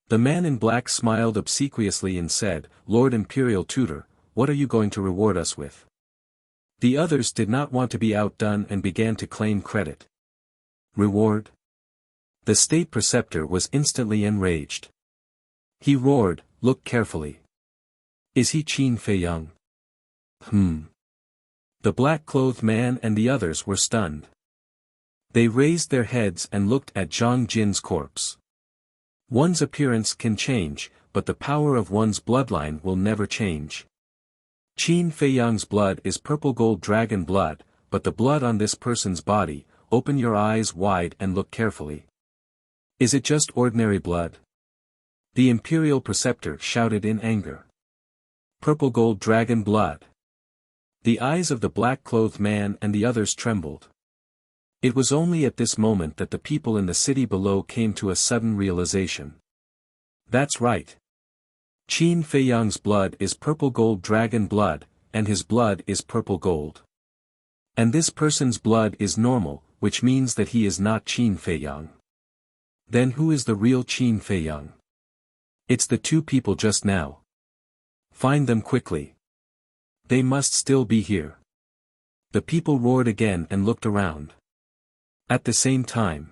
The man in black smiled obsequiously and said, Lord Imperial Tutor, what are you going to reward us with? The others did not want to be outdone and began to claim credit. Reward? The state preceptor was instantly enraged. He roared, Look carefully. Is he Qin Feiyang? The black-clothed man and the others were stunned. They raised their heads and looked at Zhang Jin's corpse. One's appearance can change, but the power of one's bloodline will never change. Qin Feiyang's blood is purple gold dragon blood, but the blood on this person's body, open your eyes wide and look carefully. Is it just ordinary blood? The imperial preceptor shouted in anger. Purple gold dragon blood. The eyes of the black-clothed man and the others trembled. It was only at this moment that the people in the city below came to a sudden realization. That's right. Qin Feiyang's blood is purple gold dragon blood, and his blood is purple gold. And this person's blood is normal, which means that he is not Qin Feiyang. Then who is the real Qin Feiyang? It's the two people just now. Find them quickly. They must still be here. The people roared again and looked around. At the same time,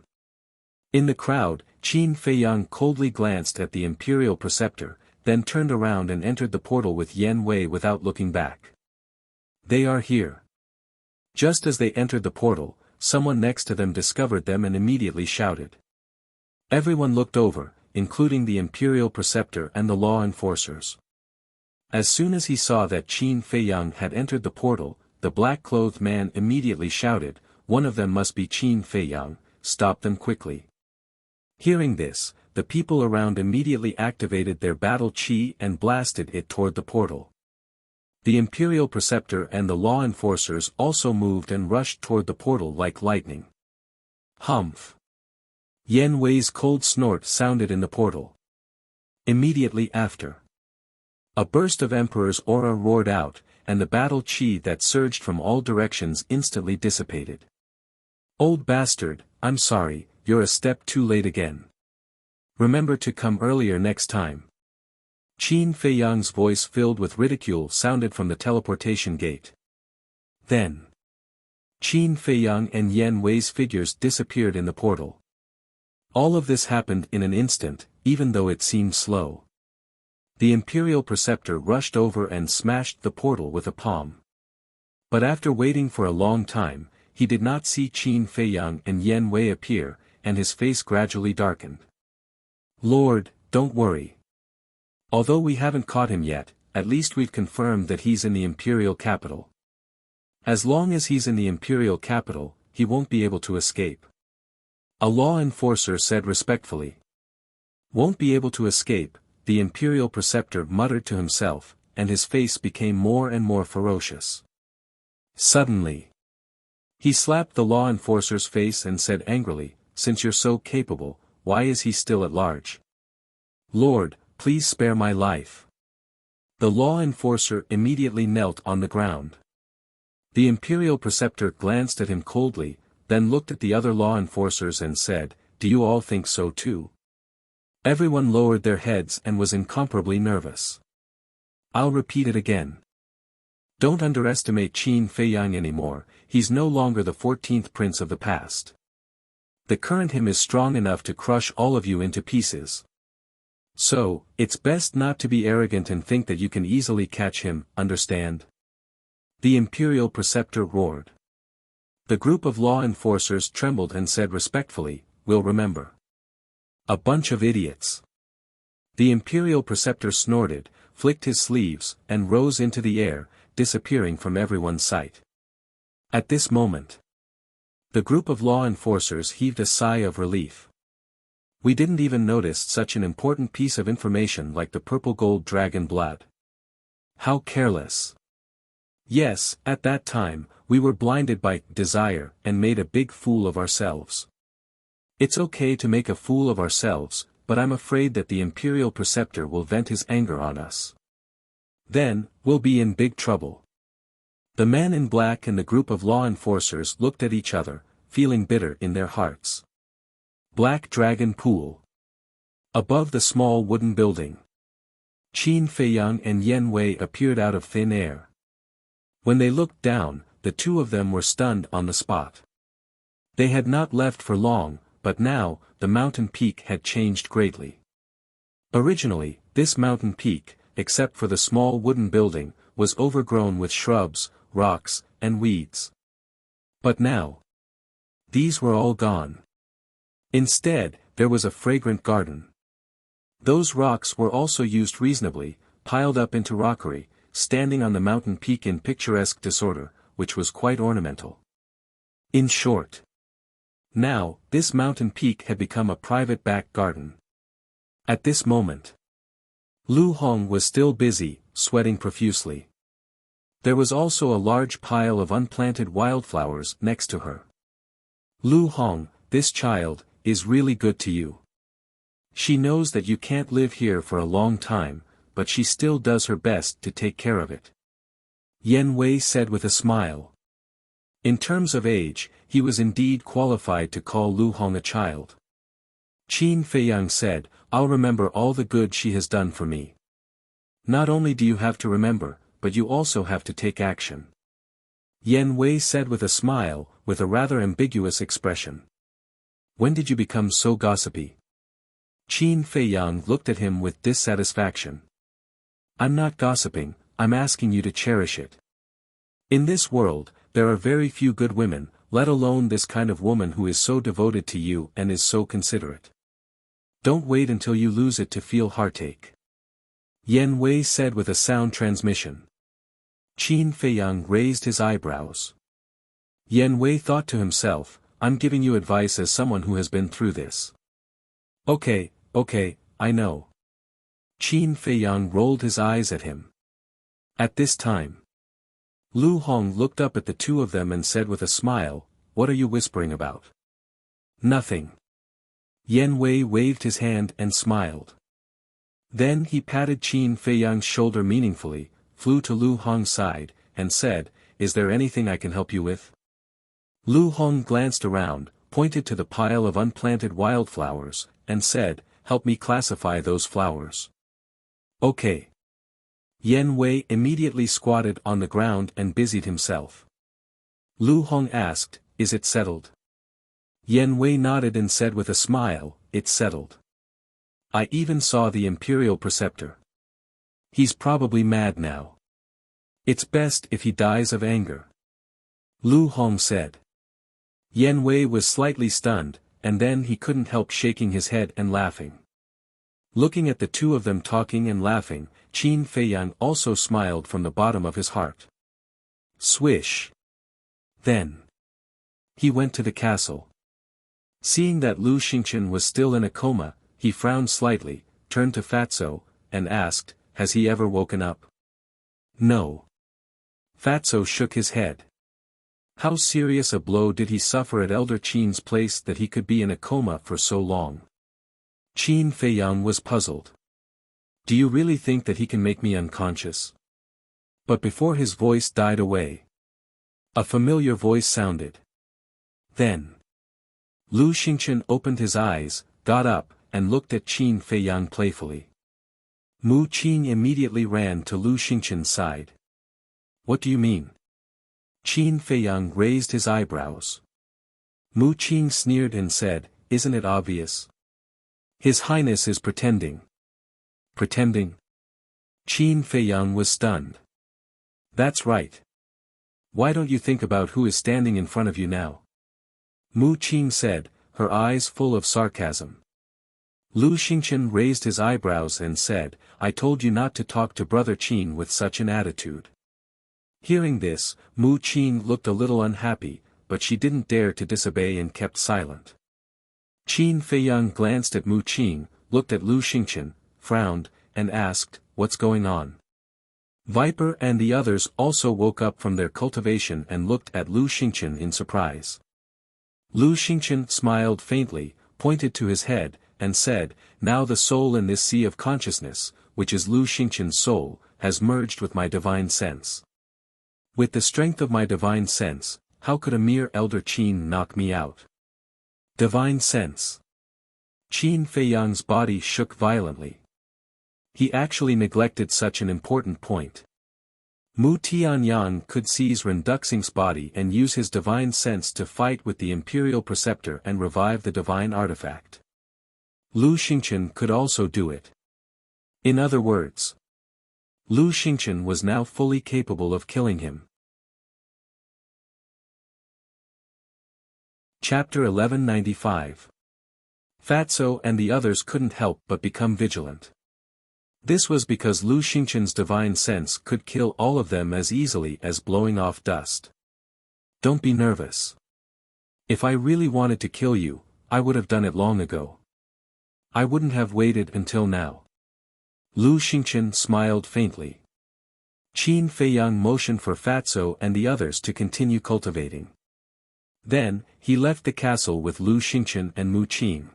in the crowd, Qin Feiyang coldly glanced at the imperial preceptor, then turned around and entered the portal with Yan Wei without looking back. They are here. Just as they entered the portal, someone next to them discovered them and immediately shouted. Everyone looked over, including the imperial preceptor and the law enforcers. As soon as he saw that Qin Feiyang had entered the portal, the black-clothed man immediately shouted, "One of them must be Qin Feiyang, stop them quickly." Hearing this, the people around immediately activated their battle chi and blasted it toward the portal. The imperial preceptor and the law enforcers also moved and rushed toward the portal like lightning. Humph! Yan Wei's cold snort sounded in the portal. Immediately after, a burst of Emperor's aura roared out, and the battle chi that surged from all directions instantly dissipated. Old bastard, I'm sorry, you're a step too late again. Remember to come earlier next time. Qin Feiyang's voice filled with ridicule sounded from the teleportation gate. Then, Qin Feiyang and Yan Wei's figures disappeared in the portal. All of this happened in an instant, even though it seemed slow. The imperial preceptor rushed over and smashed the portal with a palm. But after waiting for a long time, he did not see Qin Feiyang and Yan Wei appear, and his face gradually darkened. Lord, don't worry. Although we haven't caught him yet, at least we've confirmed that he's in the imperial capital. As long as he's in the imperial capital, he won't be able to escape. A law enforcer said respectfully. Won't be able to escape, the imperial preceptor muttered to himself, and his face became more and more ferocious. Suddenly, he slapped the law enforcer's face and said angrily, "Since you're so capable, why is he still at large? Lord, please spare my life." The law enforcer immediately knelt on the ground. The imperial preceptor glanced at him coldly, then looked at the other law enforcers and said, "Do you all think so too?" Everyone lowered their heads and was incomparably nervous. I'll repeat it again. Don't underestimate Qin Feiyang anymore, he's no longer the 14th prince of the past. The current him is strong enough to crush all of you into pieces. So, it's best not to be arrogant and think that you can easily catch him, understand? The imperial preceptor roared. The group of law enforcers trembled and said respectfully, "We'll remember." A bunch of idiots. The imperial preceptor snorted, flicked his sleeves, and rose into the air, disappearing from everyone's sight. At this moment, the group of law enforcers heaved a sigh of relief. We didn't even notice such an important piece of information like the purple gold dragon blood. How careless. Yes, at that time, we were blinded by desire and made a big fool of ourselves. It's okay to make a fool of ourselves, but I'm afraid that the imperial preceptor will vent his anger on us. Then, we'll be in big trouble. The man in black and the group of law enforcers looked at each other, feeling bitter in their hearts. Black Dragon Pool. Above the small wooden building, Qin Feiyang and Yan Wei appeared out of thin air. When they looked down, the two of them were stunned on the spot. They had not left for long, but now, the mountain peak had changed greatly. Originally, this mountain peak, except for the small wooden building, was overgrown with shrubs, rocks, and weeds. But now, these were all gone. Instead, there was a fragrant garden. Those rocks were also used reasonably, piled up into rockery, standing on the mountain peak in picturesque disorder, which was quite ornamental. In short, now, this mountain peak had become a private back garden. At this moment, Lu Hong was still busy, sweating profusely. There was also a large pile of unplanted wildflowers next to her. Lu Hong, this child, is really good to you. She knows that you can't live here for a long time, but she still does her best to take care of it. Yen Wei said with a smile. In terms of age, he was indeed qualified to call Lu Hong a child. Qin Feiyang said, I'll remember all the good she has done for me. Not only do you have to remember, but you also have to take action. Yen Wei said with a smile, with a rather ambiguous expression. When did you become so gossipy? Qin Feiyang looked at him with dissatisfaction. I'm not gossiping, I'm asking you to cherish it. In this world, there are very few good women, let alone this kind of woman who is so devoted to you and is so considerate. Don't wait until you lose it to feel heartache. Yen Wei said with a sound transmission. Qin Feiyang raised his eyebrows. Yen Wei thought to himself, I'm giving you advice as someone who has been through this. Okay, I know. Qin Feiyang rolled his eyes at him. At this time, Lu Hong looked up at the two of them and said with a smile, What are you whispering about? Nothing. Yen Wei waved his hand and smiled. Then he patted Qin Feiyang's shoulder meaningfully, flew to Lu Hong's side, and said, Is there anything I can help you with? Lu Hong glanced around, pointed to the pile of unplanted wildflowers, and said, Help me classify those flowers. Okay. Yen Wei immediately squatted on the ground and busied himself. Lu Hong asked, Is it settled? Yen Wei nodded and said with a smile, It's settled. I even saw the Imperial Preceptor. He's probably mad now. It's best if he dies of anger. Lu Hong said. Yen Wei was slightly stunned, and then he couldn't help shaking his head and laughing. Looking at the two of them talking and laughing, Qin Feiyang also smiled from the bottom of his heart. Swish. Then he went to the castle. Seeing that Lu Xingqian was still in a coma, he frowned slightly, turned to Fatso, and asked, Has he ever woken up? No. Fatso shook his head. How serious a blow did he suffer at Elder Qin's place that he could be in a coma for so long? Qin Feiyang was puzzled. Do you really think that he can make me unconscious? But before his voice died away, a familiar voice sounded. Then Lu Xingqian opened his eyes, got up, and looked at Qin Feiyang playfully. Mu Qing immediately ran to Lu Xingqian's side. What do you mean? Qin Feiyang raised his eyebrows. Mu Qing sneered and said, Isn't it obvious? His Highness is pretending. Pretending? Qin Feiyang was stunned. That's right. Why don't you think about who is standing in front of you now? Mu Qing said, her eyes full of sarcasm. Lu Xingqian raised his eyebrows and said, I told you not to talk to Brother Qin with such an attitude. Hearing this, Mu Qing looked a little unhappy, but she didn't dare to disobey and kept silent. Qin Feiyang glanced at Mu Qing, looked at Lu Xingqian, frowned, and asked, What's going on? Viper and the others also woke up from their cultivation and looked at Lu Xingqian in surprise. Lu Xingqian smiled faintly, pointed to his head, and said, Now the soul in this sea of consciousness, which is Lu Xingqian's soul, has merged with my divine sense. With the strength of my divine sense, how could a mere Elder Qin knock me out? Divine sense. Qin Feiyang's body shook violently. He actually neglected such an important point. Mu Tianyan could seize Ren Duxing's body and use his divine sense to fight with the Imperial Preceptor and revive the divine artifact. Lu Xingqian could also do it. In other words, Lu Xingqian was now fully capable of killing him. Chapter 1195. Fatso and the others couldn't help but become vigilant. This was because Lu Xingqian's divine sense could kill all of them as easily as blowing off dust. Don't be nervous. If I really wanted to kill you, I would have done it long ago. I wouldn't have waited until now. Lu Xingqian smiled faintly. Qin Feiyang motioned for Fatso and the others to continue cultivating. Then, he left the castle with Lu Xingqian and Mu Qing.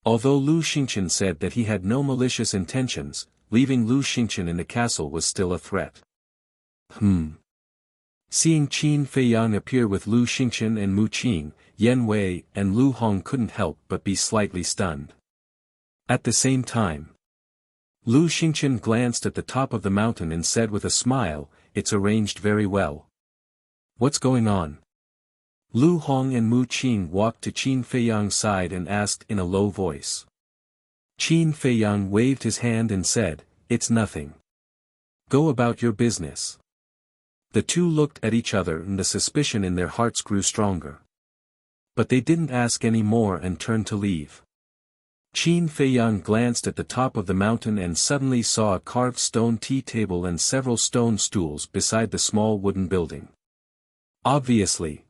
Although Lu Xingqian said that he had no malicious intentions, leaving Lu Xingqian in the castle was still a threat. Seeing Qin Feiyang appear with Lu Xingqian and Mu Qing, Yan Wei and Lu Hong couldn't help but be slightly stunned. At the same time, Lu Xingqian glanced at the top of the mountain and said with a smile, "It's arranged very well." "What's going on?" Lu Hong and Mu Qing walked to Qin Feiyang's side and asked in a low voice. Qin Feiyang waved his hand and said, "It's nothing. Go about your business." The two looked at each other and the suspicion in their hearts grew stronger. But they didn't ask any more and turned to leave. Qin Feiyang glanced at the top of the mountain and suddenly saw a carved stone tea table and several stone stools beside the small wooden building. Obviously,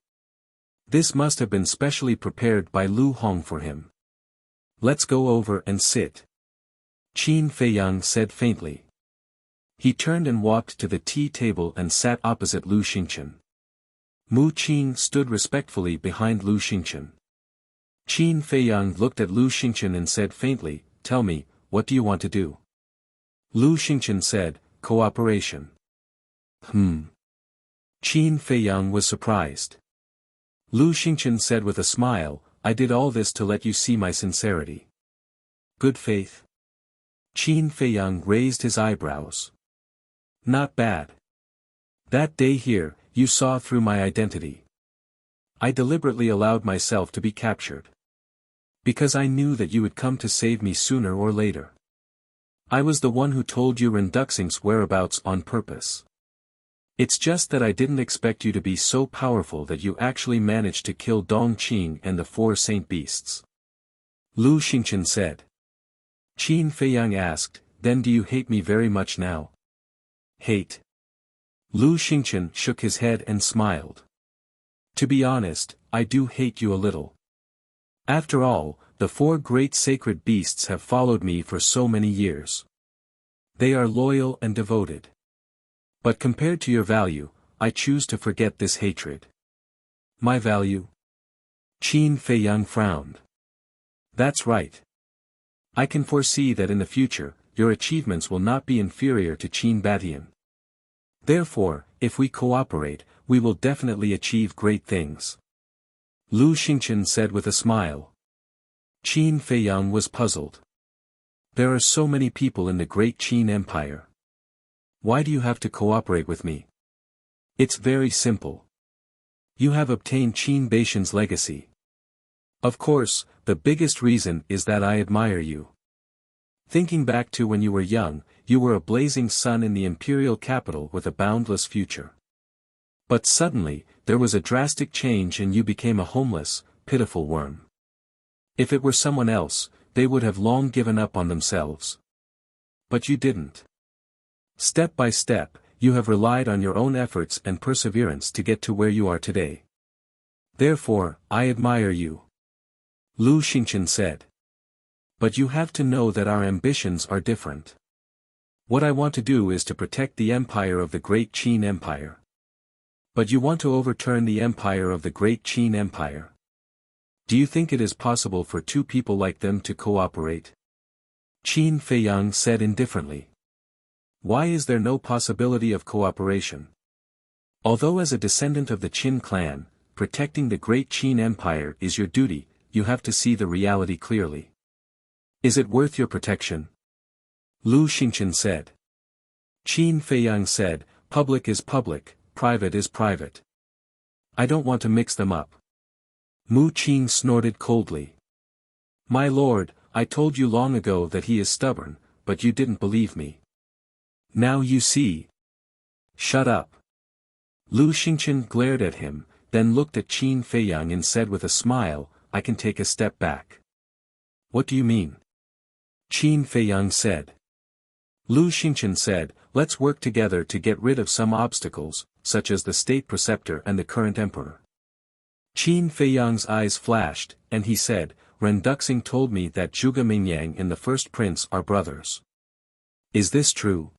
this must have been specially prepared by Lu Hong for him. "Let's go over and sit," Qin Feiyang said faintly. He turned and walked to the tea table and sat opposite Lu Xingqian. Mu Qing stood respectfully behind Lu Xingqian. Qin Feiyang looked at Lu Xingqian and said faintly, "Tell me, what do you want to do?" Lu Xingqian said, "Cooperation." Qin Feiyang was surprised. Lu Xingqian said with a smile, "I did all this to let you see my sincerity." "Good faith?" Qin Feiyang raised his eyebrows. "Not bad. That day here, you saw through my identity. I deliberately allowed myself to be captured. Because I knew that you would come to save me sooner or later. I was the one who told you Renduxing's whereabouts on purpose. It's just that I didn't expect you to be so powerful that you actually managed to kill Dong Qing and the 4 saint beasts." Lu Xingqian said. Qin Feiyang asked, "Then do you hate me very much now?" "Hate?" Lu Xingqian shook his head and smiled. "To be honest, I do hate you a little. After all, the 4 great sacred beasts have followed me for so many years. They are loyal and devoted. But compared to your value, I choose to forget this hatred." "My value?" Qin Feiyang frowned. "That's right. I can foresee that in the future, your achievements will not be inferior to Qin Batian. Therefore, if we cooperate, we will definitely achieve great things." Lu Xingqian said with a smile. Qin Feiyang was puzzled. "There are so many people in the great Qin Empire. Why do you have to cooperate with me?" "It's very simple. You have obtained Qin Baishan's legacy. Of course, the biggest reason is that I admire you. Thinking back to when you were young, you were a blazing sun in the imperial capital with a boundless future. But suddenly, there was a drastic change and you became a homeless, pitiful worm. If it were someone else, they would have long given up on themselves. But you didn't. Step by step, you have relied on your own efforts and perseverance to get to where you are today. Therefore, I admire you," Lu Xingqian said. "But you have to know that our ambitions are different. What I want to do is to protect the empire of the Great Qin Empire. But you want to overturn the empire of the Great Qin Empire. Do you think it is possible for 2 people like them to cooperate?" Qin Feiyang said indifferently. "Why is there no possibility of cooperation? Although as a descendant of the Qin clan, protecting the Great Qin Empire is your duty, you have to see the reality clearly. Is it worth your protection?" Lu Xingqian said. Qin Feiyang said, "Public is public, private is private. I don't want to mix them up." Mu Qing snorted coldly. "My lord, I told you long ago that he is stubborn, but you didn't believe me. Now you see." "Shut up." Lu Xingqian glared at him, then looked at Qin Feiyang and said with a smile, "I can take a step back." "What do you mean?" Qin Feiyang said. Lu Xingqian said, "Let's work together to get rid of some obstacles, such as the state preceptor and the current emperor." Qin Feiyang's eyes flashed, and he said, "Renduxing told me that Zhuge Mingyang and the first prince are brothers. Is this true?"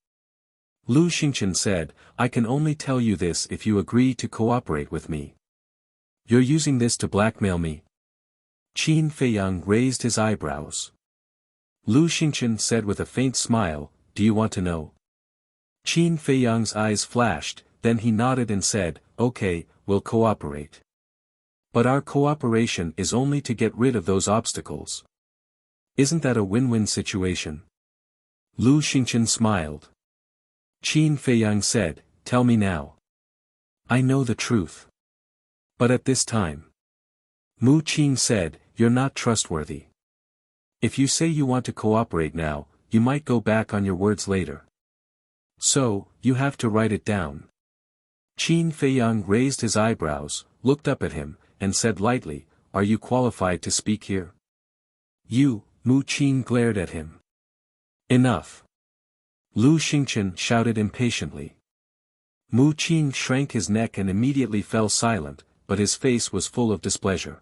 Lu Xingqian said, "I can only tell you this if you agree to cooperate with me." You're using this to blackmail me? Qin Feiyang raised his eyebrows. Lu Xingchen said with a faint smile, do you want to know? Qin Feiyang's eyes flashed, then he nodded and said, okay, we'll cooperate. But our cooperation is only to get rid of those obstacles. Isn't that a win-win situation? Lu Xingchen smiled. Qin Feiyang said, tell me now. I know the truth. But at this time. Mu Qing said, you're not trustworthy. If you say you want to cooperate now, you might go back on your words later. So, you have to write it down. Qin Feiyang raised his eyebrows, looked up at him, and said lightly, are you qualified to speak here? You, Mu Qing glared at him. Enough. Lu Xingchen shouted impatiently. Mu Qing shrank his neck and immediately fell silent, but his face was full of displeasure.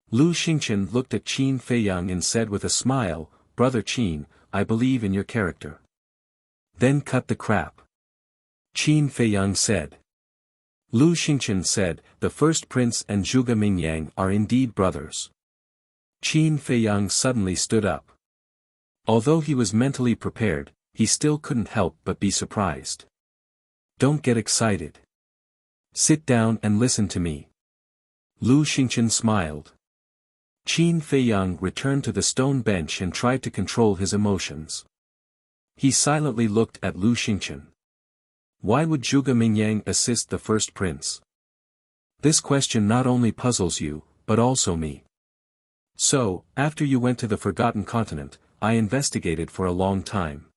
Lu Xingchen looked at Qin Feiyang and said with a smile, Brother Qin, I believe in your character. Then cut the crap. Qin Feiyang said. Lu Xingchen said, the first prince and Zhuge Mingyang are indeed brothers. Qin Feiyang suddenly stood up. Although he was mentally prepared, he still couldn't help but be surprised. Don't get excited. Sit down and listen to me. Lu Xingchen smiled. Qin Feiyang returned to the stone bench and tried to control his emotions. He silently looked at Lu Xingchen. Why would Zhuge Mingyang assist the first prince? This question not only puzzles you, but also me. So, after you went to the Forgotten Continent, I investigated for a long time.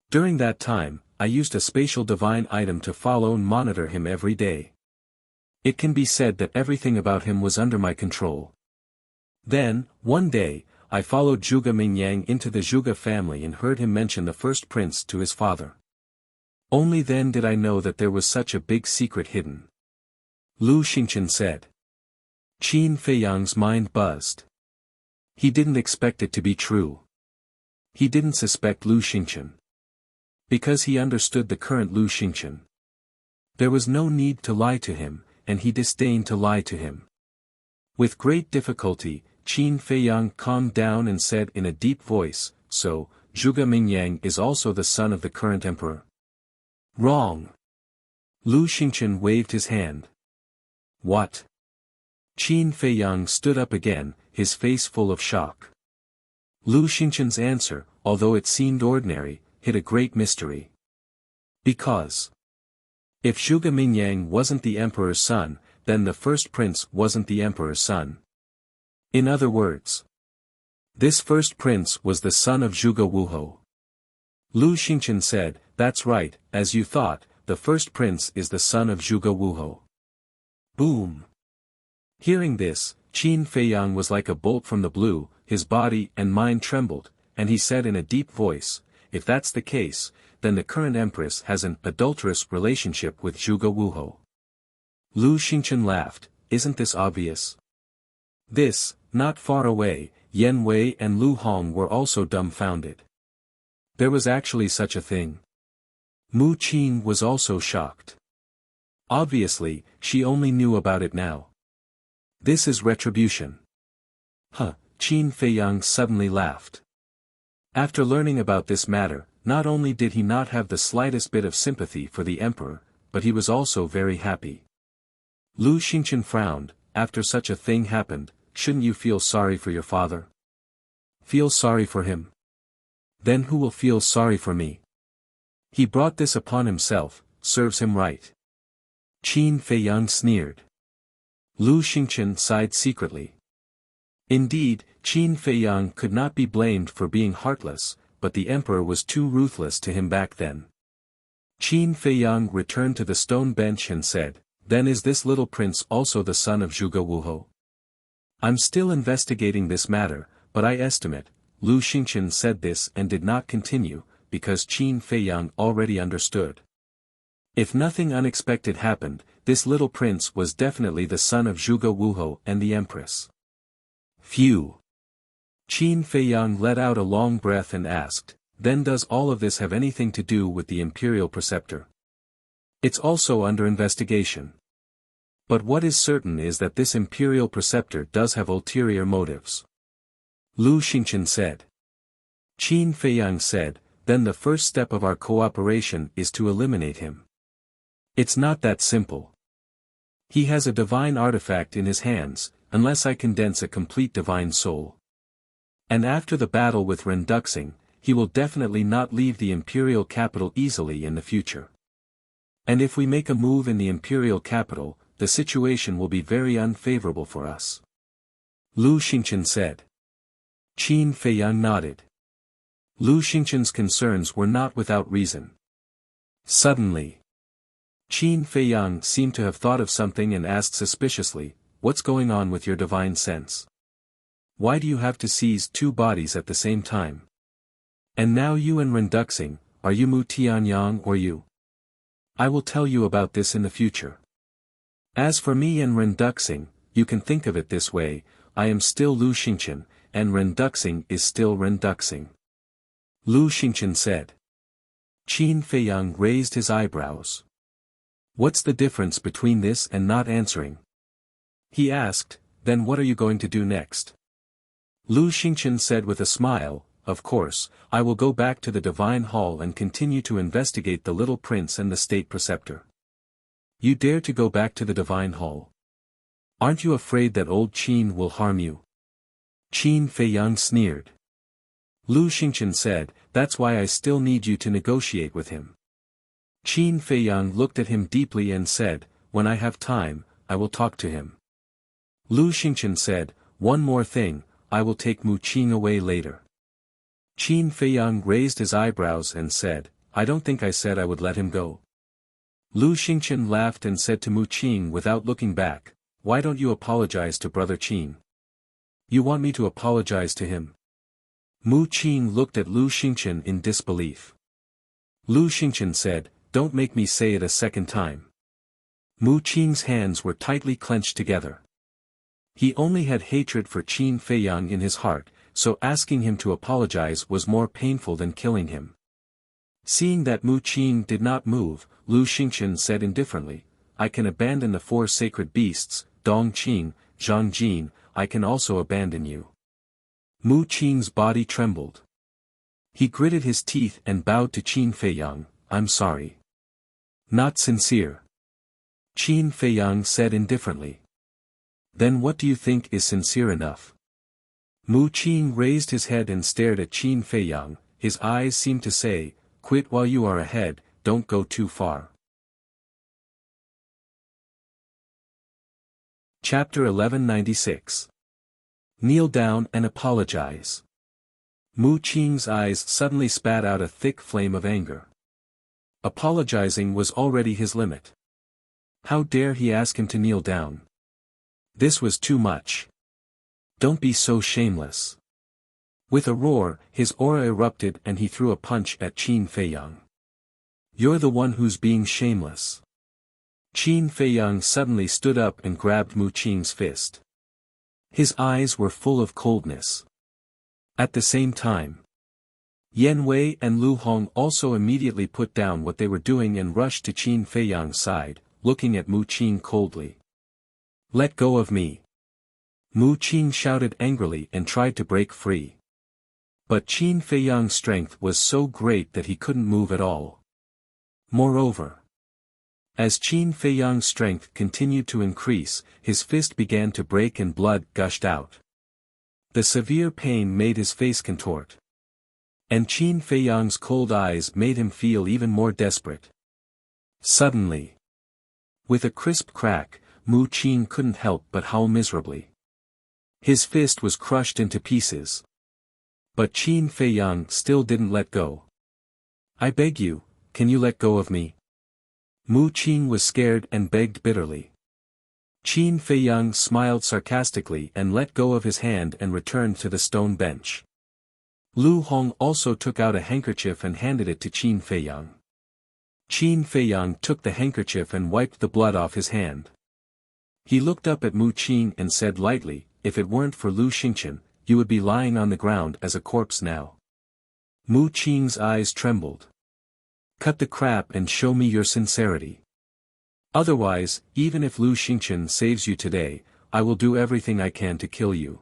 During that time, I used a spatial divine item to follow and monitor him every day. It can be said that everything about him was under my control. Then, one day, I followed Zhuge Mingyang into the Zhuge family and heard him mention the first prince to his father. Only then did I know that there was such a big secret hidden. Lu Xingchen said. Qin Feiyang's mind buzzed. He didn't expect it to be true. He didn't suspect Lu Xingchen. Because he understood the current Lu Xingchen. There was no need to lie to him, and he disdained to lie to him. With great difficulty, Qin Feiyang calmed down and said in a deep voice, so, Zhuge Mingyang is also the son of the current emperor? Wrong. Lu Xingchen waved his hand. What? Qin Feiyang stood up again, his face full of shock. Lu Xingchen's answer, although it seemed ordinary, hid a great mystery. Because if Zhuge Mingyang wasn't the emperor's son, then the first prince wasn't the emperor's son. In other words, this first prince was the son of Zhuge Wuhou. Lu Xingchen said, that's right, as you thought, the first prince is the son of Zhuge Wuhou. Boom. Hearing this, Qin Feiyang was like a bolt from the blue, his body and mind trembled, and he said in a deep voice, if that's the case, then the current empress has an adulterous relationship with Zhuge Wuhou. Lu Xingchen laughed, isn't this obvious? This, not far away, Yan Wei and Lu Hong were also dumbfounded. There was actually such a thing. Mu Qing was also shocked. Obviously, she only knew about it now. This is retribution. Huh, Qin Feiyang suddenly laughed. After learning about this matter, not only did he not have the slightest bit of sympathy for the emperor, but he was also very happy. Lu Xingchen frowned, after such a thing happened, shouldn't you feel sorry for your father? Feel sorry for him? Then who will feel sorry for me? He brought this upon himself, serves him right. Qin Feiyang sneered. Lu Xingchen sighed secretly. Indeed, Qin Feiyang could not be blamed for being heartless, but the emperor was too ruthless to him back then. Qin Feiyang returned to the stone bench and said, then is this little prince also the son of Zhuge Wuhou? I'm still investigating this matter, but I estimate, Lu Xingchen said this and did not continue, because Qin Feiyang already understood. If nothing unexpected happened, this little prince was definitely the son of Zhuge Wuhou and the empress. Phew. Qin Feiyang let out a long breath and asked, then does all of this have anything to do with the imperial preceptor? It's also under investigation. But what is certain is that this imperial preceptor does have ulterior motives. Lu Xingchen said. Qin Feiyang said, then the first step of our cooperation is to eliminate him. It's not that simple. He has a divine artifact in his hands, unless I condense a complete divine soul. And after the battle with Ren Duxing, he will definitely not leave the imperial capital easily in the future. And if we make a move in the imperial capital, the situation will be very unfavorable for us. Lu Xingchen said. Qin Feiyang nodded. Lu Xingchen's concerns were not without reason. Suddenly, Qin Feiyang seemed to have thought of something and asked suspiciously, "What's going on with your divine sense? Why do you have to seize two bodies at the same time? And now you and Ren Duxing, are you Mu Tianyang or you? I will tell you about this in the future. As for me and Ren Duxing, you can think of it this way, I am still Lu Xingchen, and Ren Duxing is still Ren Duxing." Lu Xingchen said. Qin Feiyang raised his eyebrows. "What's the difference between this and not answering?" He asked, "Then what are you going to do next?" Lu Xingchen said with a smile, "Of course, I will go back to the Divine Hall and continue to investigate the little prince and the state preceptor." "You dare to go back to the Divine Hall? Aren't you afraid that old Qin will harm you?" Qin Feiyang sneered. Lu Xingchen said, "That's why I still need you to negotiate with him." Qin Feiyang looked at him deeply and said, "When I have time, I will talk to him." Lu Xingchen said, "One more thing, I will take Mu Qing away later." Qin Feiyang raised his eyebrows and said, "I don't think I said I would let him go." Lu Xingchen laughed and said to Mu Qing without looking back, "Why don't you apologize to Brother Qin?" "You want me to apologize to him?" Mu Qing looked at Lu Xingchen in disbelief. Lu Xingchen said, "Don't make me say it a second time." Mu Qing's hands were tightly clenched together. He only had hatred for Qin Feiyang in his heart, so asking him to apologize was more painful than killing him. Seeing that Mu Qing did not move, Lu Xingchen said indifferently, "I can abandon the four sacred beasts, Dong Qing, Zhang Jin, I can also abandon you." Mu Qing's body trembled. He gritted his teeth and bowed to Qin Feiyang, "I'm sorry. Not sincere." Qin Feiyang said indifferently. "Then what do you think is sincere enough?" Mu Qing raised his head and stared at Qin Feiyang, his eyes seemed to say, "Quit while you are ahead, don't go too far." Chapter 1196. Kneel down and apologize. Mu Qing's eyes suddenly spat out a thick flame of anger. Apologizing was already his limit. How dare he ask him to kneel down? This was too much. "Don't be so shameless." With a roar, his aura erupted and he threw a punch at Qin Feiyang. "You're the one who's being shameless." Qin Feiyang suddenly stood up and grabbed Mu Qing's fist. His eyes were full of coldness. At the same time, Yan Wei and Lu Hong also immediately put down what they were doing and rushed to Qin Feiyang's side, looking at Mu Qing coldly. "Let go of me!" Mu Qing shouted angrily and tried to break free. But Qin Feiyang's strength was so great that he couldn't move at all. Moreover, as Qin Feiyang's strength continued to increase, his fist began to break and blood gushed out. The severe pain made his face contort. And Qin Feiyang's cold eyes made him feel even more desperate. Suddenly, with a crisp crack, Mu Qing couldn't help but howl miserably. His fist was crushed into pieces. But Qin Feiyang still didn't let go. "I beg you, can you let go of me?" Mu Qing was scared and begged bitterly. Qin Feiyang smiled sarcastically and let go of his hand and returned to the stone bench. Lu Hong also took out a handkerchief and handed it to Qin Feiyang. Qin Feiyang took the handkerchief and wiped the blood off his hand. He looked up at Mu Qing and said lightly, "If it weren't for Lu Xingchen, you would be lying on the ground as a corpse now." Mu Qing's eyes trembled. "Cut the crap and show me your sincerity." Otherwise, even if Lu Xingchen saves you today, I will do everything I can to kill you.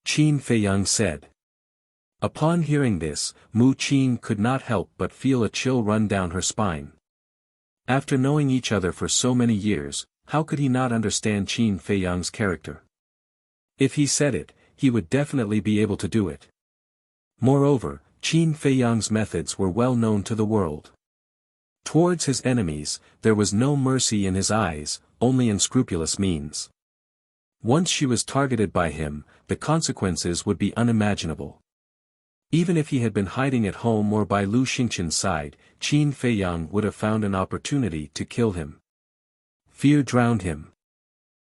Qin Feiyang said. Upon hearing this, Mu Qin could not help but feel a chill run down her spine. After knowing each other for so many years, how could he not understand Qin Feiyang's character? If he said it, he would definitely be able to do it. Moreover, Qin Feiyang's methods were well known to the world. Towards his enemies, there was no mercy in his eyes, only unscrupulous means. Once she was targeted by him, the consequences would be unimaginable. Even if he had been hiding at home or by Lu Xingchen's side, Qin Feiyang would have found an opportunity to kill him. Fear drowned him.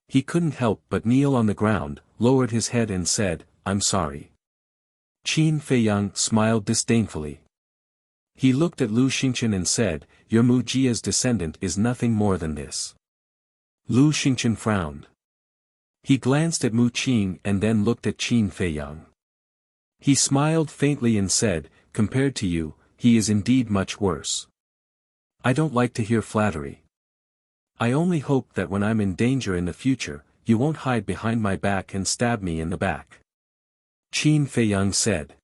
He couldn't help but kneel on the ground, lowered his head and said, "I'm sorry." Qin Feiyang smiled disdainfully. He looked at Lu Xingchen and said, "Your Mu Jia's descendant is nothing more than this." Lu Xingchen frowned. He glanced at Mu Qin and then looked at Qin Feiyang. He smiled faintly and said, "Compared to you, he is indeed much worse. I don't like to hear flattery. I only hope that when I'm in danger in the future, you won't hide behind my back and stab me in the back." Qin Feiyang said.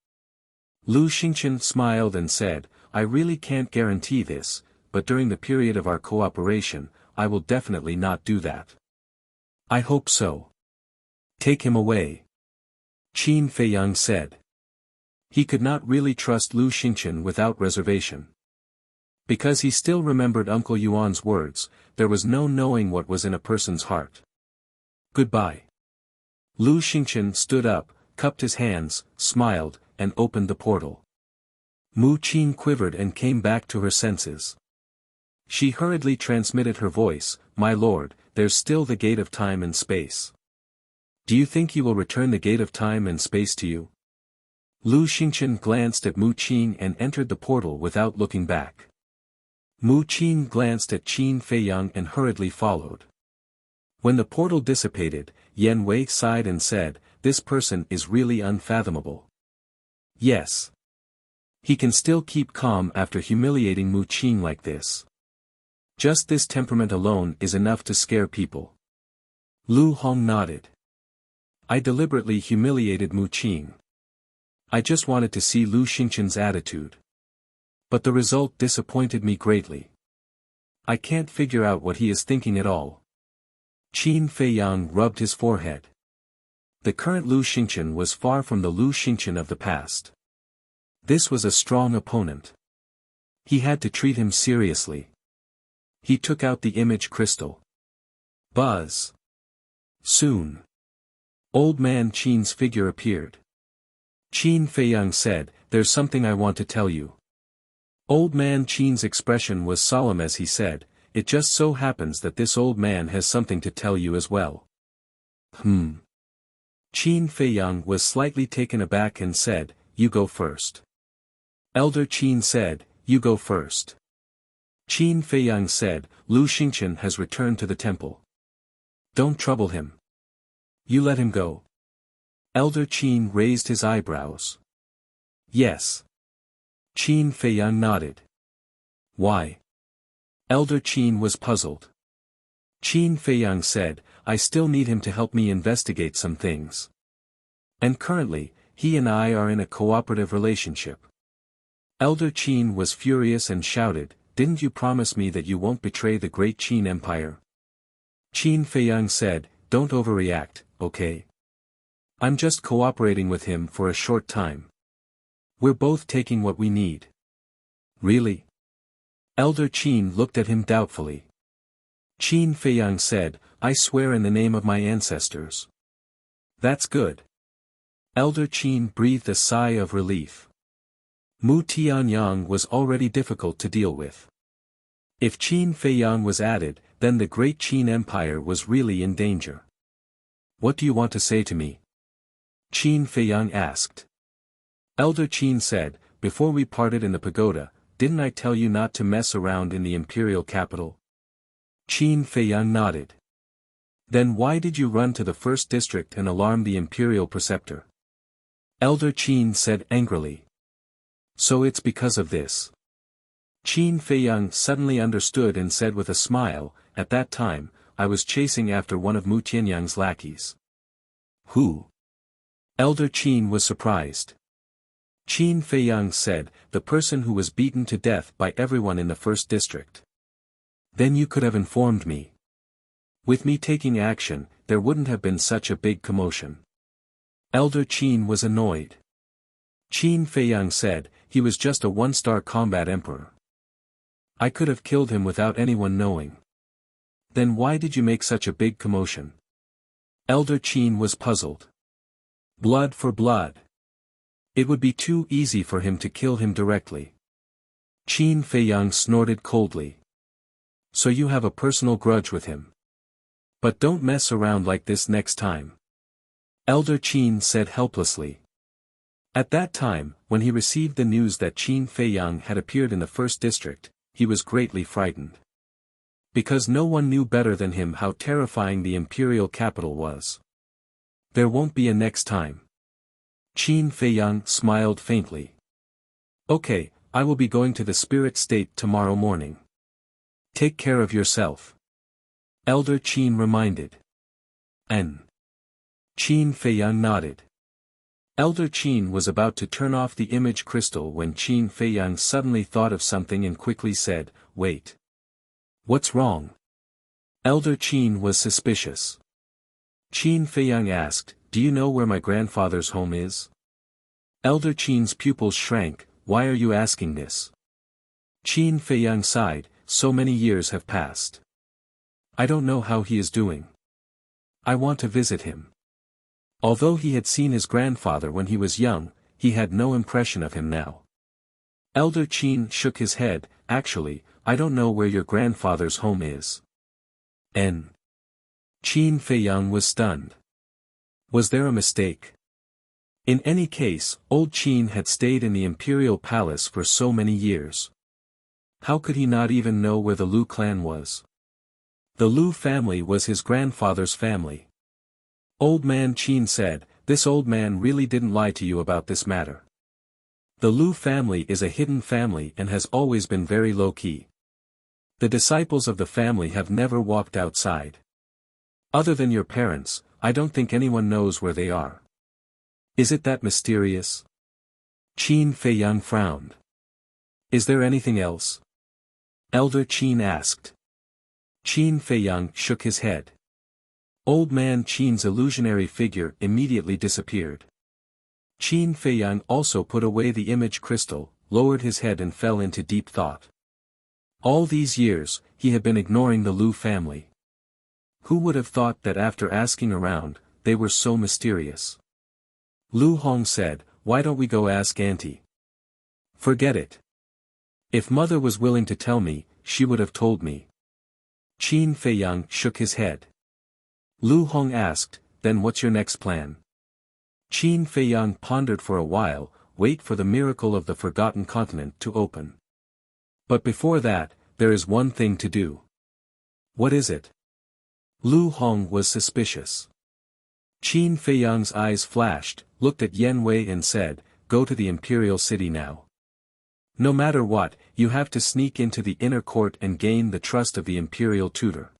Lu Xingchen smiled and said, "I really can't guarantee this, but during the period of our cooperation, I will definitely not do that." "I hope so. Take him away," Qin Feiyang said. He could not really trust Lu Xingchen without reservation. Because he still remembered Uncle Yuan's words, there was no knowing what was in a person's heart. "Goodbye." Lu Xingchen stood up, cupped his hands, smiled, and opened the portal. Mu Qin quivered and came back to her senses. She hurriedly transmitted her voice, "My lord, there's still the gate of time and space. Do you think he will return the gate of time and space to you?" Lu Xingchen glanced at Mu Qin and entered the portal without looking back. Mu Qin glanced at Qin Feiyang and hurriedly followed. When the portal dissipated, Yan Wei sighed and said, "This person is really unfathomable." Yes. He can still keep calm after humiliating Mu Qin like this. Just this temperament alone is enough to scare people. Lu Hong nodded. "I deliberately humiliated Mu Qin. I just wanted to see Lu Xingchen's attitude. But the result disappointed me greatly. I can't figure out what he is thinking at all." Qin Feiyang rubbed his forehead. The current Lu Xingchen was far from the Lu Xingchen of the past. This was a strong opponent. He had to treat him seriously. He took out the image crystal. Buzz. Soon. Old man Qin's figure appeared. Qin Feiyang said, "There's something I want to tell you." Old man Qin's expression was solemn as he said, "It just so happens that this old man has something to tell you as well." Qin Feiyang was slightly taken aback and said, "You go first." Elder Qin said, "You go first." Qin Feiyang said, "Lu Xingchen has returned to the temple. Don't trouble him. You let him go." Elder Qin raised his eyebrows. "Yes." Qin Feiyang nodded. "Why?" Elder Qin was puzzled. Qin Feiyang said, "I still need him to help me investigate some things. And currently, he and I are in a cooperative relationship." Elder Qin was furious and shouted, "Didn't you promise me that you won't betray the great Qin Empire?" Qin Feiyang said, "Don't overreact, okay? I'm just cooperating with him for a short time. We're both taking what we need." "Really?" Elder Qin looked at him doubtfully. Qin Feiyang said, "I swear in the name of my ancestors." "That's good." Elder Qin breathed a sigh of relief. Mu Tianyang was already difficult to deal with. If Qin Feiyang was added, then the great Qin Empire was really in danger. "What do you want to say to me?" Qin Feiyang asked. Elder Qin said, "Before we parted in the pagoda, didn't I tell you not to mess around in the imperial capital?" Qin Feiyang nodded. "Then why did you run to the first district and alarm the imperial preceptor?" Elder Qin said angrily. "So it's because of this." Qin Feiyang suddenly understood and said with a smile, at that time, I was chasing after one of Mu Tianyang's lackeys. Who? Elder Qin was surprised. Qin Feiyang said, the person who was beaten to death by everyone in the first district. Then you could have informed me. With me taking action, there wouldn't have been such a big commotion. Elder Qin was annoyed. Qin Feiyang said, he was just a one-star combat emperor. I could have killed him without anyone knowing. Then why did you make such a big commotion? Elder Qin was puzzled. Blood for blood. It would be too easy for him to kill him directly. Qin Feiyang snorted coldly. So you have a personal grudge with him. But don't mess around like this next time. Elder Qin said helplessly. At that time, when he received the news that Qin Feiyang had appeared in the first district, he was greatly frightened. Because no one knew better than him how terrifying the imperial capital was. There won't be a next time. Qin Feiyang smiled faintly. Okay, I will be going to the spirit state tomorrow morning. Take care of yourself. Elder Qin reminded. Qin Feiyang nodded. Elder Qin was about to turn off the image crystal when Qin Feiyang suddenly thought of something and quickly said, wait. What's wrong? Elder Qin was suspicious. Qin Feiyang asked, do you know where my grandfather's home is? Elder Qin's pupils shrank, why are you asking this? Qin Feiyang sighed, so many years have passed. I don't know how he is doing. I want to visit him. Although he had seen his grandfather when he was young, he had no impression of him now. Elder Qin shook his head, actually, I don't know where your grandfather's home is. Qin Feiyang was stunned. Was there a mistake? In any case, old Qin had stayed in the imperial palace for so many years. How could he not even know where the Lu clan was? The Lu family was his grandfather's family. Old man Qin said, this old man really didn't lie to you about this matter. The Lu family is a hidden family and has always been very low-key. The disciples of the family have never walked outside. Other than your parents, I don't think anyone knows where they are. Is it that mysterious? Qin Feiyang frowned. Is there anything else? Elder Qin asked. Qin Feiyang shook his head. Old man Qin's illusionary figure immediately disappeared. Qin Feiyang also put away the image crystal, lowered his head and fell into deep thought. All these years, he had been ignoring the Lu family. Who would have thought that after asking around, they were so mysterious? Lu Hong said, why don't we go ask Auntie? Forget it. If mother was willing to tell me, she would have told me. Qin Feiyang shook his head. Lu Hong asked, then what's your next plan? Qin Feiyang pondered for a while, wait for the miracle of the forgotten continent to open. But before that, there is one thing to do. What is it? Lu Hong was suspicious. Qin Feiyang's eyes flashed, looked at Yen Wei and said, go to the imperial city now. No matter what, you have to sneak into the inner court and gain the trust of the imperial tutor.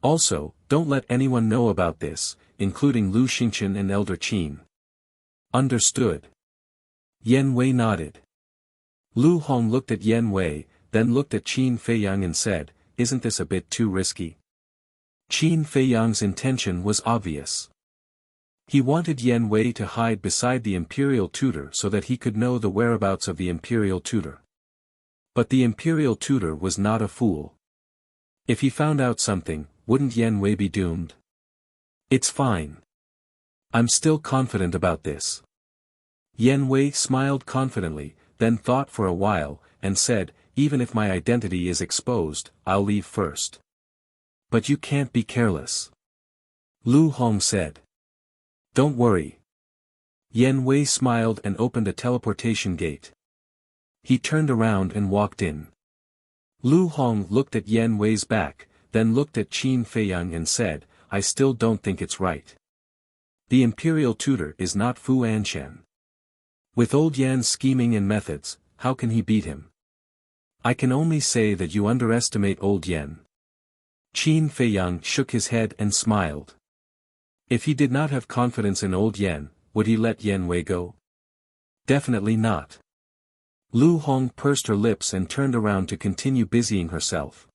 Also, don't let anyone know about this, including Lu Xingchen and Elder Qin. Understood. Yen Wei nodded. Lu Hong looked at Yen Wei, then looked at Qin Feiyang and said, isn't this a bit too risky? Qin Feiyang's intention was obvious. He wanted Yen Wei to hide beside the imperial tutor so that he could know the whereabouts of the imperial tutor. But the imperial tutor was not a fool. If he found out something, wouldn't Yen Wei be doomed? It's fine. I'm still confident about this. Yen Wei smiled confidently, then thought for a while, and said, even if my identity is exposed, I'll leave first. But you can't be careless. Lu Hong said. Don't worry. Yen Wei smiled and opened a teleportation gate. He turned around and walked in. Lu Hong looked at Yen Wei's back, then looked at Qin Feiyang and said, I still don't think it's right. The imperial tutor is not Fu Anshan. With old Yan's scheming and methods, how can he beat him? I can only say that you underestimate old Yan. Qin Feiyang shook his head and smiled. If he did not have confidence in old Yan, would he let Yan Wei go? Definitely not. Lu Hong pursed her lips and turned around to continue busying herself.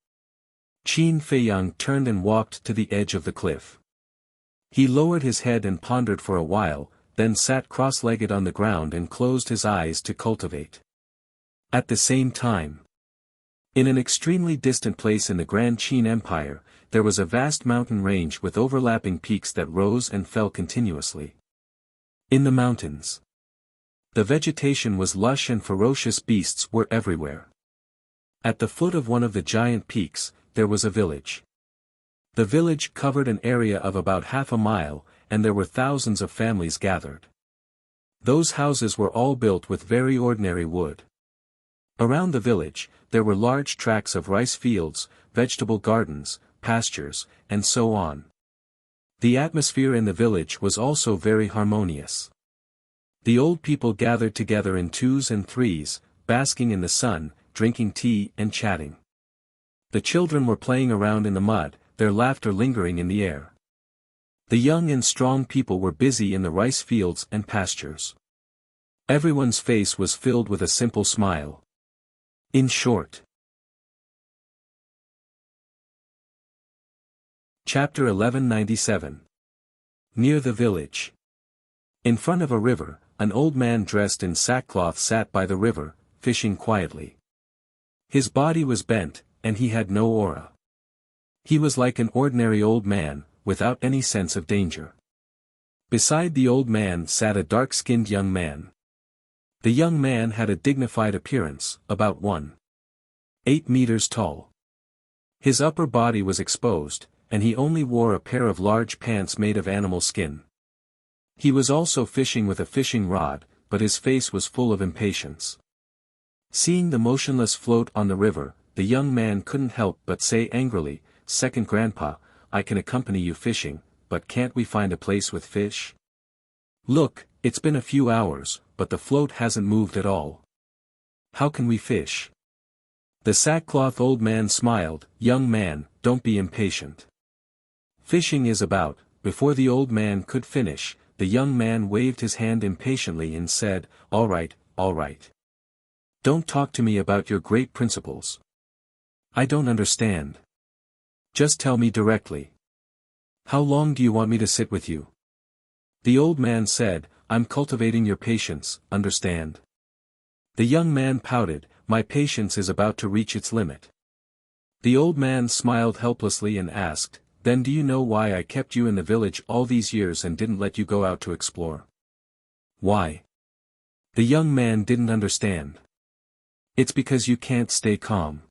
Qin Feiyang turned and walked to the edge of the cliff. He lowered his head and pondered for a while, then sat cross-legged on the ground and closed his eyes to cultivate. At the same time, in an extremely distant place in the Grand Qin Empire, there was a vast mountain range with overlapping peaks that rose and fell continuously. In the mountains, the vegetation was lush and ferocious beasts were everywhere. At the foot of one of the giant peaks, there was a village. The village covered an area of about half a mile, and there were thousands of families gathered. Those houses were all built with very ordinary wood. Around the village, there were large tracts of rice fields, vegetable gardens, pastures, and so on. The atmosphere in the village was also very harmonious. The old people gathered together in twos and threes, basking in the sun, drinking tea and chatting. The children were playing around in the mud, their laughter lingering in the air. The young and strong people were busy in the rice fields and pastures. Everyone's face was filled with a simple smile. In short. Chapter 1197. Near the village. In front of a river, an old man dressed in sackcloth sat by the river, fishing quietly. His body was bent, and he had no aura. He was like an ordinary old man, without any sense of danger. Beside the old man sat a dark-skinned young man. The young man had a dignified appearance, about 1.8 meters tall. His upper body was exposed, and he only wore a pair of large pants made of animal skin. He was also fishing with a fishing rod, but his face was full of impatience. Seeing the motionless float on the river, the young man couldn't help but say angrily, "Second grandpa, I can accompany you fishing, but can't we find a place with fish? Look, it's been a few hours, but the float hasn't moved at all. How can we fish?" The sackcloth old man smiled, "Young man, don't be impatient. Fishing is about." Before the old man could finish, the young man waved his hand impatiently and said, all right. Don't talk to me about your great principles. I don't understand. Just tell me directly. How long do you want me to sit with you?" The old man said, "I'm cultivating your patience, understand?" The young man pouted, "My patience is about to reach its limit." The old man smiled helplessly and asked, "Then do you know why I kept you in the village all these years and didn't let you go out to explore?" "Why?" The young man didn't understand. "It's because you can't stay calm.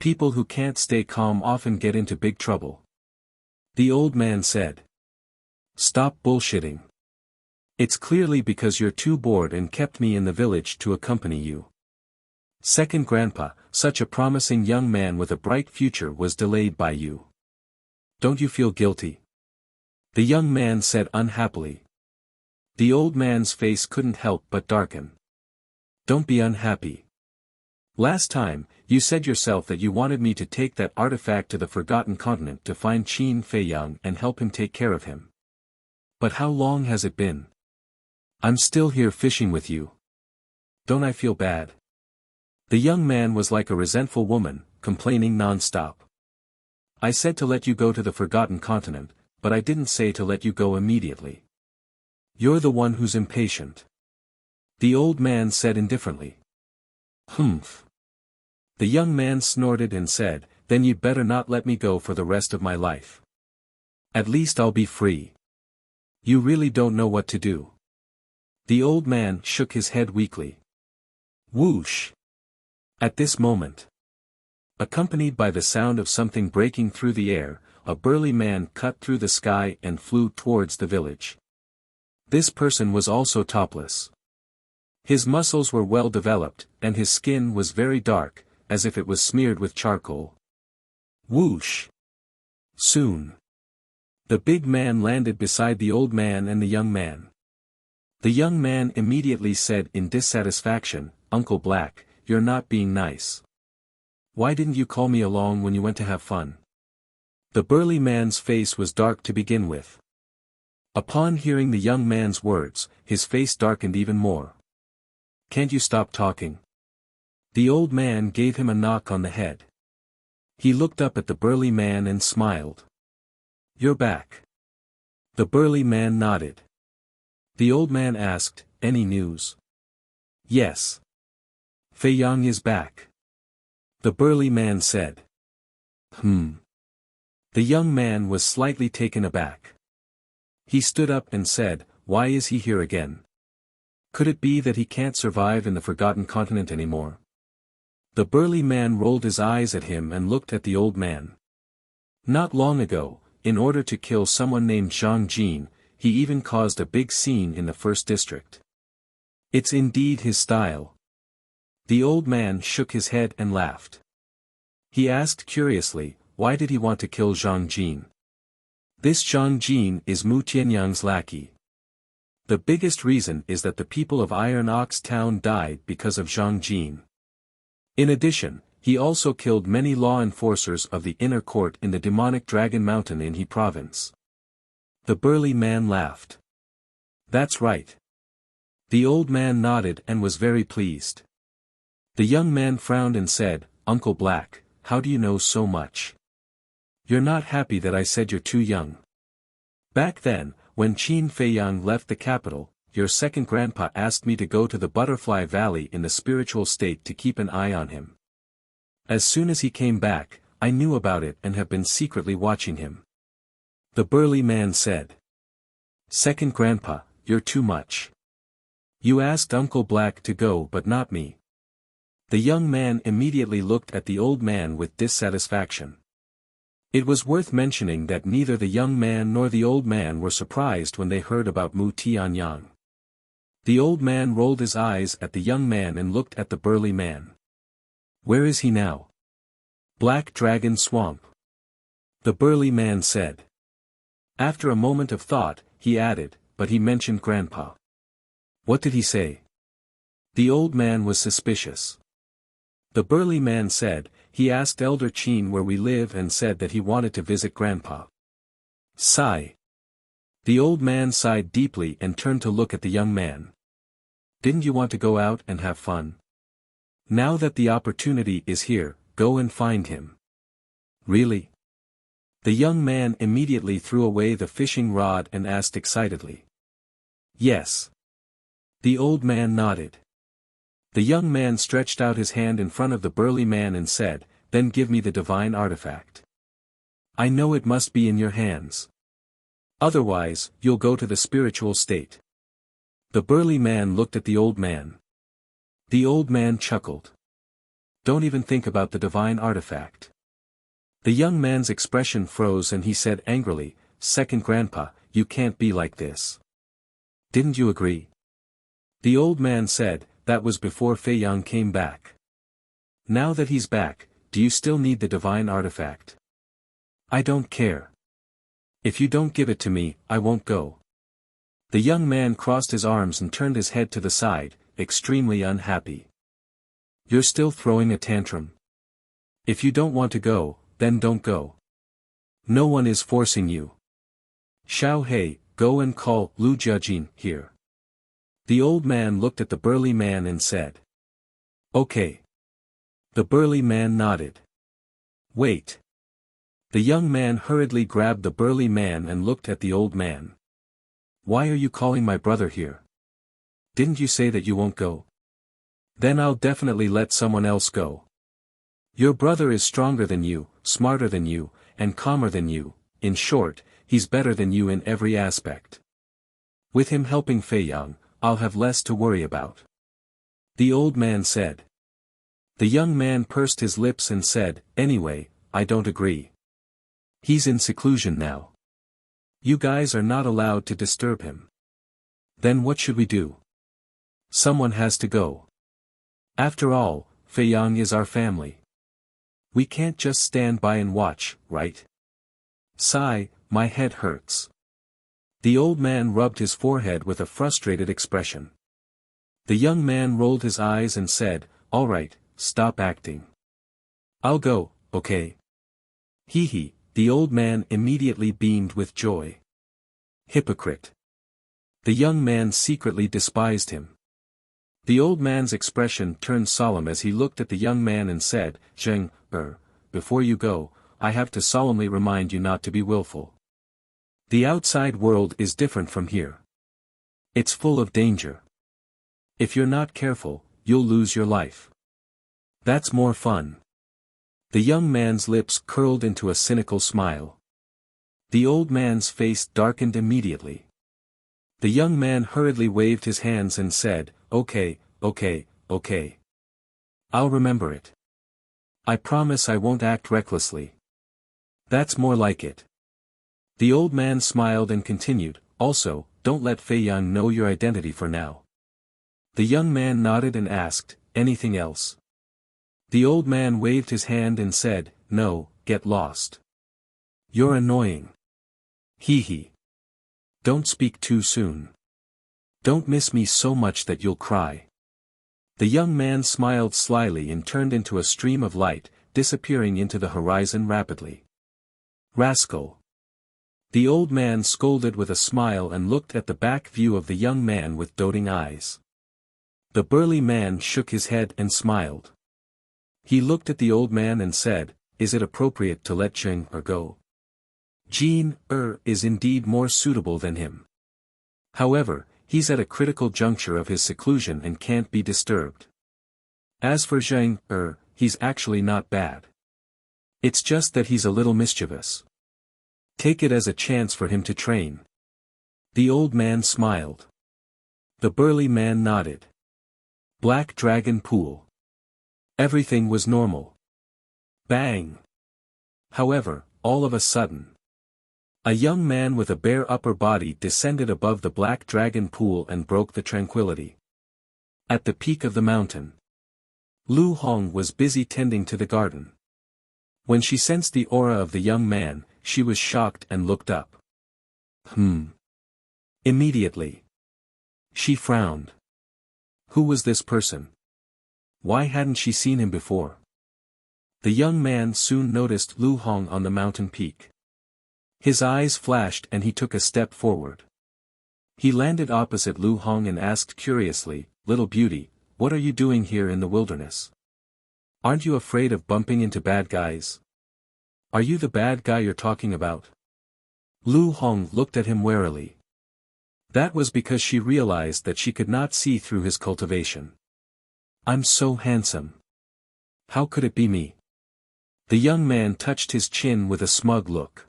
People who can't stay calm often get into big trouble." The old man said. "Stop bullshitting. It's clearly because you're too bored and kept me in the village to accompany you. Second grandpa, such a promising young man with a bright future was delayed by you. Don't you feel guilty?" The young man said unhappily. The old man's face couldn't help but darken. "Don't be unhappy. Last time, you said yourself that you wanted me to take that artifact to the Forgotten Continent to find Qin Feiyang and help him take care of him. But how long has it been? I'm still here fishing with you. Don't I feel bad?" The young man was like a resentful woman, complaining non-stop. "I said to let you go to the Forgotten Continent, but I didn't say to let you go immediately. You're the one who's impatient." The old man said indifferently. "Humph." The young man snorted and said, "Then you'd better not let me go for the rest of my life. At least I'll be free. You really don't know what to do." The old man shook his head weakly. Whoosh! At this moment, accompanied by the sound of something breaking through the air, a burly man cut through the sky and flew towards the village. This person was also topless. His muscles were well developed, and his skin was very dark, as if it was smeared with charcoal. Whoosh! Soon, the big man landed beside the old man and the young man. The young man immediately said in dissatisfaction, "Uncle Black, you're not being nice. Why didn't you call me along when you went to have fun?" The burly man's face was dark to begin with. Upon hearing the young man's words, his face darkened even more. "Can't you stop talking?" The old man gave him a knock on the head. He looked up at the burly man and smiled. "You're back." The burly man nodded. The old man asked, "Any news?" "Yes. Fei Yang is back." The burly man said. The young man was slightly taken aback. He stood up and said, "Why is he here again? Could it be that he can't survive in the forgotten continent anymore?" The burly man rolled his eyes at him and looked at the old man. Not long ago, in order to kill someone named Zhang Jin, he even caused a big scene in the first district. It's indeed his style. The old man shook his head and laughed. He asked curiously, why did he want to kill Zhang Jin? This Zhang Jin is Mu Tianyang's lackey. The biggest reason is that the people of Iron Ox Town died because of Zhang Jin. In addition, he also killed many law enforcers of the inner court in the demonic Dragon Mountain in He province. The burly man laughed. That's right. The old man nodded and was very pleased. The young man frowned and said, "Uncle Black, how do you know so much? You're not happy that I said you're too young. Back then, when Qin Feiyang left the capital, your second grandpa asked me to go to the Butterfly Valley in the spiritual state to keep an eye on him. As soon as he came back, I knew about it and have been secretly watching him." The burly man said. "Second grandpa, you're too much. You asked Uncle Black to go but not me." The young man immediately looked at the old man with dissatisfaction. It was worth mentioning that neither the young man nor the old man were surprised when they heard about Mu Tianyang. The old man rolled his eyes at the young man and looked at the burly man. "Where is he now?" "Black Dragon Swamp." The burly man said. After a moment of thought, he added, "But he mentioned Grandpa." "What did he say?" The old man was suspicious. The burly man said, "He asked Elder Qin where we live and said that he wanted to visit Grandpa." Sigh. The old man sighed deeply and turned to look at the young man. "Didn't you want to go out and have fun? Now that the opportunity is here, go and find him." "Really?" The young man immediately threw away the fishing rod and asked excitedly. "Yes." The old man nodded. The young man stretched out his hand in front of the burly man and said, "Then give me the divine artifact. I know it must be in your hands. Otherwise, you'll go to the spiritual state." The burly man looked at the old man. The old man chuckled. "Don't even think about the divine artifact." The young man's expression froze and he said angrily, "Second grandpa, you can't be like this. Didn't you agree?" The old man said, "That was before Fei Yang came back. Now that he's back, do you still need the divine artifact?" "I don't care. If you don't give it to me, I won't go." The young man crossed his arms and turned his head to the side, extremely unhappy. "You're still throwing a tantrum. If you don't want to go, then don't go. No one is forcing you. Xiao Hei, go and call Lu Jiajin here." The old man looked at the burly man and said. "Okay." The burly man nodded. "Wait." The young man hurriedly grabbed the burly man and looked at the old man. "Why are you calling my brother here? Didn't you say that you won't go? Then I'll definitely let someone else go. Your brother is stronger than you, smarter than you, and calmer than you. In short, he's better than you in every aspect. With him helping Fei Yang, I'll have less to worry about." The old man said. The young man pursed his lips and said, "Anyway, I don't agree. He's in seclusion now. You guys are not allowed to disturb him. Then what should we do? Someone has to go. After all, Fei Yang is our family. We can't just stand by and watch, right?" Sigh, my head hurts. The old man rubbed his forehead with a frustrated expression. The young man rolled his eyes and said, "All right, stop acting. I'll go, okay?" "Hee hee, The old man immediately beamed with joy. Hypocrite. The young man secretly despised him. The old man's expression turned solemn as he looked at the young man and said, Zheng, before you go, I have to solemnly remind you not to be willful. The outside world is different from here. It's full of danger. If you're not careful, you'll lose your life. That's more fun. The young man's lips curled into a cynical smile. The old man's face darkened immediately. The young man hurriedly waved his hands and said, Okay. I'll remember it. I promise I won't act recklessly. That's more like it. The old man smiled and continued, Also, don't let Fei Yang know your identity for now. The young man nodded and asked, Anything else? The old man waved his hand and said, No, get lost. You're annoying. Hee. Don't speak too soon. Don't miss me so much that you'll cry. The young man smiled slyly and turned into a stream of light, disappearing into the horizon rapidly. Rascal. The old man scolded with a smile and looked at the back view of the young man with doting eyes. The burly man shook his head and smiled. He looked at the old man and said, Is it appropriate to let Zheng go? Jean is indeed more suitable than him. However, he's at a critical juncture of his seclusion and can't be disturbed. As for Zheng he's actually not bad. It's just that he's a little mischievous. Take it as a chance for him to train. The old man smiled. The burly man nodded. Black Dragon Pool. Everything was normal. Bang! However, all of a sudden, a young man with a bare upper body descended above the Black Dragon Pool and broke the tranquility. At the peak of the mountain, Lu Hong was busy tending to the garden. When she sensed the aura of the young man, she was shocked and looked up. Immediately, she frowned. Who was this person? Why hadn't she seen him before? The young man soon noticed Lu Hong on the mountain peak. His eyes flashed and he took a step forward. He landed opposite Lu Hong and asked curiously, Little beauty, what are you doing here in the wilderness? Aren't you afraid of bumping into bad guys? Are you the bad guy you're talking about? Lu Hong looked at him warily. That was because she realized that she could not see through his cultivation. I'm so handsome. How could it be me? The young man touched his chin with a smug look.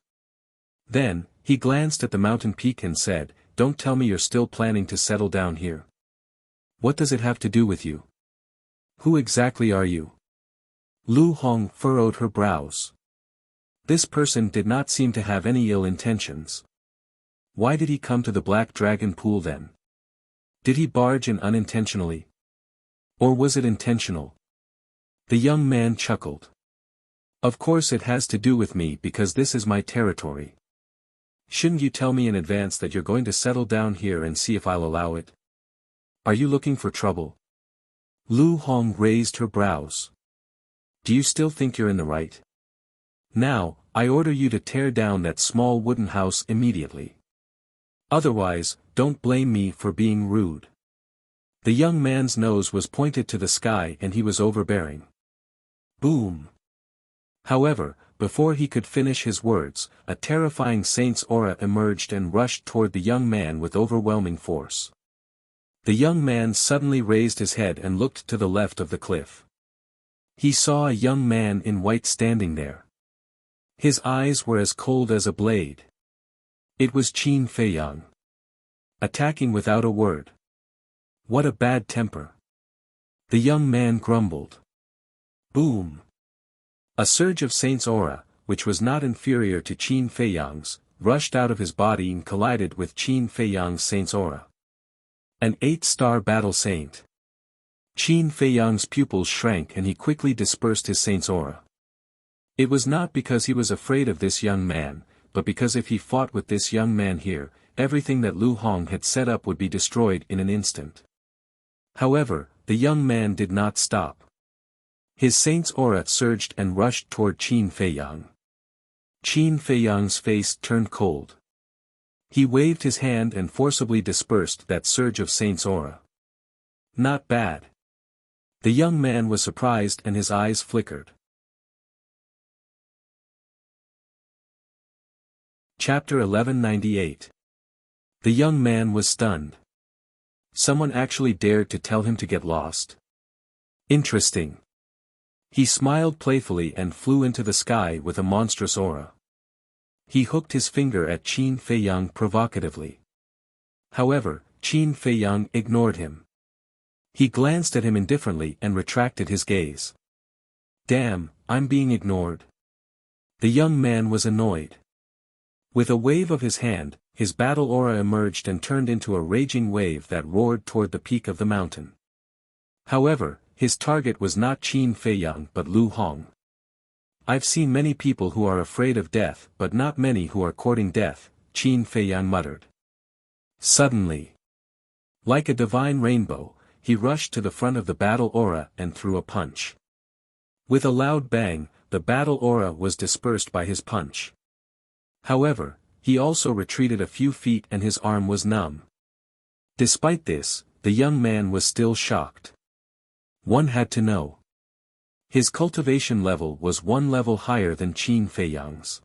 Then, he glanced at the mountain peak and said, Don't tell me you're still planning to settle down here. What does it have to do with you? Who exactly are you? Lu Hong furrowed her brows. This person did not seem to have any ill intentions. Why did he come to the Black Dragon Pool then? Did he barge in unintentionally? Or was it intentional? The young man chuckled. Of course it has to do with me because this is my territory. Shouldn't you tell me in advance that you're going to settle down here and see if I'll allow it? Are you looking for trouble? Lu Hong raised her brows. Do you still think you're in the right? Now, I order you to tear down that small wooden house immediately. Otherwise, don't blame me for being rude. The young man's nose was pointed to the sky and he was overbearing. Boom! However, before he could finish his words, a terrifying saint's aura emerged and rushed toward the young man with overwhelming force. The young man suddenly raised his head and looked to the left of the cliff. He saw a young man in white standing there. His eyes were as cold as a blade. It was Qin Fei Yang. Attacking without a word. What a bad temper. The young man grumbled. Boom! A surge of Saint's aura, which was not inferior to Qin Fei Yang's, rushed out of his body and collided with Qin Fei Yang's Saint's aura. An 8-star battle saint. Qin Fei Yang's pupils shrank and he quickly dispersed his Saint's aura. It was not because he was afraid of this young man, but because if he fought with this young man here, everything that Lu Hong had set up would be destroyed in an instant. However, the young man did not stop. His Saint's aura surged and rushed toward Qin Fei Yang. Qin Feiyang's face turned cold. He waved his hand and forcibly dispersed that surge of Saint's aura. Not bad. The young man was surprised and his eyes flickered. Chapter 1198. The young man was stunned. Someone actually dared to tell him to get lost. Interesting. He smiled playfully and flew into the sky with a monstrous aura. He hooked his finger at Qin Feiyang provocatively. However, Qin Feiyang ignored him. He glanced at him indifferently and retracted his gaze. Damn, I'm being ignored. The young man was annoyed. With a wave of his hand, his battle aura emerged and turned into a raging wave that roared toward the peak of the mountain. However, his target was not Qin Feiyang but Lu Hong. I've seen many people who are afraid of death but not many who are courting death, Qin Feiyang muttered. Suddenly, like a divine rainbow, he rushed to the front of the battle aura and threw a punch. With a loud bang, the battle aura was dispersed by his punch. However, he also retreated a few feet and his arm was numb. Despite this, the young man was still shocked. One had to know. His cultivation level was one level higher than Qin Feiyang's.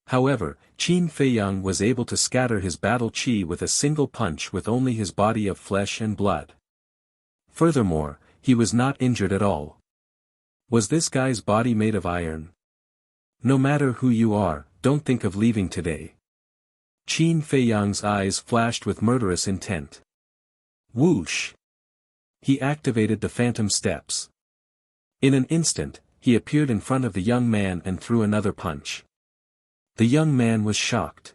However, Qin Feiyang was able to scatter his battle chi with a single punch with only his body of flesh and blood. Furthermore, he was not injured at all. Was this guy's body made of iron? No matter who you are, don't think of leaving today. Qin Feiyang's eyes flashed with murderous intent. Whoosh! He activated the phantom steps. In an instant, he appeared in front of the young man and threw another punch. The young man was shocked.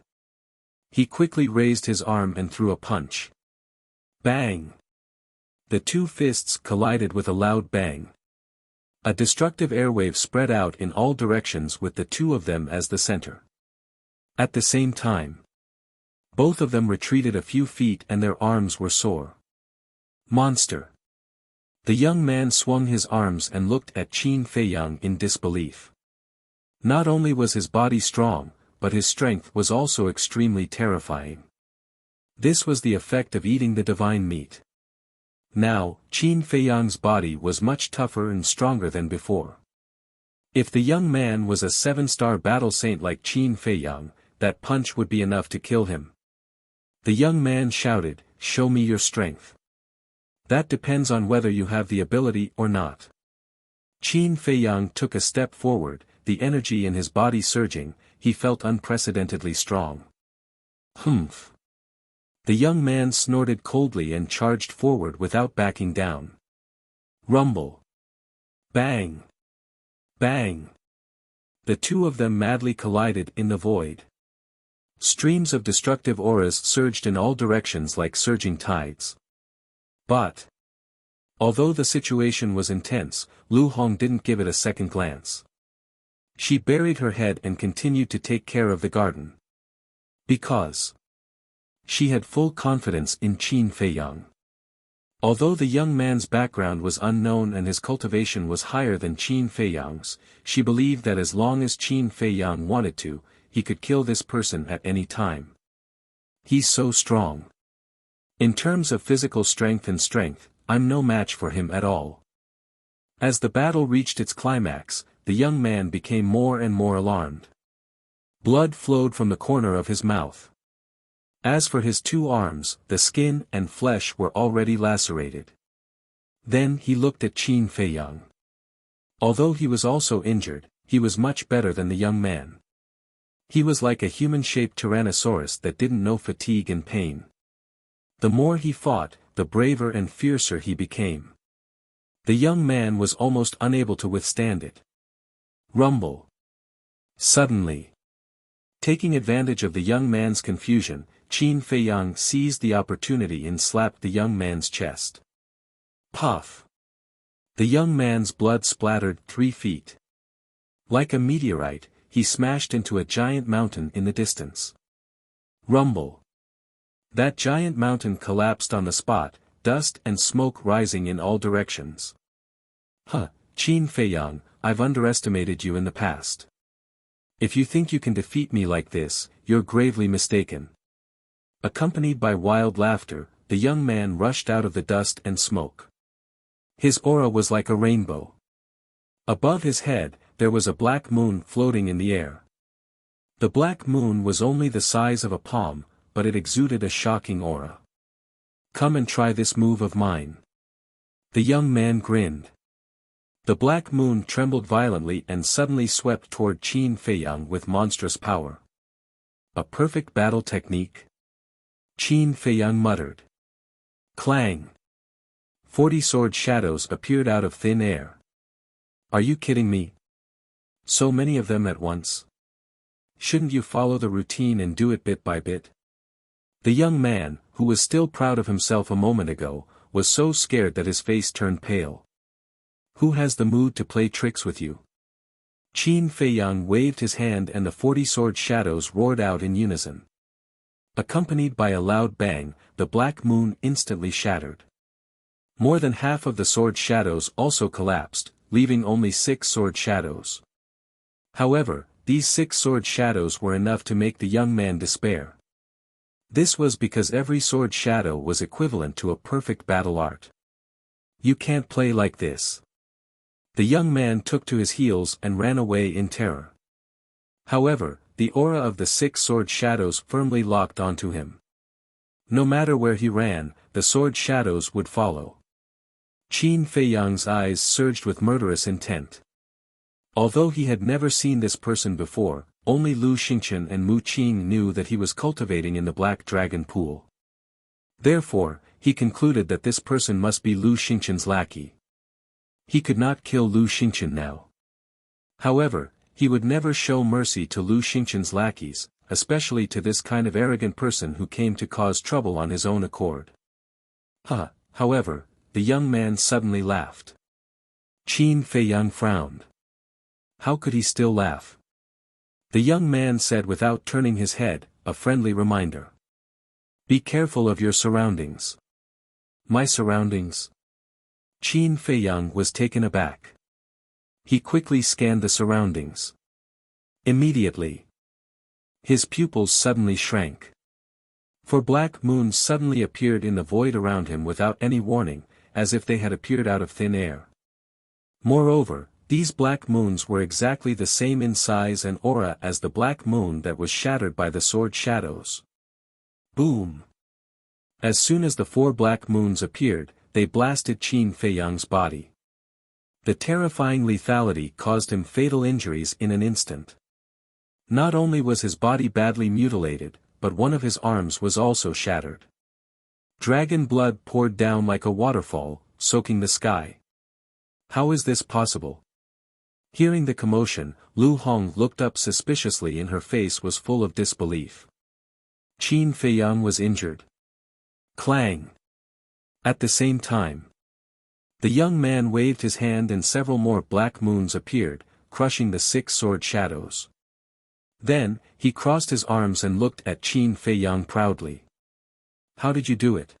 He quickly raised his arm and threw a punch. Bang! The two fists collided with a loud bang. A destructive airwave spread out in all directions with the two of them as the center. At the same time, both of them retreated a few feet and their arms were sore. Monster! The young man swung his arms and looked at Qin Feiyang in disbelief. Not only was his body strong, but his strength was also extremely terrifying. This was the effect of eating the divine meat. Now, Qin Feiyang's body was much tougher and stronger than before. If the young man was a 7-star battle saint like Qin Feiyang, that punch would be enough to kill him. The young man shouted, "Show me your strength." That depends on whether you have the ability or not. Qin Feiyang took a step forward, the energy in his body surging, he felt unprecedentedly strong. Humph! The young man snorted coldly and charged forward without backing down. Rumble! Bang! Bang! The two of them madly collided in the void. Streams of destructive auras surged in all directions like surging tides. But, although the situation was intense, Lu Hong didn't give it a second glance. She buried her head and continued to take care of the garden. Because she had full confidence in Qin Feiyang. Although the young man's background was unknown and his cultivation was higher than Qin Feiyang's, she believed that as long as Qin Feiyang wanted to, he could kill this person at any time. He's so strong. In terms of physical strength and strength, I'm no match for him at all. As the battle reached its climax, the young man became more and more alarmed. Blood flowed from the corner of his mouth. As for his two arms, the skin and flesh were already lacerated. Then he looked at Qin Feiyang. Although he was also injured, he was much better than the young man. He was like a human-shaped tyrannosaurus that didn't know fatigue and pain. The more he fought, the braver and fiercer he became. The young man was almost unable to withstand it. Rumble! Suddenly, taking advantage of the young man's confusion, Qin Feiyang seized the opportunity and slapped the young man's chest. Puff! The young man's blood splattered 3 feet. Like a meteorite, he smashed into a giant mountain in the distance. Rumble! That giant mountain collapsed on the spot, dust and smoke rising in all directions. Qin Feiyang, I've underestimated you in the past. If you think you can defeat me like this, you're gravely mistaken. Accompanied by wild laughter, the young man rushed out of the dust and smoke. His aura was like a rainbow. Above his head, there was a black moon floating in the air. The black moon was only the size of a palm, but it exuded a shocking aura. Come and try this move of mine. The young man grinned. The black moon trembled violently and suddenly swept toward Qin Feiyang with monstrous power. A perfect battle technique? Qin Feiyang muttered. Clang! 40 sword shadows appeared out of thin air. Are you kidding me? So many of them at once? Shouldn't you follow the routine and do it bit by bit? The young man, who was still proud of himself a moment ago, was so scared that his face turned pale. Who has the mood to play tricks with you? Qin Feiyang waved his hand and the 40 sword shadows roared out in unison. Accompanied by a loud bang, the black moon instantly shattered. More than half of the sword shadows also collapsed, leaving only 6 sword shadows. However, these 6 sword shadows were enough to make the young man despair. This was because every sword shadow was equivalent to a perfect battle art. You can't play like this. The young man took to his heels and ran away in terror. However, the aura of the 6 sword shadows firmly locked onto him. No matter where he ran, the sword shadows would follow. Qin Feiyang's eyes surged with murderous intent. Although he had never seen this person before, only Lu Xingqian and Mu Qing knew that he was cultivating in the Black Dragon Pool. Therefore, he concluded that this person must be Lu Xingqian's lackey. He could not kill Lu Xingqian now. However, he would never show mercy to Lu Xingqian's lackeys, especially to this kind of arrogant person who came to cause trouble on his own accord. However, the young man suddenly laughed. Qin Feiyang frowned. How could he still laugh? The young man said without turning his head, a friendly reminder. Be careful of your surroundings. My surroundings? Qin Feiyang was taken aback. He quickly scanned the surroundings. Immediately, his pupils suddenly shrank. For black moons suddenly appeared in the void around him without any warning, as if they had appeared out of thin air. Moreover, these black moons were exactly the same in size and aura as the black moon that was shattered by the sword shadows. Boom! As soon as the 4 black moons appeared, they blasted Qin Feiyang's body. The terrifying lethality caused him fatal injuries in an instant. Not only was his body badly mutilated, but one of his arms was also shattered. Dragon blood poured down like a waterfall, soaking the sky. How is this possible? Hearing the commotion, Lu Hong looked up suspiciously and her face was full of disbelief. Qin Feiyang was injured. Clang! At the same time, the young man waved his hand and several more black moons appeared, crushing the 6 sword shadows. Then, he crossed his arms and looked at Qin Feiyang proudly. How did you do it?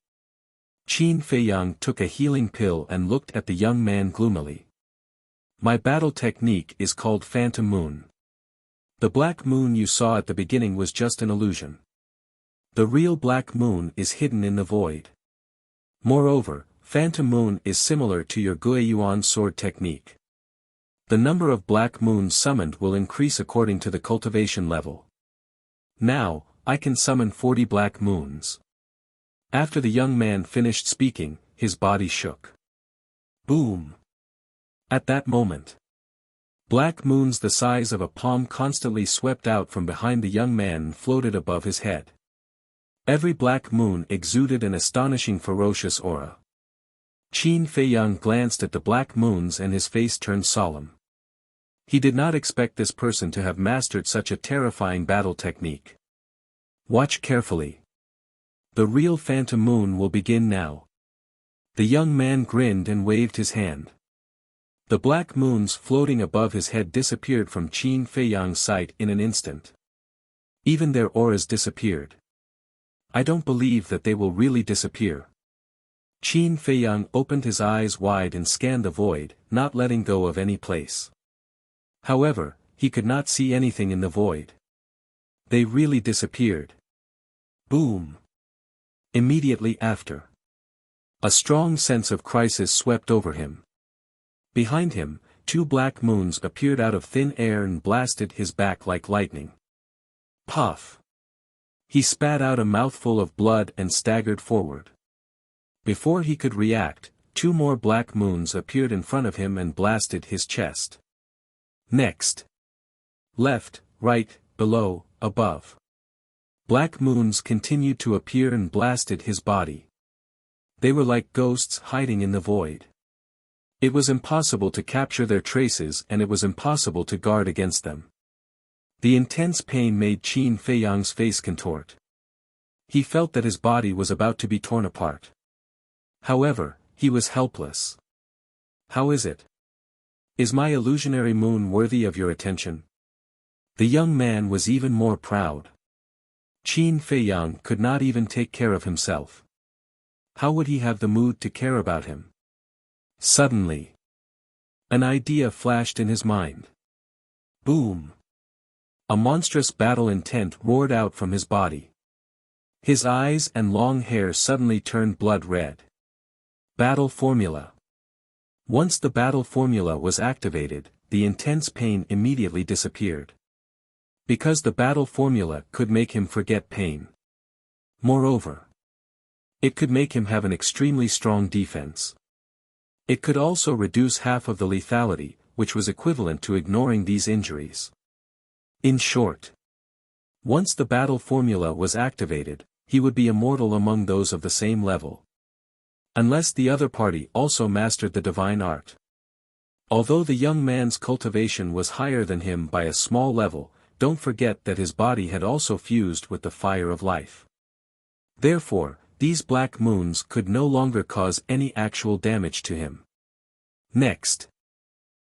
Qin Feiyang took a healing pill and looked at the young man gloomily. My battle technique is called Phantom Moon. The black moon you saw at the beginning was just an illusion. The real black moon is hidden in the void. Moreover, Phantom Moon is similar to your Guiyuan sword technique. The number of black moons summoned will increase according to the cultivation level. Now, I can summon 40 black moons. After the young man finished speaking, his body shook. Boom! At that moment, black moons the size of a palm constantly swept out from behind the young man and floated above his head. Every black moon exuded an astonishing ferocious aura. Qin Feiyang glanced at the black moons and his face turned solemn. He did not expect this person to have mastered such a terrifying battle technique. Watch carefully. The real Phantom Moon will begin now. The young man grinned and waved his hand. The black moons floating above his head disappeared from Qin Feiyang's sight in an instant. Even their auras disappeared. I don't believe that they will really disappear. Qin Feiyang opened his eyes wide and scanned the void, not letting go of any place. However, he could not see anything in the void. They really disappeared. Boom. Immediately after, a strong sense of crisis swept over him. Behind him, 2 black moons appeared out of thin air and blasted his back like lightning. Puff. He spat out a mouthful of blood and staggered forward. Before he could react, 2 more black moons appeared in front of him and blasted his chest. Next. Left, right, below, above. Black moons continued to appear and blasted his body. They were like ghosts hiding in the void. It was impossible to capture their traces and it was impossible to guard against them. The intense pain made Qin Feiyang's face contort. He felt that his body was about to be torn apart. However, he was helpless. How is it? Is my illusionary moon worthy of your attention? The young man was even more proud. Qin Feiyang could not even take care of himself. How would he have the mood to care about him? Suddenly, an idea flashed in his mind. Boom! A monstrous battle intent roared out from his body. His eyes and long hair suddenly turned blood red. Battle formula. Once the battle formula was activated, the intense pain immediately disappeared. Because the battle formula could make him forget pain. Moreover, it could make him have an extremely strong defense. It could also reduce half of the lethality, which was equivalent to ignoring these injuries. In short, once the battle formula was activated, he would be immortal among those of the same level. Unless the other party also mastered the divine art. Although the young man's cultivation was higher than him by a small level, don't forget that his body had also fused with the fire of life. Therefore, these black moons could no longer cause any actual damage to him. Next,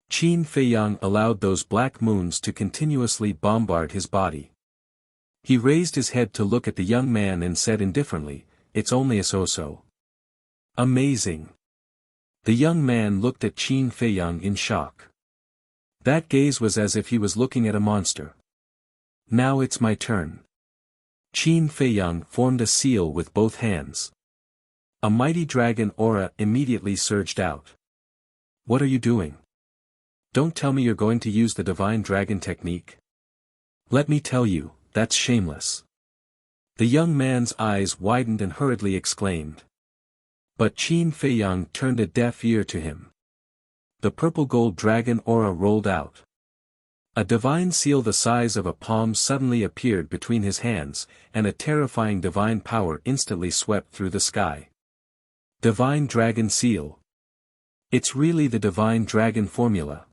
Qin Feiyang allowed those black moons to continuously bombard his body. He raised his head to look at the young man and said indifferently, "It's only a so-so." Amazing. The young man looked at Qin Feiyang in shock. That gaze was as if he was looking at a monster. Now it's my turn. Qin Feiyang formed a seal with both hands. A mighty dragon aura immediately surged out. What are you doing? Don't tell me you're going to use the divine dragon technique. Let me tell you, that's shameless. The young man's eyes widened and hurriedly exclaimed. But Qin Feiyang turned a deaf ear to him. The purple gold dragon aura rolled out. A divine seal the size of a palm suddenly appeared between his hands, and a terrifying divine power instantly swept through the sky. Divine Dragon Seal. It's really the divine dragon formula.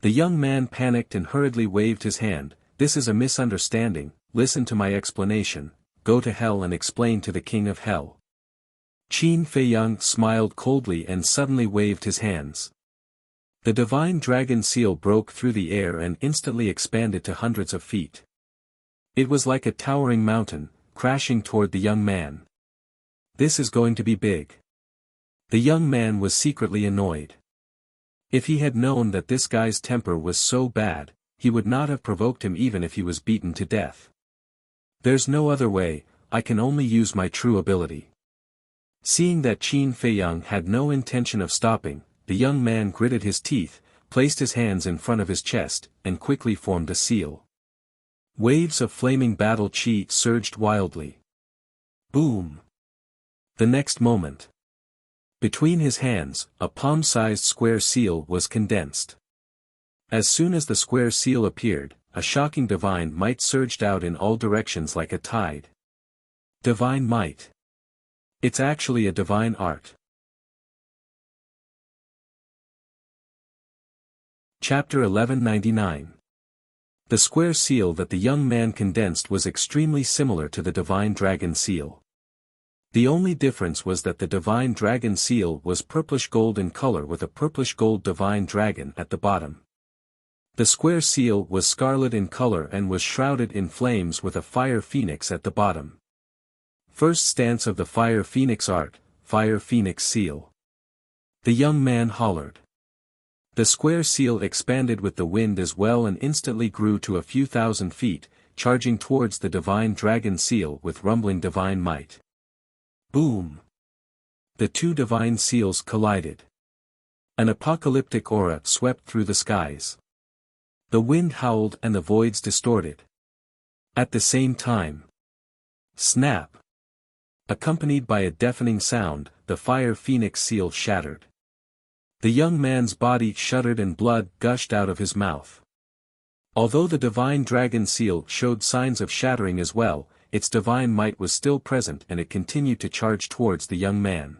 The young man panicked and hurriedly waved his hand. This is a misunderstanding, listen to my explanation, go to hell and explain to the king of hell. Qin Feiyang smiled coldly and suddenly waved his hands. The divine dragon seal broke through the air and instantly expanded to hundreds of feet. It was like a towering mountain, crashing toward the young man. This is going to be big. The young man was secretly annoyed. If he had known that this guy's temper was so bad, he would not have provoked him even if he was beaten to death. There's no other way, I can only use my true ability. Seeing that Qin Feiyang had no intention of stopping, the young man gritted his teeth, placed his hands in front of his chest, and quickly formed a seal. Waves of flaming battle chi surged wildly. Boom! The next moment, between his hands, a palm-sized square seal was condensed. As soon as the square seal appeared, a shocking divine might surged out in all directions like a tide. Divine might. It's actually a divine art. Chapter 1199. The square seal that the young man condensed was extremely similar to the divine dragon seal. The only difference was that the divine dragon seal was purplish gold in color with a purplish gold divine dragon at the bottom. The square seal was scarlet in color and was shrouded in flames with a fire phoenix at the bottom. First stance of the fire phoenix art, fire phoenix seal. The young man hollered. The square seal expanded with the wind as well and instantly grew to a few thousand feet, charging towards the divine dragon seal with rumbling divine might. Boom! The two divine seals collided. An apocalyptic aura swept through the skies. The wind howled and the voids distorted. At the same time. Snap! Accompanied by a deafening sound, the fire phoenix seal shattered. The young man's body shuddered and blood gushed out of his mouth. Although the divine dragon seal showed signs of shattering as well, its divine might was still present and it continued to charge towards the young man.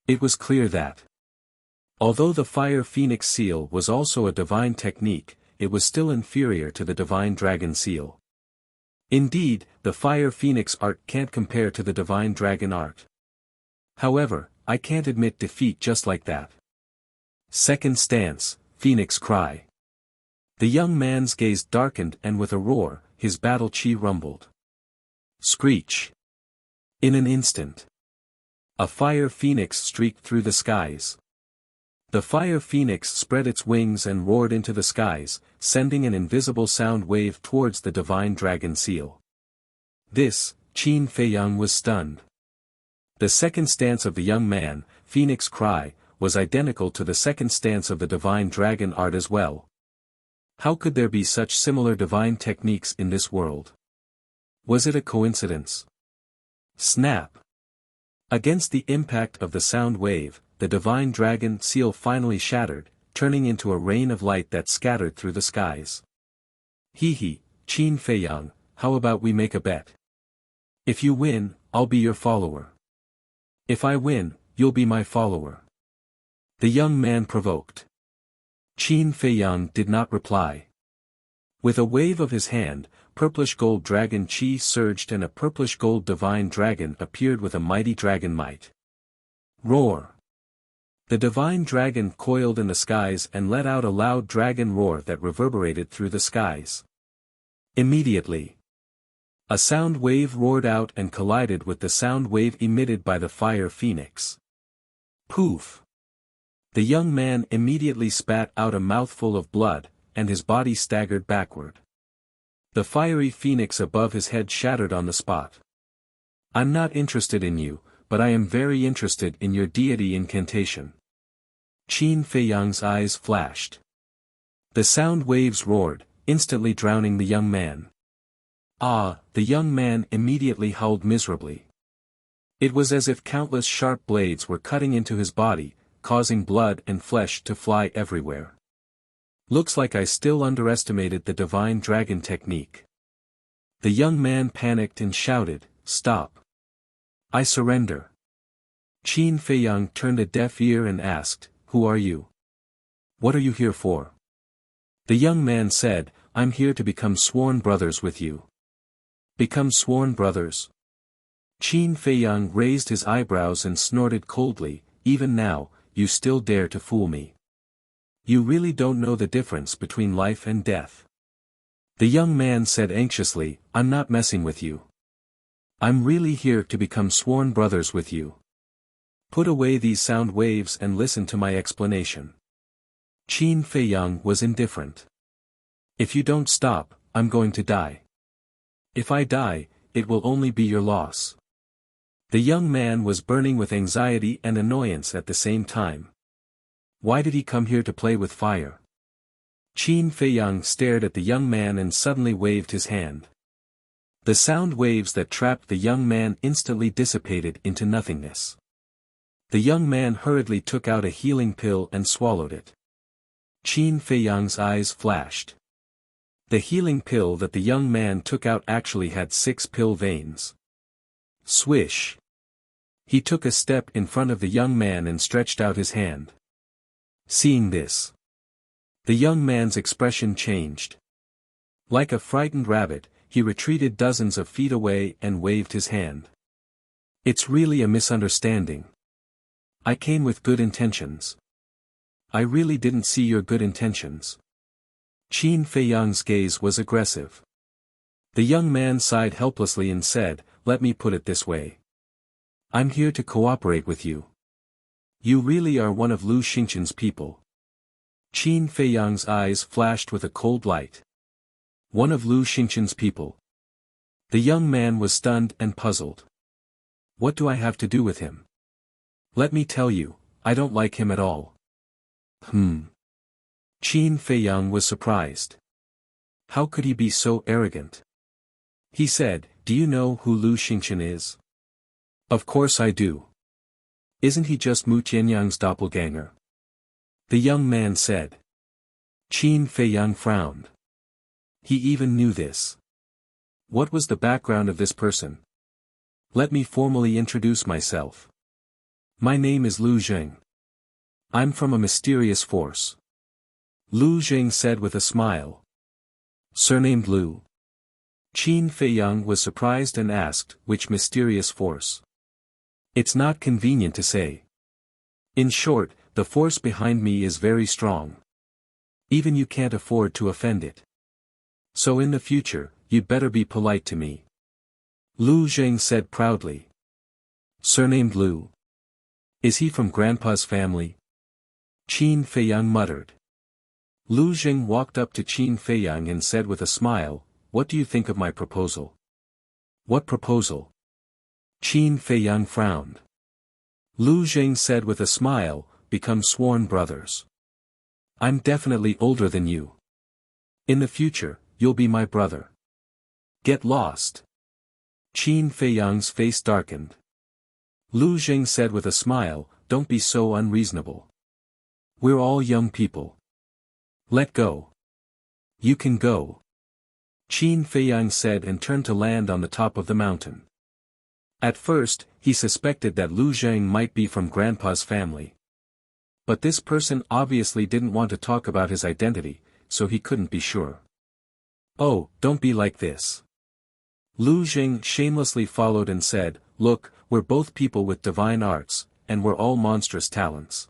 It was clear that, although the fire phoenix seal was also a divine technique, it was still inferior to the divine dragon seal. Indeed, the fire phoenix art can't compare to the divine dragon art. However, I can't admit defeat just like that. Second stance, Phoenix Cry. The young man's gaze darkened and with a roar, his battle chi rumbled. Screech! In an instant, a fire phoenix streaked through the skies. The fire phoenix spread its wings and roared into the skies, sending an invisible sound wave towards the divine dragon seal. This, Qin Feiyang was stunned. The second stance of the young man, Phoenix Cry, was identical to the second stance of the divine dragon art as well. How could there be such similar divine techniques in this world? Was it a coincidence? Snap! Against the impact of the sound wave, the divine dragon seal finally shattered, turning into a rain of light that scattered through the skies. Qin Feiyang, how about we make a bet? If you win, I'll be your follower. If I win, you'll be my follower. The young man provoked. Qin Feiyang did not reply. With a wave of his hand, purplish-gold dragon chi surged and a purplish-gold divine dragon appeared with a mighty dragon might. Roar! The divine dragon coiled in the skies and let out a loud dragon roar that reverberated through the skies. Immediately, a sound wave roared out and collided with the sound wave emitted by the fire phoenix. Poof! The young man immediately spat out a mouthful of blood, and his body staggered backward. The fiery phoenix above his head shattered on the spot. I'm not interested in you, but I am very interested in your deity incantation. Qin Feiyang's eyes flashed. The sound waves roared, instantly drowning the young man. Ah, the young man immediately howled miserably. It was as if countless sharp blades were cutting into his body, causing blood and flesh to fly everywhere. Looks like I still underestimated the divine dragon technique. The young man panicked and shouted, "Stop! I surrender." Qin Feiyang turned a deaf ear and asked, "Who are you? What are you here for?" The young man said, "I'm here to become sworn brothers with you." Become sworn brothers? Qin Feiyang raised his eyebrows and snorted coldly, "Even now, you still dare to fool me. You really don't know the difference between life and death." The young man said anxiously, "I'm not messing with you. I'm really here to become sworn brothers with you. Put away these sound waves and listen to my explanation." Qin Feiyang was indifferent. "If you don't stop, I'm going to die. If I die, it will only be your loss." The young man was burning with anxiety and annoyance at the same time. Why did he come here to play with fire? Qin Feiyang stared at the young man and suddenly waved his hand. The sound waves that trapped the young man instantly dissipated into nothingness. The young man hurriedly took out a healing pill and swallowed it. Qin Feiyang's eyes flashed. The healing pill that the young man took out actually had 6 pill veins. Swish! He took a step in front of the young man and stretched out his hand. Seeing this, the young man's expression changed. Like a frightened rabbit, he retreated dozens of feet away and waved his hand. "It's really a misunderstanding. I came with good intentions." "I really didn't see your good intentions." Qin Feiyang's gaze was aggressive. The young man sighed helplessly and said, "Let me put it this way. I'm here to cooperate with you. You really are one of Lu Xingqian's people. Qin Feiyang's eyes flashed with a cold light. One of Lu Xingqian's people. The young man was stunned and puzzled. What do I have to do with him? Let me tell you, I don't like him at all. Qin Feiyang was surprised. How could he be so arrogant? He said, do you know who Lu Xingqian is? Of course I do. Isn't he just Mu Tianyang's doppelganger? The young man said. Qin Feiyang frowned. He even knew this. What was the background of this person? Let me formally introduce myself. My name is Lu Zheng. I'm from a mysterious force. Lu Zheng said with a smile. Surnamed Lu. Qin Feiyang was surprised and asked, which mysterious force? It's not convenient to say. In short, the force behind me is very strong. Even you can't afford to offend it. So in the future, you'd better be polite to me. Lu Zheng said proudly. Surnamed Lu. Is he from Grandpa's family? Qin Feiyang muttered. Lu Zheng walked up to Qin Feiyang and said with a smile, what do you think of my proposal? What proposal? Qin Feiyang frowned. Lu Zheng said with a smile, become sworn brothers. I'm definitely older than you. In the future, you'll be my brother. Get lost. Qin Feiyang's face darkened. Lu Zheng said with a smile, don't be so unreasonable. We're all young people. Let go. You can go. Qin Feiyang said and turned to land on the top of the mountain. At first, he suspected that Lu Zheng might be from Grandpa's family. But this person obviously didn't want to talk about his identity, so he couldn't be sure. Oh, don't be like this. Lu Zheng shamelessly followed and said, look, we're both people with divine arts, and we're all monstrous talents.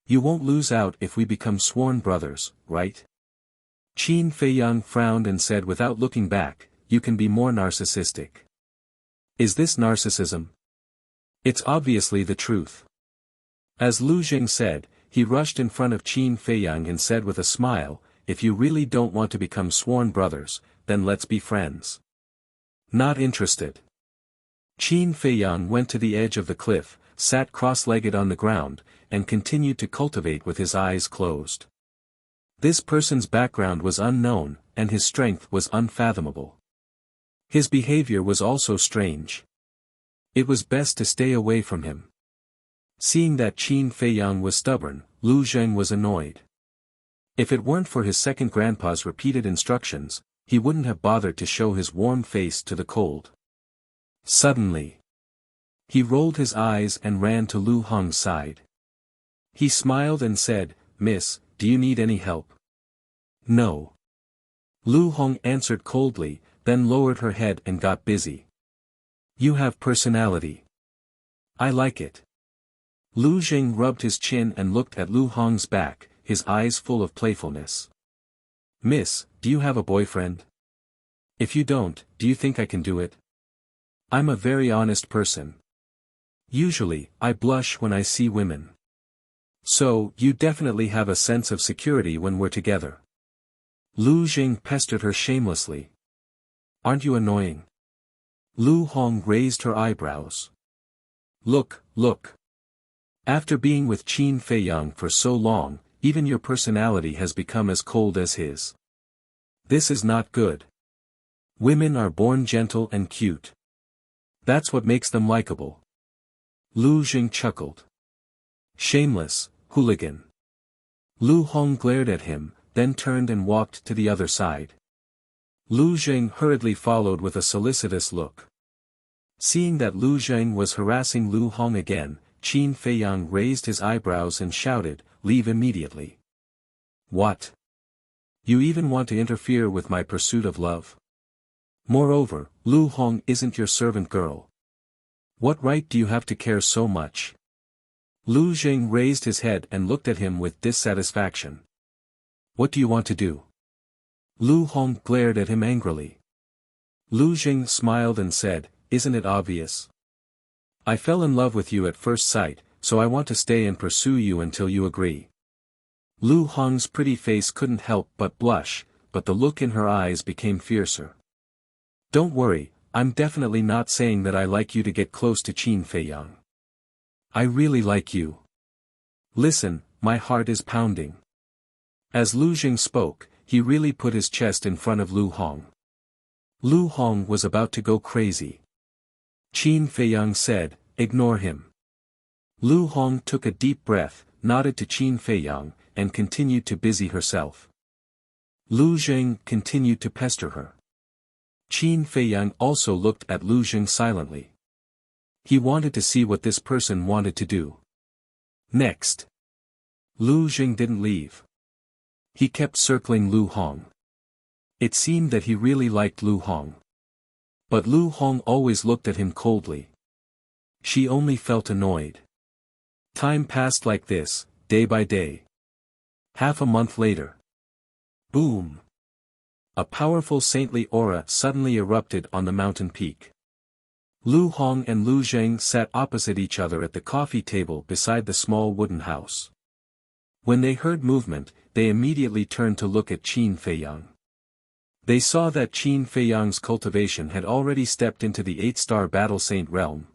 You won't lose out if we become sworn brothers, right? Qin Feiyang frowned and said without looking back, you can be more narcissistic. Is this narcissism? It's obviously the truth. As Lu Zheng said, he rushed in front of Qin Feiyang and said with a smile, if you really don't want to become sworn brothers, then let's be friends. Not interested. Qin Feiyang went to the edge of the cliff, sat cross-legged on the ground, and continued to cultivate with his eyes closed. This person's background was unknown, and his strength was unfathomable. His behavior was also strange. It was best to stay away from him. Seeing that Qin Feiyang was stubborn, Lu Zheng was annoyed. If it weren't for his second grandpa's repeated instructions, he wouldn't have bothered to show his warm face to the cold. Suddenly, he rolled his eyes and ran to Lu Hong's side. He smiled and said, Miss, do you need any help? No. Lu Hong answered coldly, then lowered her head and got busy. You have personality. I like it. Lu Zheng rubbed his chin and looked at Lu Hong's back, his eyes full of playfulness. Miss, do you have a boyfriend? If you don't, do you think I can do it? I'm a very honest person. Usually, I blush when I see women. So, you definitely have a sense of security when we're together. Lu Zheng pestered her shamelessly. Aren't you annoying? Lu Hong raised her eyebrows. Look, look. After being with Qin Feiyang for so long, even your personality has become as cold as his. This is not good. Women are born gentle and cute. That's what makes them likable. Lu Zheng chuckled. Shameless, hooligan. Lu Hong glared at him, then turned and walked to the other side. Lu Zheng hurriedly followed with a solicitous look. Seeing that Lu Zheng was harassing Lu Hong again, Qin Feiyang raised his eyebrows and shouted, leave immediately. What? You even want to interfere with my pursuit of love? Moreover, Lu Hong isn't your servant girl. What right do you have to care so much? Lu Zheng raised his head and looked at him with dissatisfaction. What do you want to do? Lu Hong glared at him angrily. Lu Zheng smiled and said, isn't it obvious? I fell in love with you at first sight, so I want to stay and pursue you until you agree. Lu Hong's pretty face couldn't help but blush, but the look in her eyes became fiercer. Don't worry, I'm definitely not saying that I like you to get close to Qin Feiyang. I really like you. Listen, my heart is pounding. As Lu Jing spoke, he really put his chest in front of Lu Hong. Lu Hong was about to go crazy. Qin Feiyang said, ignore him. Lu Hong took a deep breath, nodded to Qin Feiyang, and continued to busy herself. Lu Jing continued to pester her. Qin Feiyang also looked at Lu Jing silently. He wanted to see what this person wanted to do. Next. Lu Jing didn't leave. He kept circling Lu Hong. It seemed that he really liked Lu Hong. But Lu Hong always looked at him coldly. She only felt annoyed. Time passed like this, day by day. Half a month later. Boom! A powerful saintly aura suddenly erupted on the mountain peak. Lu Hong and Lu Jing sat opposite each other at the coffee table beside the small wooden house. When they heard movement, they immediately turned to look at Qin Feiyang. They saw that Qin Feiyang's cultivation had already stepped into the 8-star battle saint realm.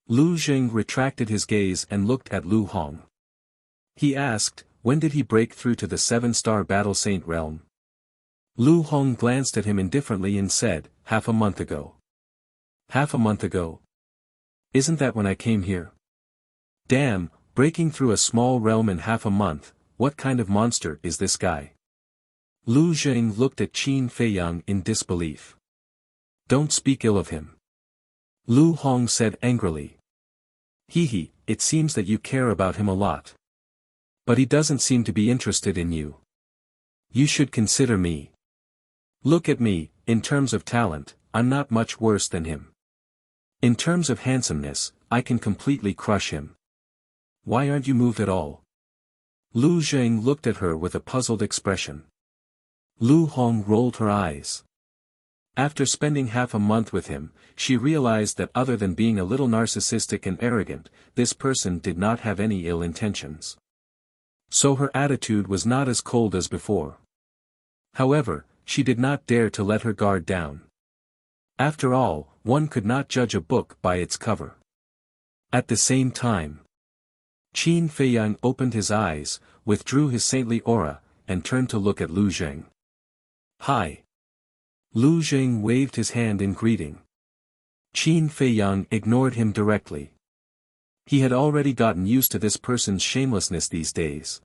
Lu Jing retracted his gaze and looked at Lu Hong. He asked, when did he break through to the 7-star battle saint realm? Lu Hong glanced at him indifferently and said, half a month ago. Half a month ago? Isn't that when I came here? Damn, breaking through a small realm in half a month, what kind of monster is this guy? Lu Jing looked at Qin Feiyang in disbelief. Don't speak ill of him. Lu Hong said angrily. He, it seems that you care about him a lot. But he doesn't seem to be interested in you. You should consider me. Look at me, in terms of talent, I'm not much worse than him. In terms of handsomeness, I can completely crush him. Why aren't you moved at all? Lu Jing looked at her with a puzzled expression. Lu Hong rolled her eyes. After spending half a month with him, she realized that other than being a little narcissistic and arrogant, this person did not have any ill intentions. So her attitude was not as cold as before. However, she did not dare to let her guard down. After all, one could not judge a book by its cover. At the same time, Qin Feiyang opened his eyes, withdrew his saintly aura, and turned to look at Lu Jing. Hi. Lu Jing waved his hand in greeting. Qin Feiyang ignored him directly. He had already gotten used to this person's shamelessness these days.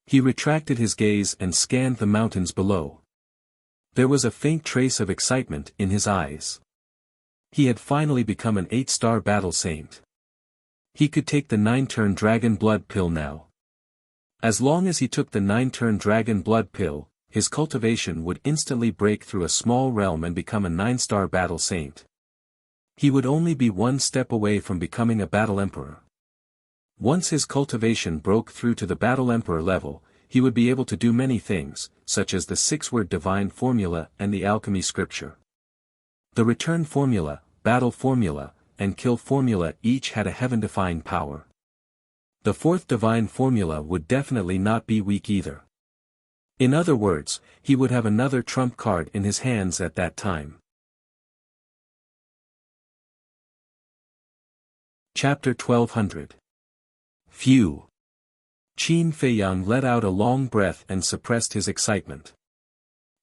He retracted his gaze and scanned the mountains below. There was a faint trace of excitement in his eyes. He had finally become an 8-star battle saint. He could take the 9-turn dragon blood pill now. As long as he took the 9-turn dragon blood pill, his cultivation would instantly break through a small realm and become a 9-star battle saint. He would only be one step away from becoming a battle emperor. Once his cultivation broke through to the battle emperor level, he would be able to do many things, such as the 6-word divine formula and the alchemy scripture. The return formula, battle formula, and kill formula each had a heaven-defying power. The 4th divine formula would definitely not be weak either. In other words, he would have another trump card in his hands at that time. Chapter 1200. Phew. Qin Feiyang let out a long breath and suppressed his excitement.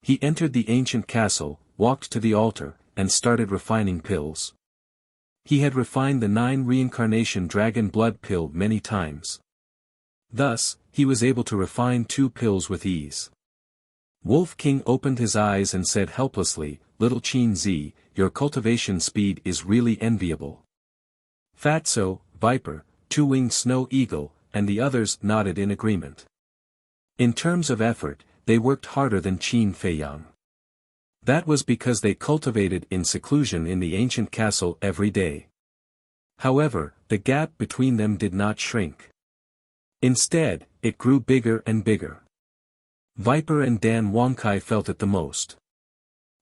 He entered the ancient castle, walked to the altar, and started refining pills. He had refined the 9 reincarnation dragon blood pill many times. Thus, he was able to refine 2 pills with ease. Wolf King opened his eyes and said helplessly, Little Qin Z, your cultivation speed is really enviable. Fatso, Viper, Two-Winged Snow Eagle, and the others nodded in agreement. In terms of effort, they worked harder than Qin Feiyang. That was because they cultivated in seclusion in the ancient castle every day. However, the gap between them did not shrink. Instead, it grew bigger and bigger. Viper and Dan Wangkai felt it the most.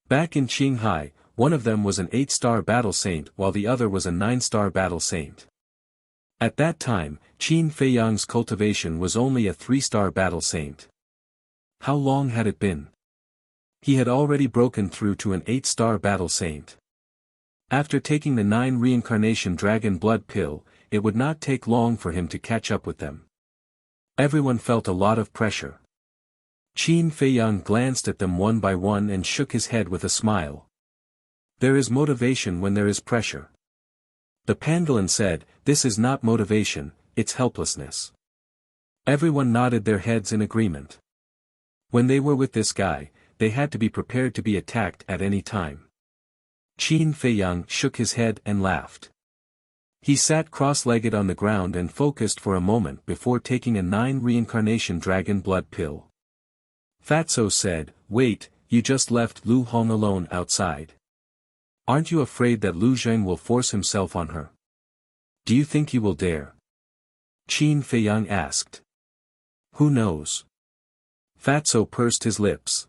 Back in Qinghai, one of them was an 8-star battle saint while the other was a 9-star battle saint. At that time, Qin Feiyang's cultivation was only a 3-star battle saint. How long had it been? He had already broken through to an 8-star battle saint. After taking the 9 reincarnation dragon blood pill, it would not take long for him to catch up with them. Everyone felt a lot of pressure. Qin Feiyang glanced at them one by one and shook his head with a smile. There is motivation when there is pressure. The pangolin said, "This is not motivation, it's helplessness." Everyone nodded their heads in agreement. When they were with this guy, they had to be prepared to be attacked at any time. Qin Feiyang shook his head and laughed. He sat cross-legged on the ground and focused for a moment before taking a 9 reincarnation dragon blood pill. Fatso said, "Wait, you just left Lu Hong alone outside. Aren't you afraid that Lu Zheng will force himself on her? Do you think he will dare?" Qin Feiyang asked. "Who knows?" Fatso pursed his lips.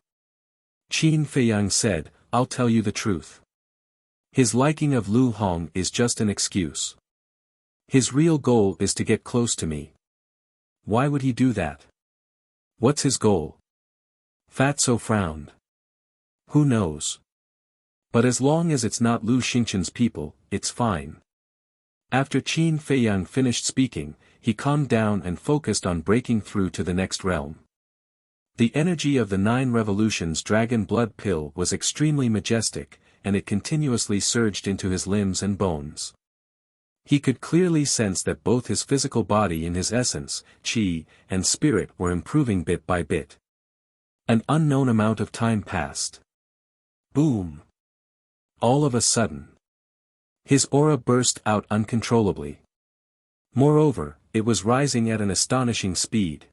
Qin Feiyang said, "I'll tell you the truth. His liking of Lu Hong is just an excuse. His real goal is to get close to me." "Why would he do that? What's his goal?" Fatso frowned. "Who knows? But as long as it's not Lu Xingchen's people, it's fine." After Qin Feiyang finished speaking, he calmed down and focused on breaking through to the next realm. The energy of the 9 revolutions dragon blood pill was extremely majestic, and it continuously surged into his limbs and bones. He could clearly sense that both his physical body and his essence, qi, and spirit were improving bit by bit. An unknown amount of time passed. Boom! All of a sudden, his aura burst out uncontrollably. Moreover, it was rising at an astonishing speed.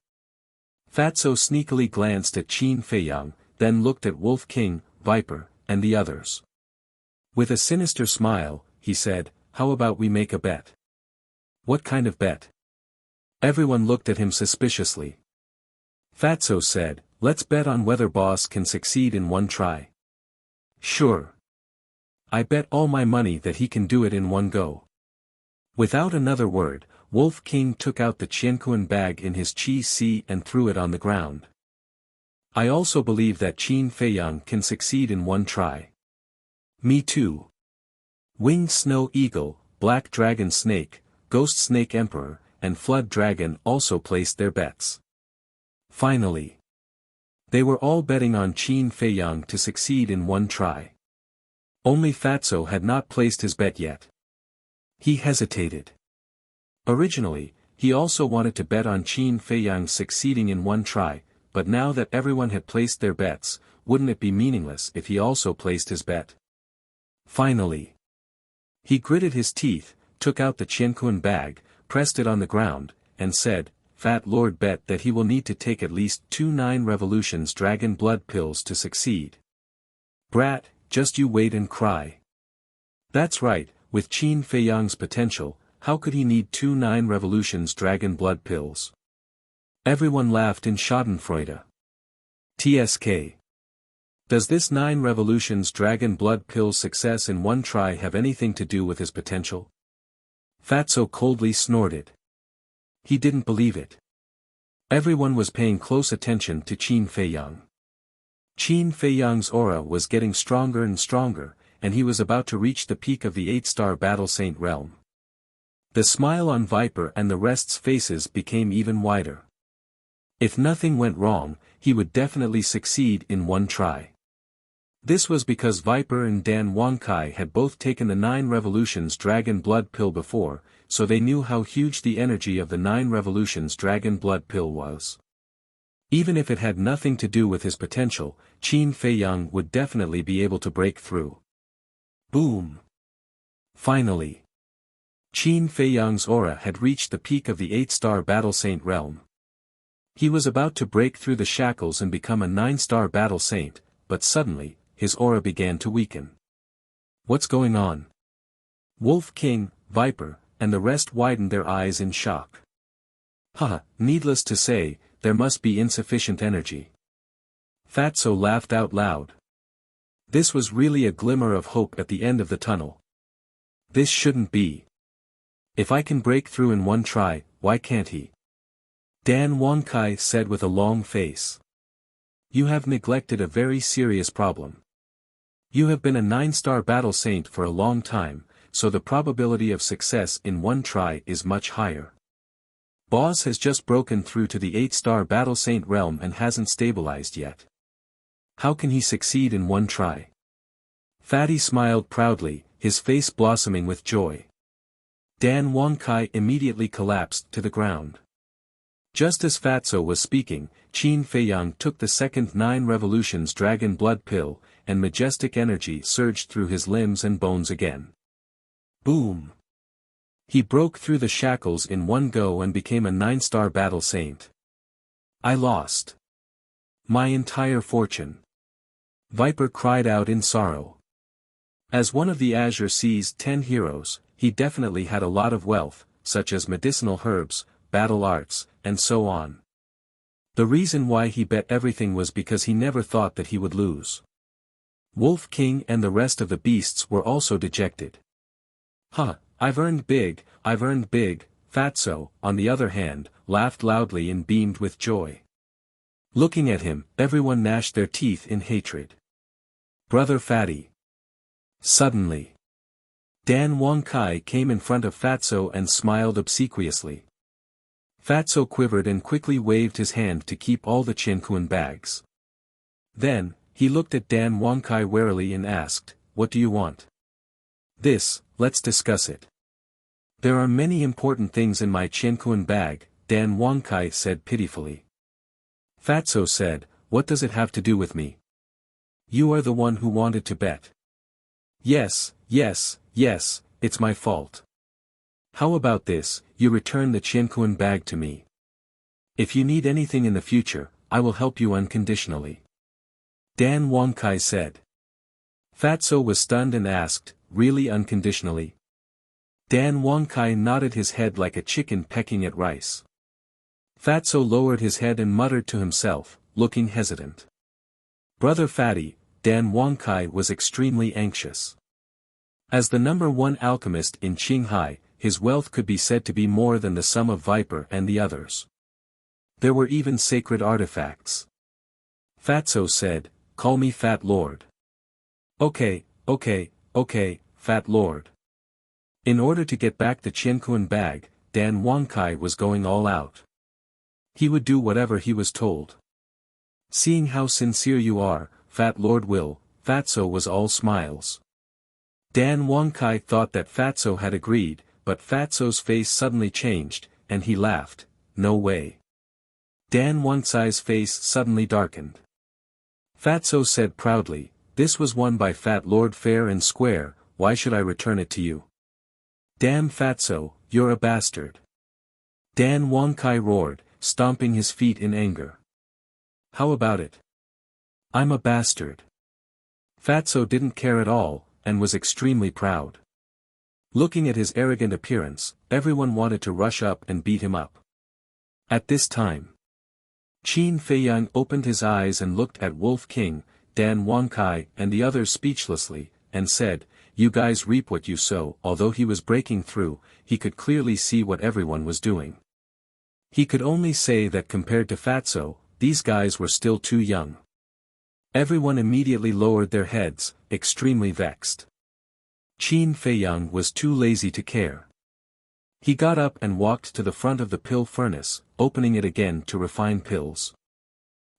Fatso sneakily glanced at Qin Feiyang, then looked at Wolf King, Viper, and the others. With a sinister smile, he said, "How about we make a bet?" "What kind of bet?" Everyone looked at him suspiciously. Fatso said, "Let's bet on whether boss can succeed in one try." "Sure. I bet all my money that he can do it in one go." Without another word, Wolf King took out the Qianquan bag in his Qi Si and threw it on the ground. "I also believe that Qin Feiyang can succeed in one try." "Me too." Winged Snow Eagle, Black Dragon Snake, Ghost Snake Emperor, and Flood Dragon also placed their bets. Finally, they were all betting on Qin Feiyang to succeed in one try. Only Fatso had not placed his bet yet. He hesitated. Originally, he also wanted to bet on Qin Feiyang succeeding in one try, but now that everyone had placed their bets, wouldn't it be meaningless if he also placed his bet? Finally, he gritted his teeth, took out the Qianquan bag, pressed it on the ground, and said, "Fat Lord bet that he will need to take at least 2 9 revolutions dragon blood pills to succeed." "Brat, just you wait and cry." "That's right, with Qin Feiyang's potential, how could he need 2 9 revolutions dragon blood pills?" Everyone laughed in schadenfreude. TSK. Does this 9 revolutions dragon blood pills success in one try have anything to do with his potential? Fatso coldly snorted. He didn't believe it. Everyone was paying close attention to Qin Feiyang. Qin Feiyang's aura was getting stronger and stronger, and he was about to reach the peak of the 8-star battle saint realm. The smile on Viper and the rest's faces became even wider. If nothing went wrong, he would definitely succeed in one try. This was because Viper and Dan Wangkai had both taken the 9 revolutions dragon blood pill before, so they knew how huge the energy of the 9 revolutions dragon blood pill was. Even if it had nothing to do with his potential, Qin Feiyang would definitely be able to break through. Boom! Finally, Qin Feiyang's aura had reached the peak of the 8-star battle saint realm. He was about to break through the shackles and become a 9-star battle saint, but suddenly, his aura began to weaken. What's going on? Wolf King, Viper, and the rest widened their eyes in shock. Haha, needless to say, there must be insufficient energy. Fatso laughed out loud. This was really a glimmer of hope at the end of the tunnel. This shouldn't be. If I can break through in one try, why can't he? Dan Wangkai said with a long face. You have neglected a very serious problem. You have been a 9-star battle saint for a long time, so the probability of success in one try is much higher. Boss has just broken through to the 8-star battle saint realm and hasn't stabilized yet. How can he succeed in one try? Fatty smiled proudly, his face blossoming with joy. Dan Wangkai immediately collapsed to the ground. Just as Fatso was speaking, Qin Feiyang took the second 9 revolutions dragon blood pill, and majestic energy surged through his limbs and bones again. Boom! He broke through the shackles in one go and became a 9-star battle saint. I lost my entire fortune. Viper cried out in sorrow. As one of the Azure Sea's 10 heroes, he definitely had a lot of wealth, such as medicinal herbs, battle arts, and so on. The reason why he bet everything was because he never thought that he would lose. Wolf King and the rest of the beasts were also dejected. Huh, I've earned big, Fatso, on the other hand, laughed loudly and beamed with joy. Looking at him, everyone gnashed their teeth in hatred. Brother Fatty. Suddenly, Dan Wangkai came in front of Fatso and smiled obsequiously. Fatso quivered and quickly waved his hand to keep all the Qianquan bags. Then, he looked at Dan Wangkai warily and asked, "What do you want?" "This, let's discuss it." "There are many important things in my Qianquan bag," Dan Wangkai said pitifully. Fatso said, "What does it have to do with me? You are the one who wanted to bet." Yes, it's my fault. How about this, you return the Qianquan bag to me. If you need anything in the future, I will help you unconditionally. Dan Wangkai said. Fatso was stunned and asked, "Really unconditionally?" Dan Wangkai nodded his head like a chicken pecking at rice. Fatso lowered his head and muttered to himself, looking hesitant. Brother Fatty, Dan Wangkai was extremely anxious. As the #1 alchemist in Qinghai, his wealth could be said to be more than the sum of Viper and the others. There were even sacred artifacts. Fatso said, "Call me Fat Lord." Okay, Fat Lord. In order to get back the Qianquan bag, Dan Wangkai was going all out. He would do whatever he was told. Seeing how sincere you are, Fat Lord will, Fatso was all smiles. Dan Wangkai thought that Fatso had agreed, but Fatso's face suddenly changed, and he laughed, "No way." Dan Wangkai's face suddenly darkened. Fatso said proudly, "This was won by Fat Lord fair and square, why should I return it to you?" "Damn Fatso, you're a bastard." Dan Wangkai roared, stomping his feet in anger. "How about it? I'm a bastard." Fatso didn't care at all, and was extremely proud. Looking at his arrogant appearance, everyone wanted to rush up and beat him up. At this time, Qin Feiyang opened his eyes and looked at Wolf King, Dan Wangkai and the others speechlessly, and said, "You guys reap what you sow." Although he was breaking through, he could clearly see what everyone was doing. He could only say that compared to Fatso, these guys were still too young. Everyone immediately lowered their heads, extremely vexed. Qin Feiyang was too lazy to care. He got up and walked to the front of the pill furnace, opening it again to refine pills.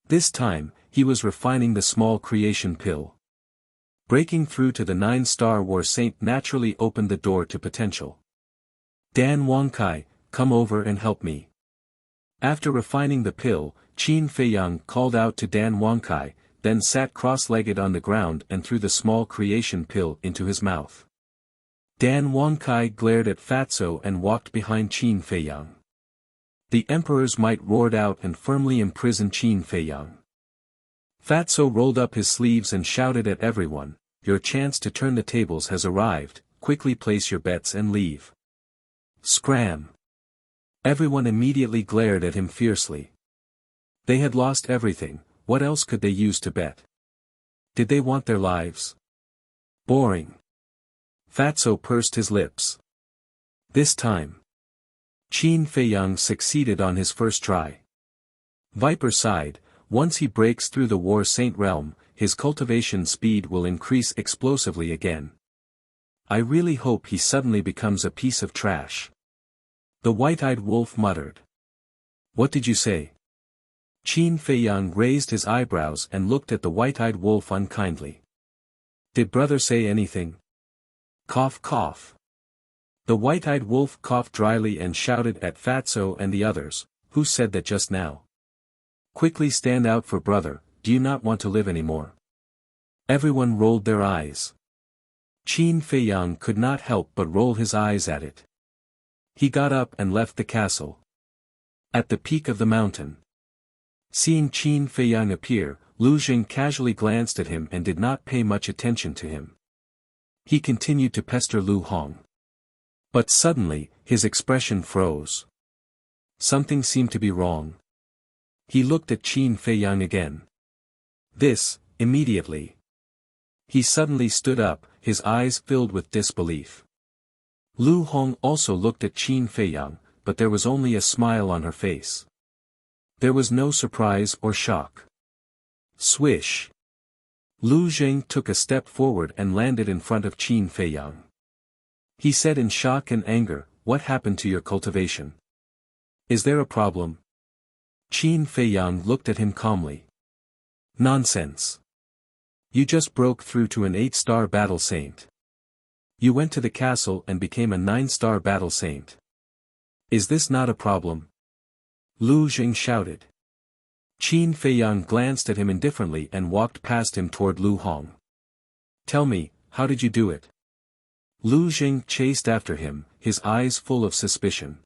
This time, he was refining the small creation pill. Breaking through to the 9-star war saint naturally opened the door to potential. Dan Wangkai, come over and help me. After refining the pill, Qin Feiyang called out to Dan Wangkai, then sat cross-legged on the ground and threw the small creation pill into his mouth. Dan Wangkai glared at Fatso and walked behind Qin Feiyang. The Emperor's might roared out and firmly imprisoned Qin Feiyang. Fatso rolled up his sleeves and shouted at everyone, "Your chance to turn the tables has arrived, quickly place your bets and leave." Scram! Everyone immediately glared at him fiercely. They had lost everything, what else could they use to bet? Did they want their lives? Boring. Fatso pursed his lips. This time, Qin Feiyang succeeded on his first try. Viper sighed, once he breaks through the War Saint realm, his cultivation speed will increase explosively again. I really hope he suddenly becomes a piece of trash. The white-eyed wolf muttered. What did you say? Qin Feiyang raised his eyebrows and looked at the white-eyed wolf unkindly. Did brother say anything? Cough cough. The white-eyed wolf coughed dryly and shouted at Fatso and the others, who said that just now. Quickly stand out for brother, do you not want to live anymore? Everyone rolled their eyes. Qin Feiyang could not help but roll his eyes at it. He got up and left the castle. At the peak of the mountain. Seeing Qin Feiyang appear, Lu Jing casually glanced at him and did not pay much attention to him. He continued to pester Lu Hong. But suddenly, his expression froze. Something seemed to be wrong. He looked at Qin Feiyang again. This, immediately. He suddenly stood up, his eyes filled with disbelief. Lu Hong also looked at Qin Feiyang, but there was only a smile on her face. There was no surprise or shock. Swish. Lu Jing took a step forward and landed in front of Qin Feiyang. He said in shock and anger, "What happened to your cultivation? Is there a problem?" Qin Feiyang looked at him calmly. Nonsense. You just broke through to an 8-star battle saint. You went to the castle and became a 9-star battle saint. Is this not a problem? Lu Jing shouted. Qin Feiyang glanced at him indifferently and walked past him toward Lu Hong. Tell me, how did you do it? Lu Jing chased after him, his eyes full of suspicion.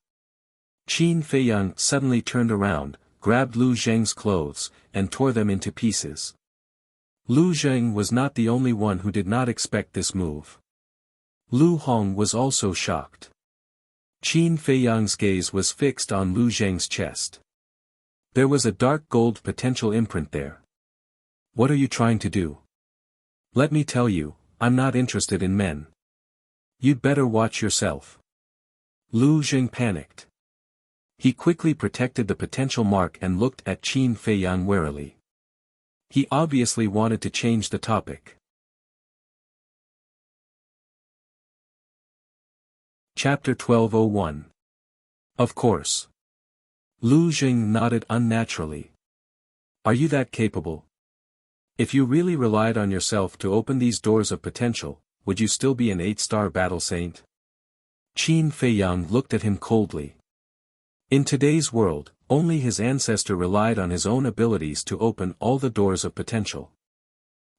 Qin Feiyang suddenly turned around, grabbed Lu Jing's clothes, and tore them into pieces. Lu Jing was not the only one who did not expect this move. Lu Hong was also shocked. Qin Feiyang's gaze was fixed on Lu Jing's chest. There was a dark gold potential imprint there. What are you trying to do? Let me tell you, I'm not interested in men. You'd better watch yourself. Lu Jing panicked. He quickly protected the potential mark and looked at Qin Feiyang warily. He obviously wanted to change the topic. Chapter 1201. Of course. Lu Jing nodded unnaturally. Are you that capable? If you really relied on yourself to open these doors of potential, would you still be an 8-star battle saint? Qin Feiyang looked at him coldly. In today's world, only his ancestor relied on his own abilities to open all the doors of potential.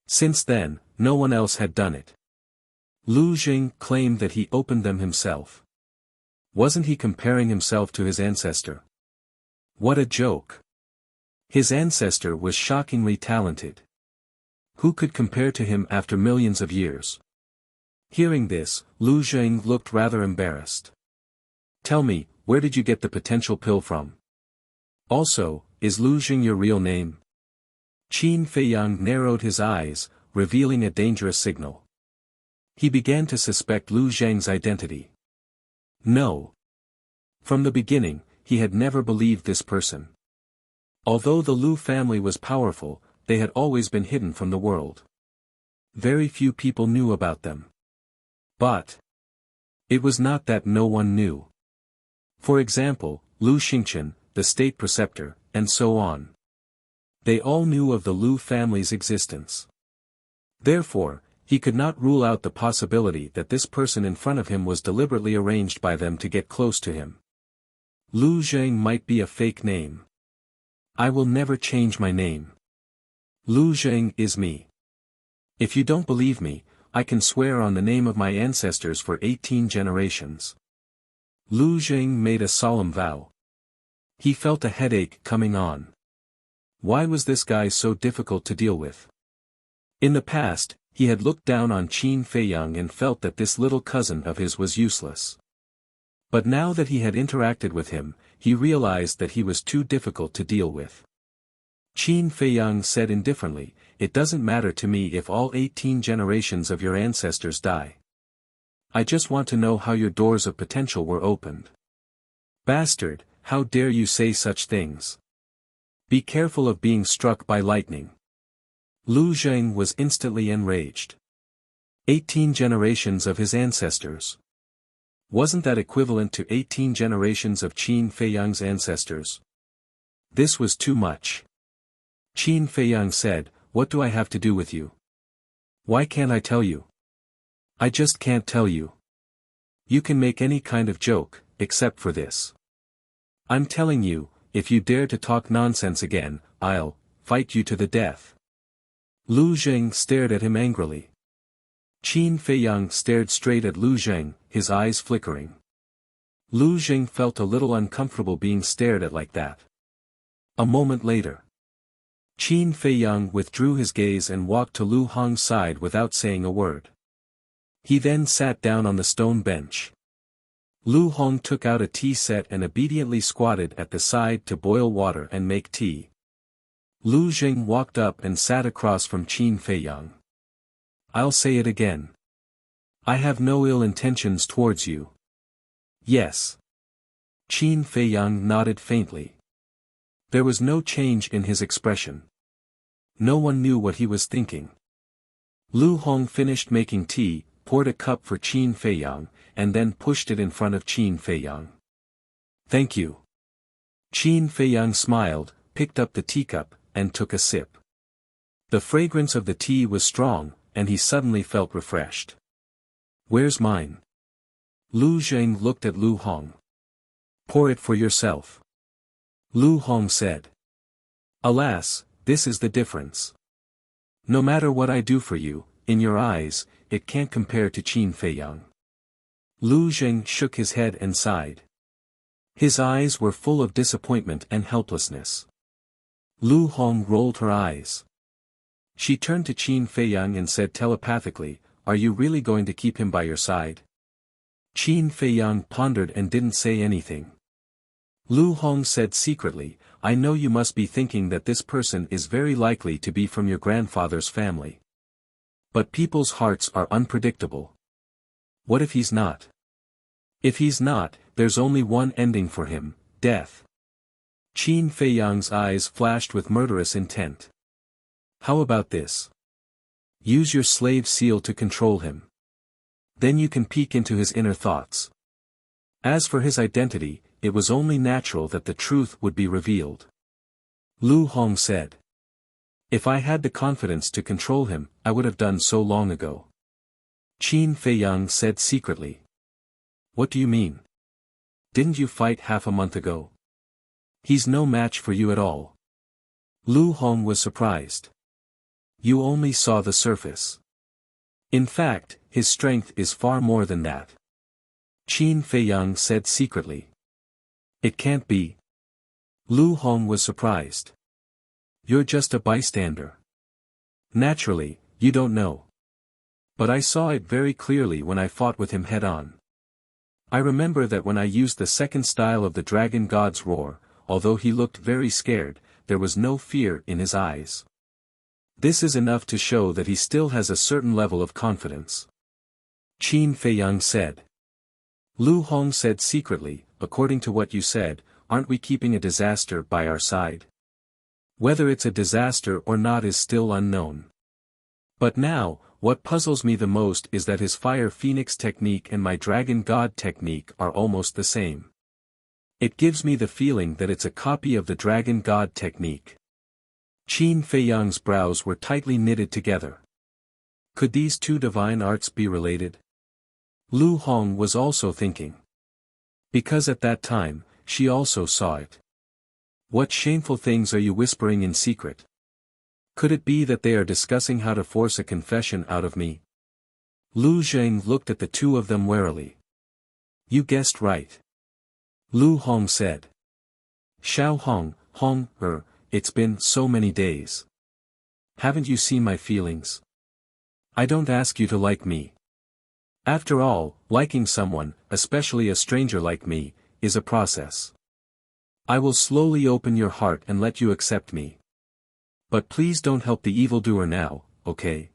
Since then, no one else had done it. Lu Jing claimed that he opened them himself. Wasn't he comparing himself to his ancestor? What a joke. His ancestor was shockingly talented. Who could compare to him after millions of years? Hearing this, Lu Jing looked rather embarrassed. Tell me, where did you get the potential pill from? Also, is Lu Jing your real name? Qin Feiyang narrowed his eyes, revealing a dangerous signal. He began to suspect Lu Zhang's identity. No. From the beginning, he had never believed this person. Although the Lu family was powerful, they had always been hidden from the world. Very few people knew about them. But it was not that no one knew. For example, Lu Xingqian, the state preceptor, and so on. They all knew of the Lu family's existence. Therefore, he could not rule out the possibility that this person in front of him was deliberately arranged by them to get close to him. Lu Zhang might be a fake name. I will never change my name. Lu Zhang is me. If you don't believe me, I can swear on the name of my ancestors for 18 generations. Lu Zhang made a solemn vow. He felt a headache coming on. Why was this guy so difficult to deal with? In the past, he had looked down on Qin Feiyang and felt that this little cousin of his was useless. But now that he had interacted with him, he realized that he was too difficult to deal with. Qin Feiyang said indifferently, "It doesn't matter to me if all 18 generations of your ancestors die. I just want to know how your doors of potential were opened. Bastard, how dare you say such things? Be careful of being struck by lightning. Lu Zheng was instantly enraged. 18 generations of his ancestors. Wasn't that equivalent to 18 generations of Qin Feiyang's ancestors? This was too much. Qin Feiyang said, "What do I have to do with you? Why can't I tell you? I just can't tell you. You can make any kind of joke, except for this. I'm telling you, if you dare to talk nonsense again, I'll fight you to the death." Lu Zheng stared at him angrily. Qin Feiyang stared straight at Lu Zheng, his eyes flickering. Lu Zheng felt a little uncomfortable being stared at like that. A moment later, Qin Feiyang withdrew his gaze and walked to Lu Hong's side without saying a word. He then sat down on the stone bench. Lu Hong took out a tea set and obediently squatted at the side to boil water and make tea. Lu Zheng walked up and sat across from Qin Feiyang. "I'll say it again. I have no ill intentions towards you." "Yes." Qin Feiyang nodded faintly. There was no change in his expression. No one knew what he was thinking. Lu Hong finished making tea, poured a cup for Qin Feiyang, and then pushed it in front of Qin Feiyang. "Thank you." Qin Feiyang smiled, picked up the teacup, and took a sip. The fragrance of the tea was strong, and he suddenly felt refreshed. "Where's mine?" Lu Zheng looked at Lu Hong. "Pour it for yourself." Lu Hong said. "Alas, this is the difference. No matter what I do for you, in your eyes, it can't compare to Qin Feiyang." Lu Zheng shook his head and sighed. His eyes were full of disappointment and helplessness. Lu Hong rolled her eyes. She turned to Qin Feiyang and said telepathically, "Are you really going to keep him by your side?" Qin Feiyang pondered and didn't say anything. Lu Hong said secretly, "I know you must be thinking that this person is very likely to be from your grandfather's family. But people's hearts are unpredictable. What if he's not? If he's not, there's only one ending for him, death." Qin Feiyang's eyes flashed with murderous intent. "How about this? Use your slave seal to control him. Then you can peek into his inner thoughts. As for his identity, it was only natural that the truth would be revealed." Lu Hong said. "If I had the confidence to control him, I would have done so long ago." Qin Feiyang said secretly. "What do you mean? Didn't you fight half a month ago? He's no match for you at all." Lu Hong was surprised. "You only saw the surface. In fact, his strength is far more than that." Qin Feiyang said secretly. "It can't be." Lu Hong was surprised. "You're just a bystander. Naturally, you don't know. But I saw it very clearly when I fought with him head-on. I remember that when I used the second style of the Dragon God's Roar, although he looked very scared, there was no fear in his eyes. This is enough to show that he still has a certain level of confidence." Qin Feiyang said. Lu Hong said secretly, "According to what you said, aren't we keeping a disaster by our side? Whether it's a disaster or not is still unknown. But now, what puzzles me the most is that his Fire Phoenix technique and my Dragon God technique are almost the same. It gives me the feeling that it's a copy of the Dragon God technique." Qin Feiyang's brows were tightly knitted together. Could these two divine arts be related? Lu Hong was also thinking. Because at that time, she also saw it. What shameful things are you whispering in secret? Could it be that they are discussing how to force a confession out of me? Lu Zheng looked at the two of them warily. "You guessed right," Lu Hong said. "Xiao Hong, it's been so many days. Haven't you seen my feelings? I don't ask you to like me. After all, liking someone, especially a stranger like me, is a process. I will slowly open your heart and let you accept me. But please don't help the evildoer now, okay?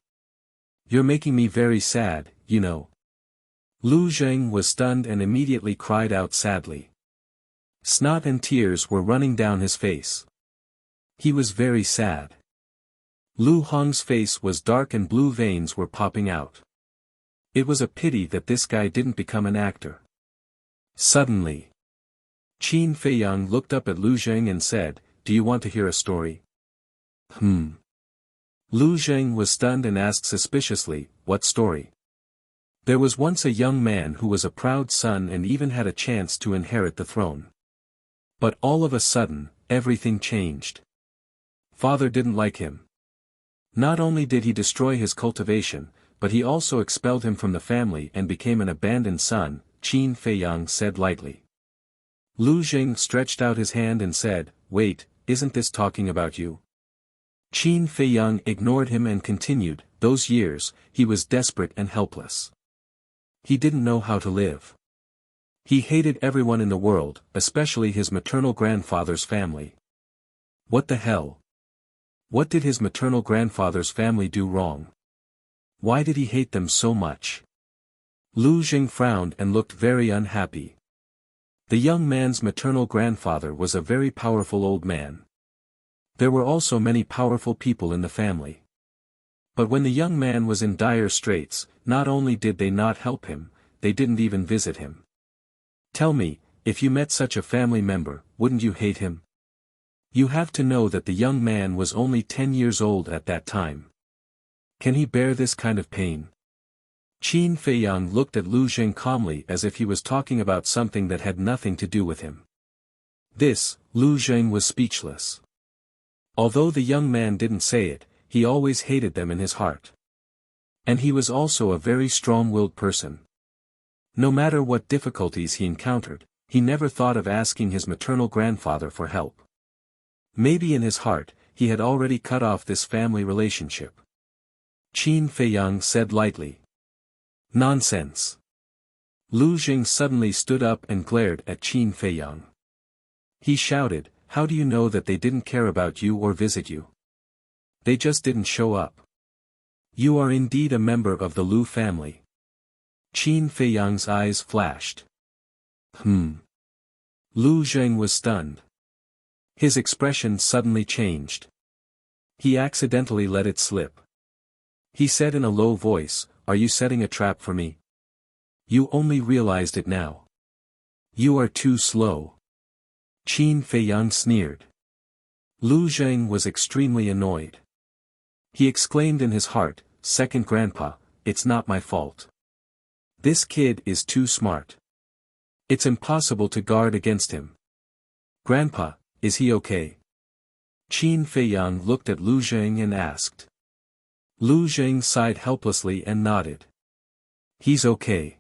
You're making me very sad, you know." Lu Zheng was stunned and immediately cried out sadly. Snot and tears were running down his face. He was very sad. Lu Hong's face was dark and blue veins were popping out. It was a pity that this guy didn't become an actor. Suddenly, Qin Feiyang looked up at Lu Zheng and said, "Do you want to hear a story?" Lu Zheng was stunned and asked suspiciously, "What story?" There was once a young man who was a proud son and even had a chance to inherit the throne. But all of a sudden, everything changed. Father didn't like him. Not only did he destroy his cultivation, but he also expelled him from the family and became an abandoned son, Qin Feiyang said lightly. Lu Zheng stretched out his hand and said, "Wait, isn't this talking about you?" Qin Feiyang ignored him and continued, "Those years, he was desperate and helpless. He didn't know how to live. He hated everyone in the world, especially his maternal grandfather's family." What the hell? What did his maternal grandfather's family do wrong? Why did he hate them so much? Lu Zheng frowned and looked very unhappy. The young man's maternal grandfather was a very powerful old man. There were also many powerful people in the family. But when the young man was in dire straits, not only did they not help him, they didn't even visit him. Tell me, if you met such a family member, wouldn't you hate him? You have to know that the young man was only 10 years old at that time. Can he bear this kind of pain? Qin Feiyang looked at Lu Zheng calmly as if he was talking about something that had nothing to do with him. Lu Zheng was speechless. Although the young man didn't say it, he always hated them in his heart. And he was also a very strong-willed person. No matter what difficulties he encountered, he never thought of asking his maternal grandfather for help. Maybe in his heart, he had already cut off this family relationship. Qin Feiyang said lightly. Nonsense. Lu Zheng suddenly stood up and glared at Qin Feiyang. He shouted, "How do you know that they didn't care about you or visit you? They just didn't show up. You are indeed a member of the Lu family." Qin Feiyang's eyes flashed. Lu Zheng was stunned. His expression suddenly changed. He accidentally let it slip. He said in a low voice, "Are you setting a trap for me? You only realized it now. You are too slow." Qin Feiyang sneered. Lu Zheng was extremely annoyed. He exclaimed in his heart, "Second grandpa, it's not my fault. This kid is too smart. It's impossible to guard against him. Grandpa, is he okay?" Qin Feiyang looked at Lu Zheng and asked. Lu Zheng sighed helplessly and nodded. "He's okay.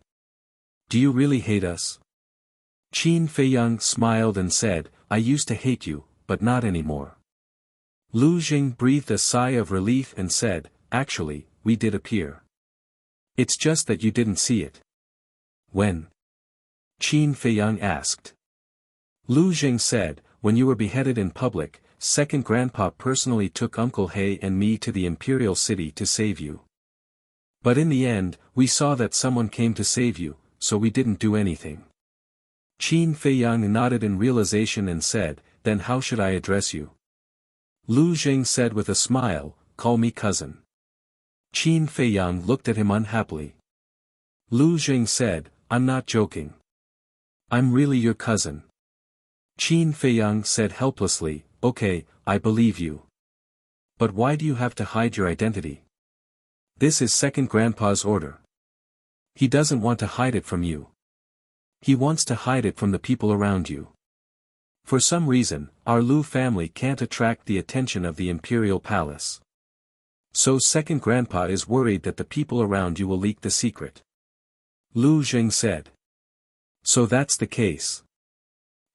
Do you really hate us?" Qin Feiyang smiled and said, "I used to hate you, but not anymore." Lu Zheng breathed a sigh of relief and said, "Actually, we did appear. It's just that you didn't see it." "When?" Qin Feiyang asked. Lu Zheng said, "When you were beheaded in public, second grandpa personally took Uncle He and me to the imperial city to save you. But in the end, we saw that someone came to save you, so we didn't do anything." Qin Feiyang nodded in realization and said, "Then how should I address you?" Lu Zheng said with a smile, "Call me cousin." Qin Feiyang looked at him unhappily. Lu Zheng said, "I'm not joking. I'm really your cousin." Qin Feiyang said helplessly, "Okay, I believe you. But why do you have to hide your identity? This is second grandpa's order. He doesn't want to hide it from you. He wants to hide it from the people around you. For some reason, our Lu family can't attract the attention of the imperial palace. So second grandpa is worried that the people around you will leak the secret." Lu Zheng said. "So that's the case."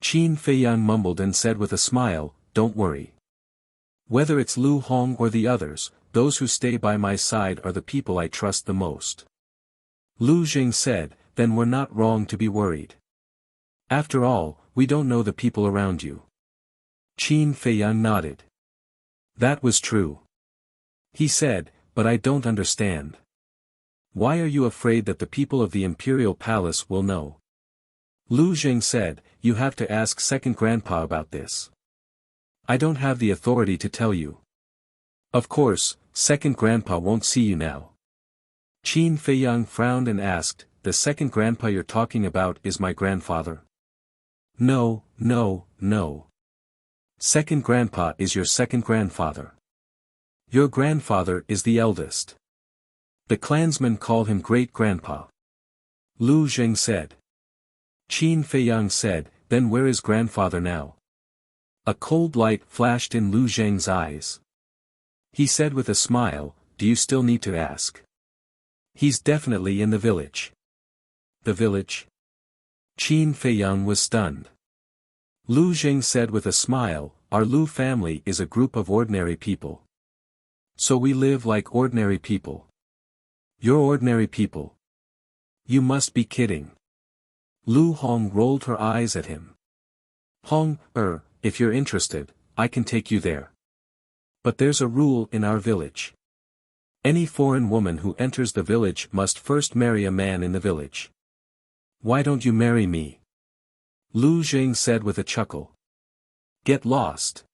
Qin Feiyang mumbled and said with a smile, "Don't worry. Whether it's Lu Hong or the others, those who stay by my side are the people I trust the most." Lu Zheng said, "Then we're not wrong to be worried. After all, we don't know the people around you." Qin Feiyang nodded. That was true. He said, "But I don't understand. Why are you afraid that the people of the imperial palace will know? Lu Jing said, you have to ask second grandpa about this. I don't have the authority to tell you. Of course, second grandpa won't see you now. Qin Feiyang frowned and asked, the second grandpa you're talking about is my grandfather? No, no, no. Second grandpa is your second grandfather. Your grandfather is the eldest. The clansmen call him great-grandpa. Lu Jing said. Qin Feiyang said, then where is grandfather now? A cold light flashed in Lu Jing's eyes. He said with a smile, do you still need to ask? He's definitely in the village. The village? Qin Feiyang was stunned. Lu Jing said with a smile, our Lu family is a group of ordinary people. So we live like ordinary people. You're ordinary people. You must be kidding. Lu Hong rolled her eyes at him. Hong, if you're interested, I can take you there. But there's a rule in our village. Any foreign woman who enters the village must first marry a man in the village. Why don't you marry me? Lu Jing said with a chuckle. Get lost.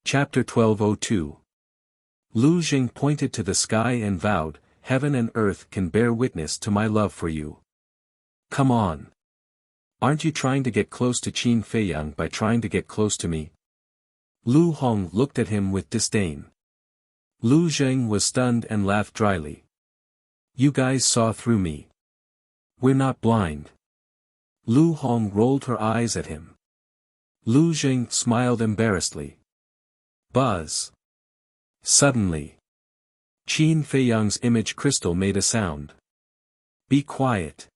Chapter 1202. Lu Jing pointed to the sky and vowed, heaven and earth can bear witness to my love for you. Come on. Aren't you trying to get close to Qin Feiyang by trying to get close to me? Lu Hong looked at him with disdain. Lu Jing was stunned and laughed dryly. You guys saw through me. We're not blind. Lu Hong rolled her eyes at him. Lu Jing smiled embarrassedly. Buzz. Suddenly. Qin Feiyang's image crystal made a sound. Be quiet.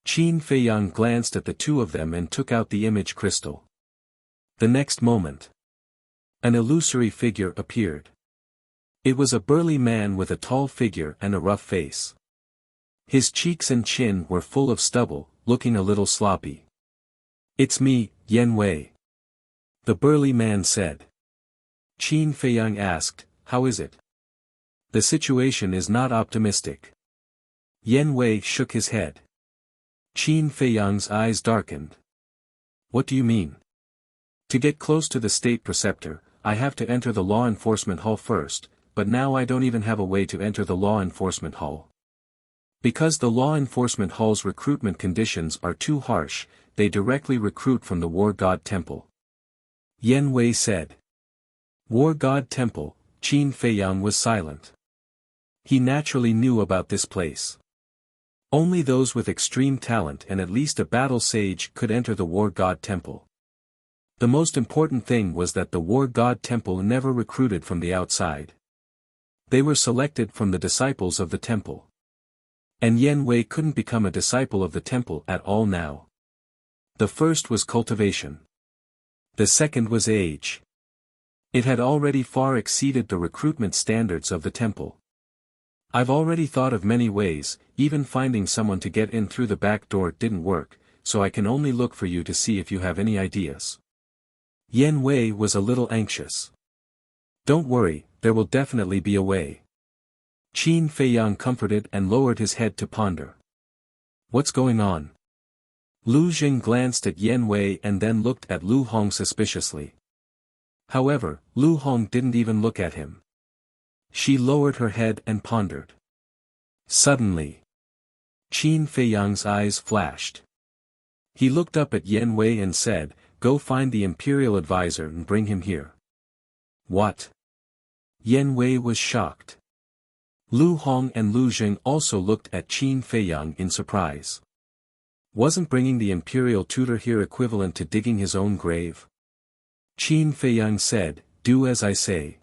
Qin Feiyang glanced at the two of them and took out the image crystal. The next moment. An illusory figure appeared. It was a burly man with a tall figure and a rough face. His cheeks and chin were full of stubble, looking a little sloppy. It's me, Yen Wei. The burly man said. Qin Feiyang asked, how is it? The situation is not optimistic. Yen Wei shook his head. Qin Feiyang's eyes darkened. What do you mean? To get close to the state preceptor, I have to enter the law enforcement hall first, but now I don't even have a way to enter the law enforcement hall. Because the law enforcement hall's recruitment conditions are too harsh, they directly recruit from the War God Temple. Yen Wei said. War God Temple, Qin Feiyang was silent. He naturally knew about this place. Only those with extreme talent and at least a battle sage could enter the War God Temple. The most important thing was that the War God Temple never recruited from the outside. They were selected from the disciples of the temple. And Yen Wei couldn't become a disciple of the temple at all now. The first was cultivation. The second was age. It had already far exceeded the recruitment standards of the temple. I've already thought of many ways, even finding someone to get in through the back door didn't work, so I can only look for you to see if you have any ideas. Yen Wei was a little anxious. Don't worry, there will definitely be a way. Qin Feiyang comforted and lowered his head to ponder. What's going on? Lu Jing glanced at Yen Wei and then looked at Lu Hong suspiciously. However, Lu Hong didn't even look at him. She lowered her head and pondered. Suddenly, Qin Feiyang's eyes flashed. He looked up at Yen Wei and said, go find the imperial advisor and bring him here. What? Yen Wei was shocked. Lu Hong and Lu Jing also looked at Qin Feiyang in surprise. Wasn't bringing the imperial tutor here equivalent to digging his own grave? Qin Feiyang said, do as I say.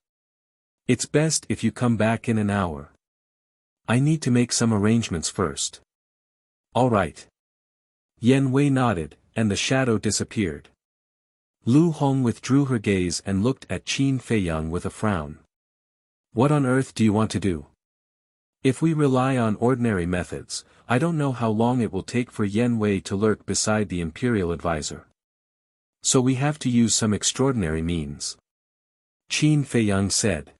It's best if you come back in an hour. I need to make some arrangements first. All right. Yen Wei nodded, and the shadow disappeared. Lu Hong withdrew her gaze and looked at Qin Feiyang with a frown. What on earth do you want to do? If we rely on ordinary methods, I don't know how long it will take for Yen Wei to lurk beside the imperial advisor. So we have to use some extraordinary means. Qin Feiyang said.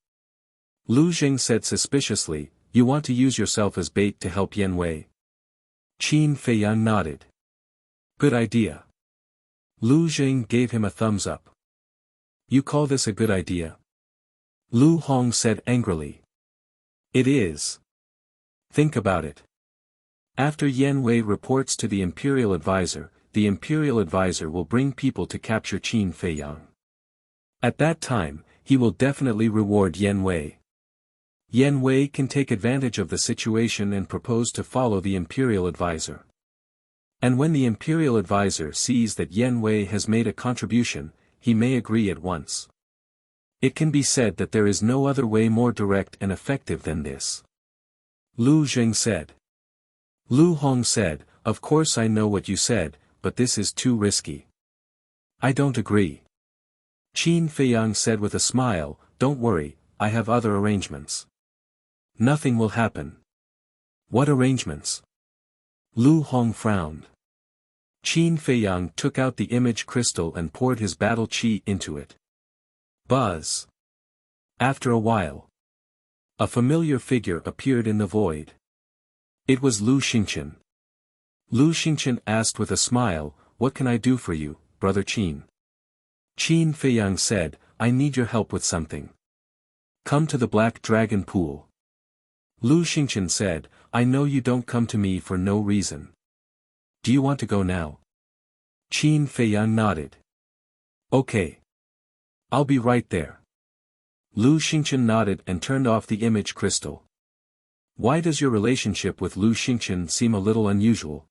Lu Jing said suspiciously, you want to use yourself as bait to help Yan Wei? Qin Feiyang nodded. Good idea. Lu Jing gave him a thumbs up. You call this a good idea? Lu Hong said angrily. It is. Think about it. After Yan Wei reports to the Imperial Advisor will bring people to capture Qin Feiyang. At that time, he will definitely reward Yan Wei. Yan Wei can take advantage of the situation and propose to follow the Imperial Advisor. And when the Imperial Advisor sees that Yan Wei has made a contribution, he may agree at once. It can be said that there is no other way more direct and effective than this. Lu Jing said. Lu Hong said, of course I know what you said, but this is too risky. I don't agree. Qin Feiyang said with a smile, don't worry, I have other arrangements. Nothing will happen. What arrangements? Lu Hong frowned. Qin Feiyang took out the image crystal and poured his battle chi into it. Buzz. After a while, a familiar figure appeared in the void. It was Lu Xingqian. Lu Xingqian asked with a smile, what can I do for you, Brother Qin? Qin Feiyang said, I need your help with something. Come to the Black Dragon Pool. Lu Xingqian said, I know you don't come to me for no reason. Do you want to go now? Qin Feiyang nodded. Okay. I'll be right there. Lu Xingqian nodded and turned off the image crystal. Why does your relationship with Lu Xingqian seem a little unusual?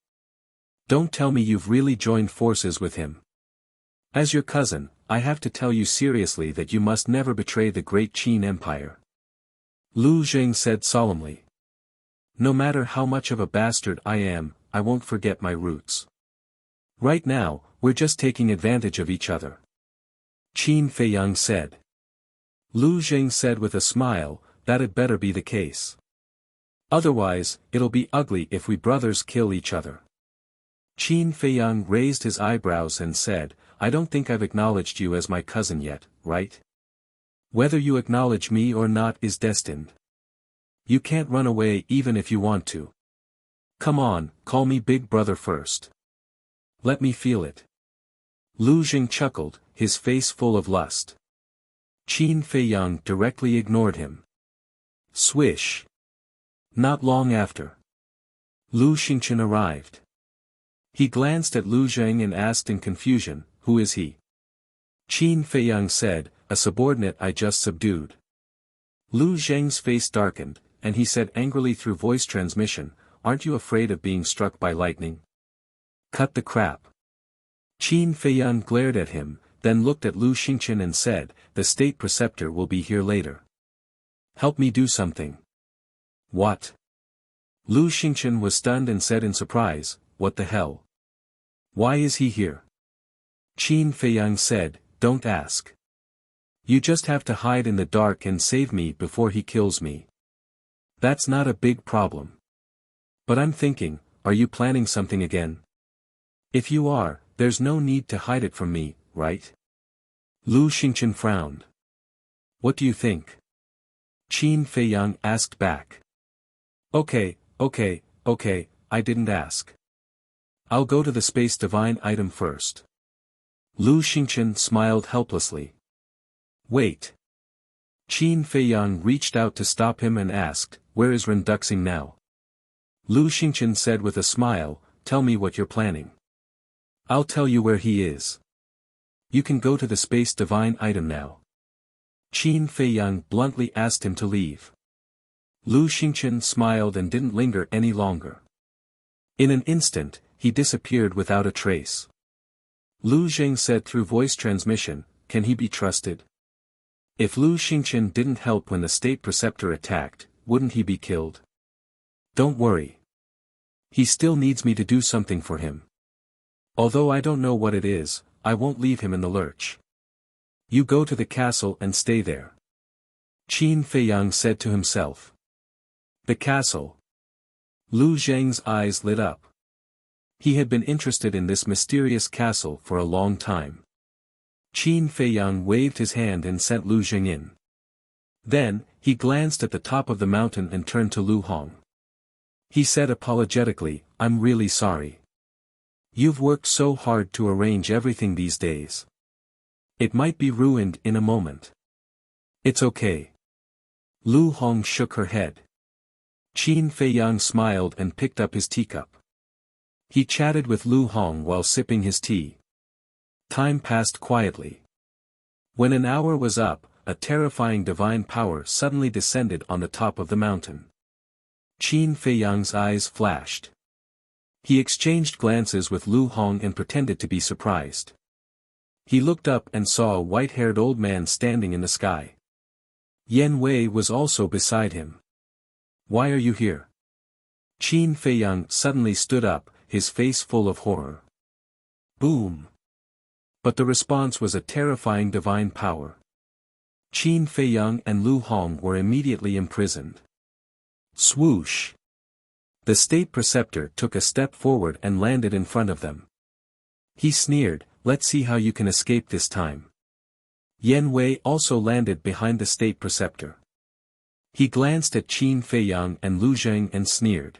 Don't tell me you've really joined forces with him. As your cousin, I have to tell you seriously that you must never betray the great Qin Empire. Lu Jing said solemnly. No matter how much of a bastard I am, I won't forget my roots. Right now, we're just taking advantage of each other. Qin Feiyang said. Lu Jing said with a smile, that'd better be the case. Otherwise, it'll be ugly if we brothers kill each other. Qin Feiyang raised his eyebrows and said, I don't think I've acknowledged you as my cousin yet, right? Whether you acknowledge me or not is destined. You can't run away even if you want to. Come on, call me big brother first. Let me feel it. Lu Jing chuckled, his face full of lust. Qin Feiyang directly ignored him. Swish. Not long after, Lu Xingqian arrived. He glanced at Lu Jing and asked in confusion, who is he? Qin Feiyang said, a subordinate I just subdued. Lu Jing's face darkened, and he said angrily through voice transmission, aren't you afraid of being struck by lightning? Cut the crap. Qin Feiyang glared at him, then looked at Lu Xingqian and said, the state preceptor will be here later. Help me do something. What? Lu Xingqian was stunned and said in surprise, what the hell? Why is he here? Qin Feiyang said, don't ask. You just have to hide in the dark and save me before he kills me. That's not a big problem. But I'm thinking, are you planning something again? If you are, there's no need to hide it from me, right? Lu Xingqian frowned. What do you think? Qin Feiyang asked back. Okay, I didn't ask. I'll go to the Space Divine item first. Lu Xingqian smiled helplessly. Wait. Qin Feiyang reached out to stop him and asked, where is Renduxing now? Lu Xingqian said with a smile, tell me what you're planning. I'll tell you where he is. You can go to the Space Divine item now. Qin Feiyang bluntly asked him to leave. Lu Xingqian smiled and didn't linger any longer. In an instant, he disappeared without a trace. Lu Jing said through voice transmission, can he be trusted? If Lu Xingqian didn't help when the state preceptor attacked, wouldn't he be killed? Don't worry. He still needs me to do something for him. Although I don't know what it is, I won't leave him in the lurch. You go to the castle and stay there. Qin Feiyang said to himself. The castle. Lu Zheng's eyes lit up. He had been interested in this mysterious castle for a long time. Qin Feiyang waved his hand and sent Lu Zheng in. Then, he glanced at the top of the mountain and turned to Lu Hong. He said apologetically, "I'm really sorry. You've worked so hard to arrange everything these days. It might be ruined in a moment." "It's okay." Lu Hong shook her head. Qin Feiyang smiled and picked up his teacup. He chatted with Lu Hong while sipping his tea. Time passed quietly. When an hour was up, a terrifying divine power suddenly descended on the top of the mountain. Qin Feiyang's eyes flashed. He exchanged glances with Lu Hong and pretended to be surprised. He looked up and saw a white-haired old man standing in the sky. Yan Wei was also beside him. "Why are you here?" Qin Feiyang suddenly stood up, his face full of horror. Boom! But the response was a terrifying divine power. Qin Feiyang and Lu Hong were immediately imprisoned. Swoosh! The state preceptor took a step forward and landed in front of them. He sneered, "Let's see how you can escape this time." Yan Wei also landed behind the state preceptor. He glanced at Qin Feiyang and Lu Zheng and sneered.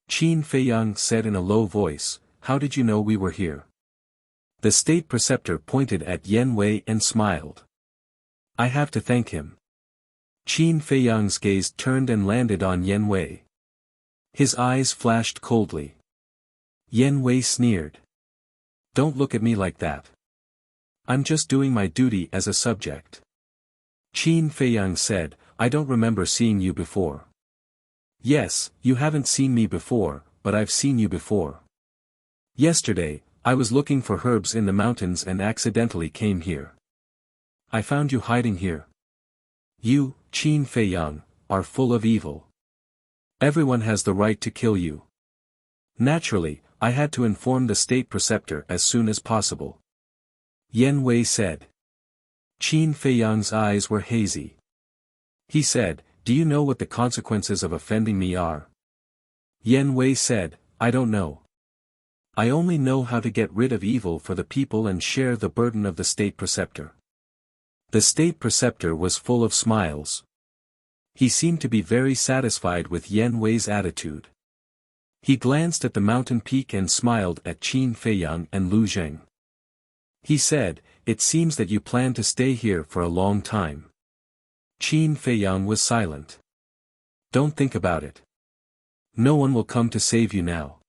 Qin Feiyang said in a low voice, "How did you know we were here?" The state preceptor pointed at Yan Wei and smiled. "I have to thank him." Qin Feiyang's gaze turned and landed on Yan Wei. His eyes flashed coldly. Yan Wei sneered. "Don't look at me like that. I'm just doing my duty as a subject." Qin Feiyang said, "I don't remember seeing you before." "Yes, you haven't seen me before, but I've seen you before. Yesterday, I was looking for herbs in the mountains and accidentally came here. I found you hiding here. You, Qin Feiyang, are full of evil. Everyone has the right to kill you. Naturally, I had to inform the state preceptor as soon as possible." Yan Wei said. Qin Feiyang's eyes were hazy. He said, "Do you know what the consequences of offending me are?" Yan Wei said, "I don't know. I only know how to get rid of evil for the people and share the burden of the state preceptor." The state preceptor was full of smiles. He seemed to be very satisfied with Yan Wei's attitude. He glanced at the mountain peak and smiled at Qin Feiyang and Lu Zheng. He said, "It seems that you plan to stay here for a long time." Qin Feiyang was silent. "Don't think about it. No one will come to save you now.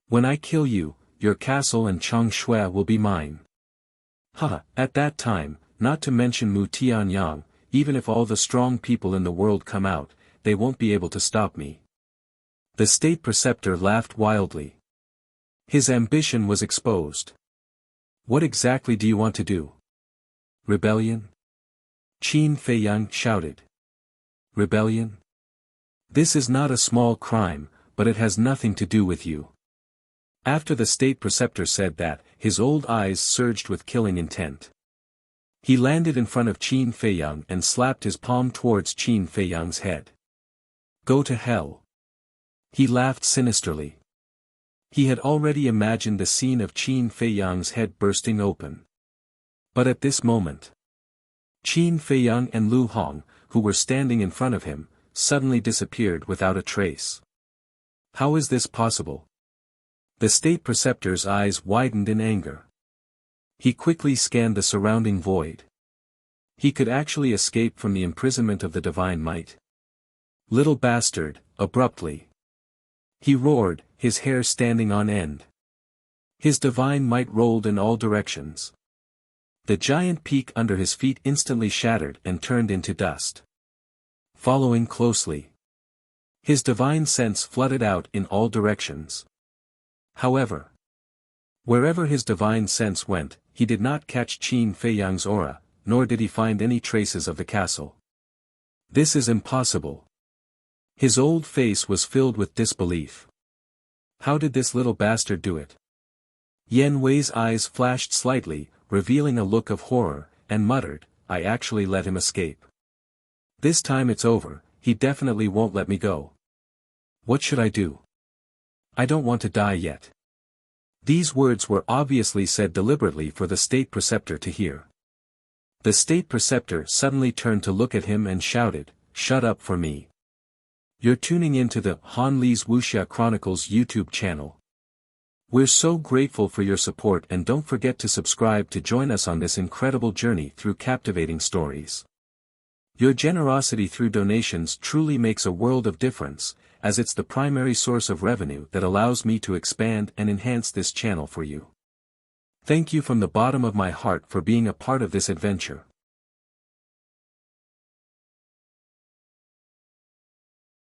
When I kill you, your castle and Changshui will be mine. At that time, not to mention Mu Tianyang, even if all the strong people in the world come out, they won't be able to stop me." The state preceptor laughed wildly. His ambition was exposed. "What exactly do you want to do? Rebellion?" Qin Feiyang shouted. "Rebellion? This is not a small crime, but it has nothing to do with you." After the state preceptor said that, his old eyes surged with killing intent. He landed in front of Qin Feiyang and slapped his palm towards Qin Feiyang's head. "Go to hell." He laughed sinisterly. He had already imagined the scene of Qin Feiyang's head bursting open. But at this moment, Qin Feiyang and Lu Hong, who were standing in front of him, suddenly disappeared without a trace. How is this possible? The state preceptor's eyes widened in anger. He quickly scanned the surrounding void. He could actually escape from the imprisonment of the divine might. "Little bastard," abruptly. He roared, his hair standing on end. His divine might rolled in all directions. The giant peak under his feet instantly shattered and turned into dust. Following closely, his divine sense flooded out in all directions. However, wherever his divine sense went, he did not catch Qin Feiyang's aura, nor did he find any traces of the castle. "This is impossible." His old face was filled with disbelief. How did this little bastard do it? Yan Wei's eyes flashed slightly, revealing a look of horror, and muttered, "I actually let him escape. This time it's over, he definitely won't let me go. What should I do? I don't want to die yet." These words were obviously said deliberately for the state preceptor to hear. The state preceptor suddenly turned to look at him and shouted, "Shut up for me. You're tuning into the Han Li's Wuxia Chronicles YouTube channel. We're so grateful for your support, and don't forget to subscribe to join us on this incredible journey through captivating stories. Your generosity through donations truly makes a world of difference, as it's the primary source of revenue that allows me to expand and enhance this channel for you. Thank you from the bottom of my heart for being a part of this adventure.